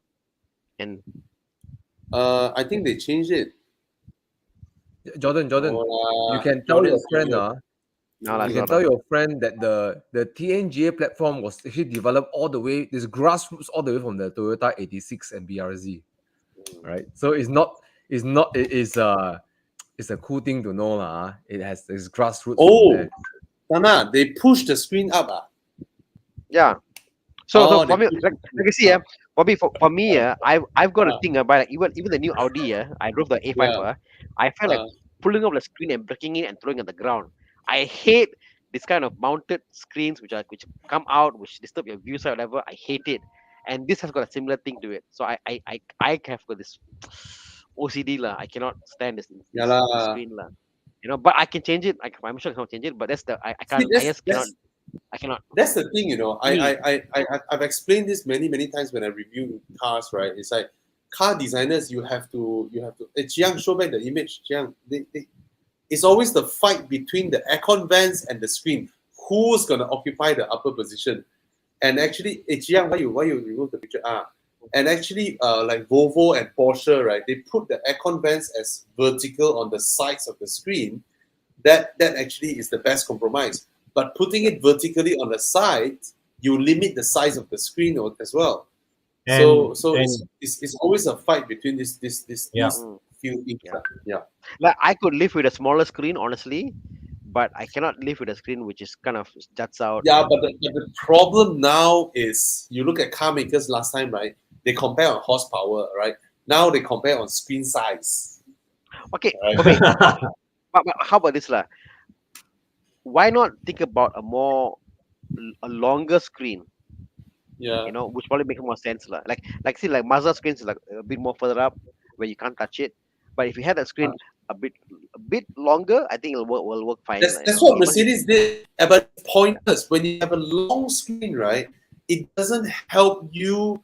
and I think they changed it. Jordan, Oh, you can tell your friend, no, you can tell your friend that the TNGA platform was actually developed all the way, this grassroots all the way from the Toyota 86 and BRZ. Right? So it's a cool thing to know. It has this grassroots from Oh, there. Thana, they pushed the screen up. yeah. So Oh, for they me, pushed like you see, for me, I've got a thing about even the new Audi. I drove the A5. Yeah. I felt like pulling up the screen and breaking it and throwing it on the ground. I hate this kind of mounted screens which come out, which disturb your views or whatever. I hate it, and this has got a similar thing to it. So I have got this OCD lah. I cannot stand this Yeah lah. screen lah. But I can change it. I'm sure I can change it, but that's the I See, can't. I just cannot. I cannot. that's the thing, Me. I've explained this many times when I review cars, right? It's like car designers, you have to. Hey, Jiang, show back the image. Jiang, it's always the fight between the aircon vents and the screen. Who's gonna occupy the upper position? And actually, Jiang, why you remove the picture? And actually, like Volvo and Porsche, right? They put the aircon vents as vertical on the sides of the screen. That actually is the best compromise. But putting it vertically on the side, you limit the size of the screen as well. So it's always a fight between these few things. Yeah. Like I could live with a smaller screen, honestly, but I cannot live with a screen which is kind of juts out. Yeah, but the problem now is you look at car makers last time, right? They compare on horsepower, right? Now they compare on screen size. Okay, Right. okay. but how about this, lah? Why not think about a longer screen? Yeah. Which probably makes more sense, lah. Like see, like Mazda screens is like a bit more further up where you can't touch it. But if you had a screen a bit longer, I think will work fine. That's what Mercedes did. But pointers, when you have a long screen, right? It doesn't help you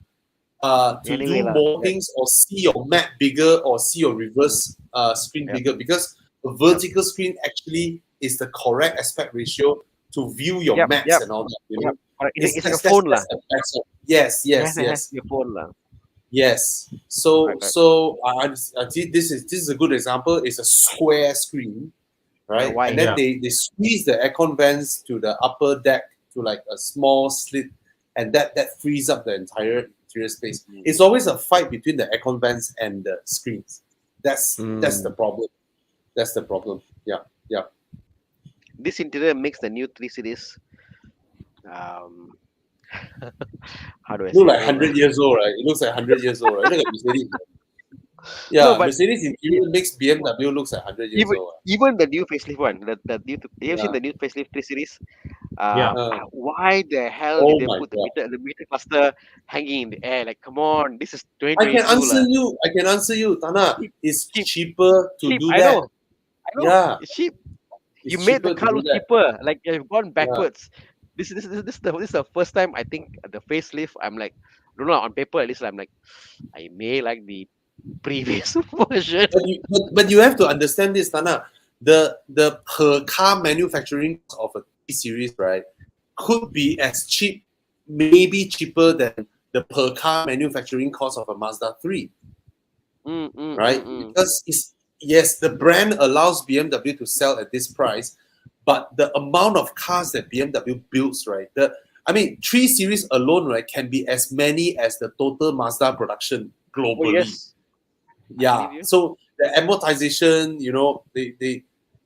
to Anyway do lah. more things or see your map bigger or see your reverse screen bigger, because the vertical screen actually is the correct aspect ratio to view your maps and all that. It's like a phone, lah. Yes. Your phone, lah. Yes. So Right. I think this is a good example. It's a square screen, right? Why? And then they squeeze the aircon vents to the upper deck to like a small slit, and that frees up the entire interior space. It's always a fight between the aircon vents and the screens. That's the problem. That's the problem. Yeah. This interior makes the new 3 Series. How do I say? Look like 100 years old, right? It looks like 100 years old, right? Look at Mercedes. Yeah, No, but Mercedes interior makes BMW looks like 100 years old. even the new facelift one, the new, you have seen the new facelift 3 Series? Why the hell Oh did my they put God. the meter cluster hanging in the air? Like, come on, this is I 2022. can answer you, Thana. It's Cheap. cheaper to Cheap, do I that. know. Yeah. It's cheap. It's You made the cheaper to car do look that. cheaper. Like you've gone backwards. This is the first time I think the facelift. I'm like, I don't know, on paper at least I'm like, I may like the previous version. But you have to understand this, Thana. The per car manufacturing cost of a T series, right, could be as cheap, maybe cheaper than the per car manufacturing cost of a Mazda 3. Right? Because yes, the brand allows BMW to sell at this price, but the amount of cars that BMW builds, right? 3 Series alone, right, can be as many as the total Mazda production globally. Oh, yes. Yeah. So the amortization,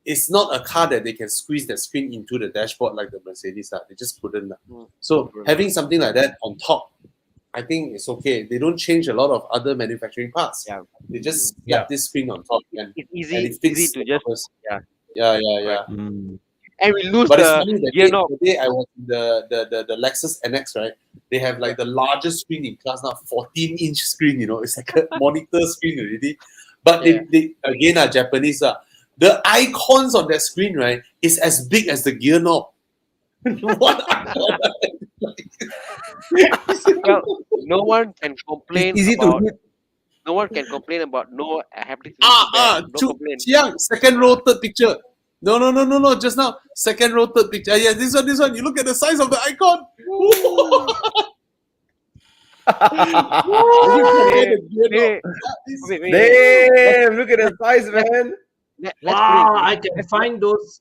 it's not a car that they can squeeze the screen into the dashboard like the Mercedes. They just couldn't. So having something like that on top, I think it's okay. They don't change a lot of other manufacturing parts. Yeah. They just slap this screen on top and It's it fits easy to just purpose. yeah. Yeah. And we lose But it's the funny, gear knob. the day I was in the Lexus NX, right? They have like the largest screen in class now, 14-inch screen, it's like a monitor screen already. But they again are Japanese. The icons on that screen, right, is as big as the gear knob. What icon? Well, no one can complain Easy to about. hit. No one can complain about no haptic. No complaint. Chiang, second row, third picture. No. Just now, second row, third picture. Yeah, this one. You look at the size of the icon. Wait. Damn, look at the size, man. Wow, I can find those.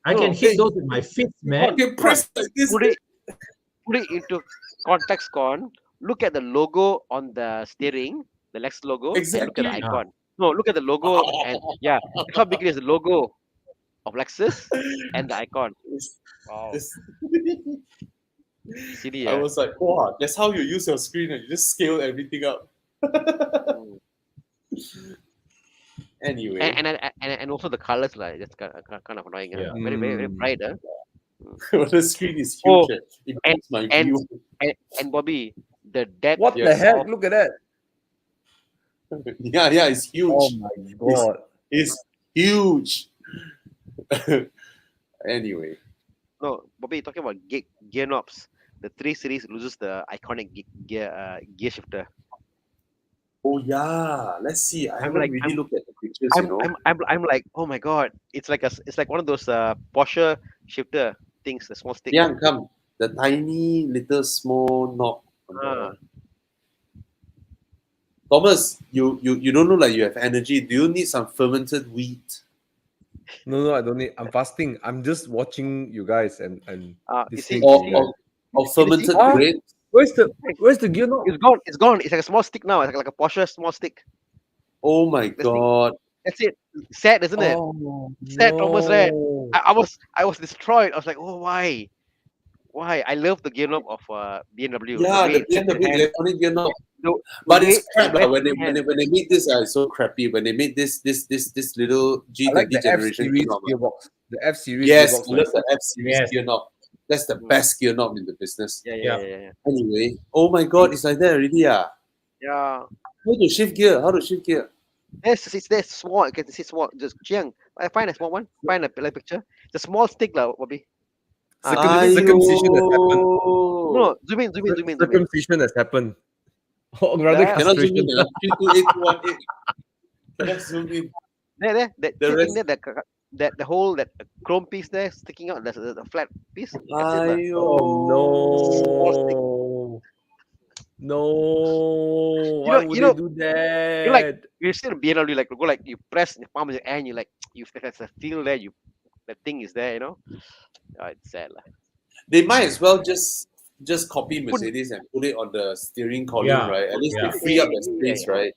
I can hit those with my feet, man. Okay, press like this. Put it into context con. Look at the logo on the steering, the Lexus logo. And look at the Exactly. icon. No, look at the logo and look how big it is. The logo of Lexus and the icon. Wow. CD, I was like, wow, that's how you use your screen. You just scale everything up. Anyway. And also the colors, like that's kind of annoying. Yeah. Very, very, very bright. The screen is huge. It and- blocks my and- view. And Bobby, the depth. What the Yes. heck? Look at that. Yeah, it's huge. Oh my god. It's huge. Anyway, No, Bobby, talking about gear knobs. The 3 Series loses the iconic gear shifter. oh yeah, let's see. I I'm haven't like, really I'm, looked at the pictures, you I'm, know. I'm, I'm, I'm like, oh my god! It's like one of those Porsche shifter things, the small stick. Yeah, come. The tiny little small knob on Ah, the Thomas, you don't look like you have energy. Do you need some fermented wheat? No, I don't need. I'm fasting. I'm just watching you guys and you see, listening you to Or you see, guys. you see. fermented Ah, grapes? where's the gear knob? It's gone. It's gone. It's like a small stick now. It's like a Porsche small stick. Oh my The stick. god. That's it. Sad, isn't it? Oh Sad, Thomas. Sad. no. I was destroyed. I was like, oh, why? Why? I love the gear knob of BMW. The Yeah, way the it sits in BMW hand. electronic gear knob. The But way it's it crap lah. rests When in hand. when they made this, it's so crappy. When they made this little I like G20 the F generation series gear knob. gearbox. The F series Yes, gearbox. I love the F series Yes. gear knob. That's the Mm. best gear knob in the business. Yeah. Anyway, oh my god, it's like that already. Yeah. How to shift gear? How to shift gear? There's small. You can see small. Just Chiang. I find a small one. Find a picture. It's a small stick, lah, Bobby. Circumcision has happened. No, zoom in. Circumcision has happened. Or rather, There. Cannot zoom castration. in. 328218. Cannot zoom in. There. That The thing rest. there, that the whole that chrome piece there sticking out. There's a flat piece. That's it, lah. Small stick. Oh no. No. Why would You they know, do you like that? you see the BMW like go like you press in the palm of your hand. You like you there's a feel there. That thing is there. You know. Oh, it's sad, lah. They might as well just copy Put- Mercedes and put it on the steering column, Yeah, right? At least yeah. they free up the space, right?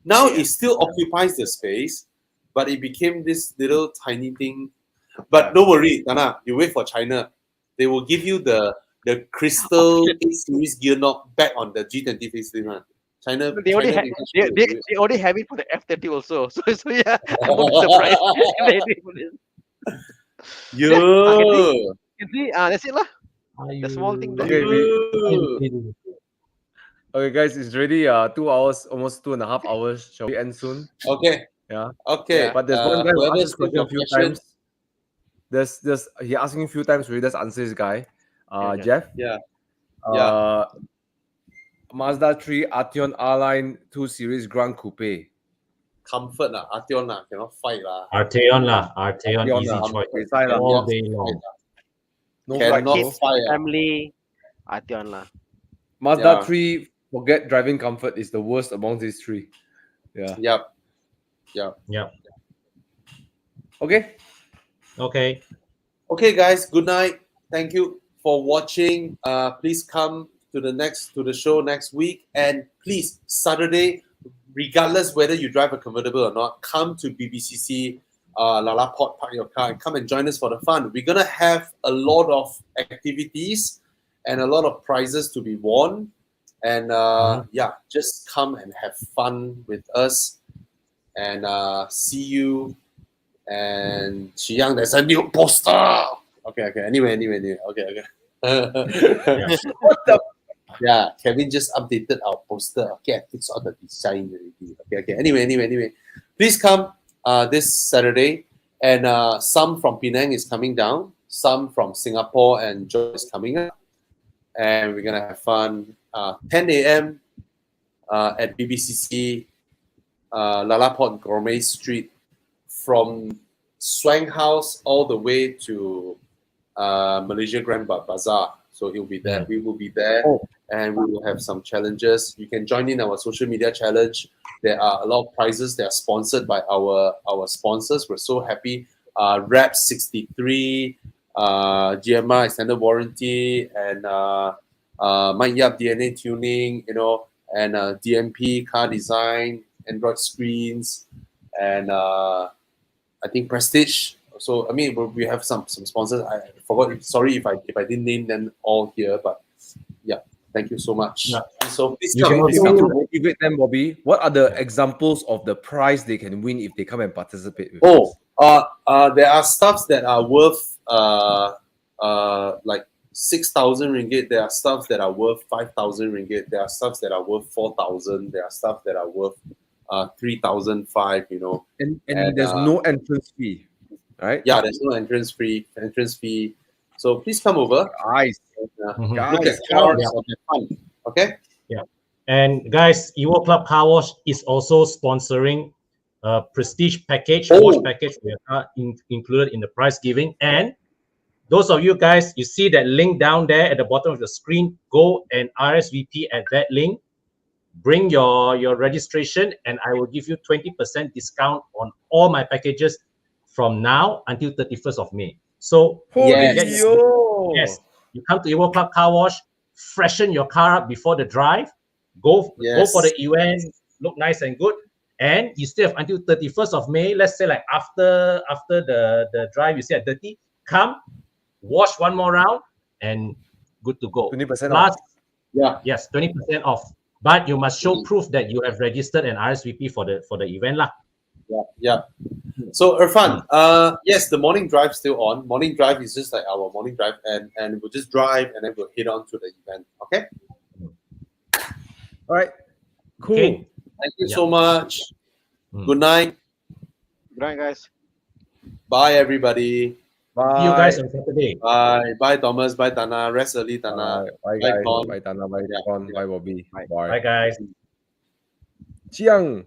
Now it still occupies the space, but it became this little tiny thing. But don't worry, Thana, you wait for China. They will give you the crystal 8 series gear knob back on the G20 facelift one. China, They already China have they will do it. they already have it for the F30 also. So yeah, I'm not surprised. They did for this. Yeah. You can see, that's it lah. The small thing there. Okay, Yeah. Okay, guys, it's already 2 hours, almost 2.5 hours. Shall we end soon? Okay. Yeah. Okay. Yeah. But there's one guy who asked whoever this still question a got few questions, times. There's he asking a few times. We just answer this guy. Yeah. Jeff. Yeah. Mazda 3 Arteon R-Line 2 Series Grand Coupe. comfort lah, Arteon lah, cannot fight lah. Arteon lah. Arteon, Arteon easy lah. choice. Beside lah. All Cannot day fight long. lah. No Cannot flight, Kids, fight ah. family, Arteon lah. Mazda Yeah. 3, forget driving comfort, is the worst among these three. Yeah. Yep. Yep. Okay. Okay. Okay, guys. Good night. Thank you for watching. Please come to the show next week, and please Saturday, regardless whether you drive a convertible or not, come to BBCC Lalaport, park your car, and come and join us for the fun. We're gonna have a lot of activities and a lot of prizes to be won, and yeah, just come and have fun with us, and see you. And Chiyang, there's a new poster. Okay. Anyway. Okay. What the? Yeah, Kevin just updated our poster. Okay, I fixed all the design already. Okay. Anyway. Please come this Saturday. And some from Penang is coming down. Some from Singapore and Joy is coming up. And we're going to have fun. 10 a.m. At BBCC, Lalaport Gourmet Street, from Swang House all the way to Malaysia Grand Bazaar. So he'll be there. We will be there, and we will have some challenges. You can join in our social media challenge. There are a lot of prizes that are sponsored by our sponsors. We're so happy. Rap 63, GMR extended warranty, and Mike Yap DNA tuning, and DMP car design, Android screens, and I think Prestige. So I mean, we have some sponsors. I forgot. Sorry if I didn't name them all here, but yeah, thank you so much. Yeah. So please You come. can Please also come. motivate them, Bobby. What are the examples of the prize they can win if they come and participate with Oh, us? there are stuffs that are worth like 6,000 ringgit. There are stuffs that are worth 5,000 ringgit. There are stuffs that are worth 4,000. There are stuff that are worth 3,005. And and, there's no entrance fee. right? Yeah, there's no entrance fee. So please come over. Guys, And, Mhm. look at guys, cars Yeah. and have fun. Okay. And guys, Evo Club Car Wash is also sponsoring a prestige package, Oh. wash package for your car included in the price giving. And those of you guys, you see that link down there at the bottom of the screen, go and RSVP at that link. Bring your registration, and I will give you 20% discount on all my packages from now until 31st of May. So holy Yes. yo! yes, you come to Evo Club Car Wash, freshen your car up before the drive, go for Yes. the event, look nice and good, and you still have until 31st of May. Let's say like after the drive, you see at 30, come, wash one more round, and good to go. 20% Plus, off. Yeah. yes, 20% off. But you must show proof that you have registered an RSVP for the event lah. Yeah. So Irfan, yes, the morning drive still on. Morning drive is just like our morning drive, and we'll just drive and then we'll head on to the event. Okay. All right, cool. Okay. Thank you Yeah. so much. Mm. Good night. Good night, guys. Bye, everybody. Bye. See you guys on Saturday. Bye. Bye, Thomas. Bye, Thana. Rest early, Thana. Bye, Bye, guys. Con. Bye, Tana. Bye, Yeah, Con. yeah. Bye, Bobby. Bye. Bye guys. Chiang.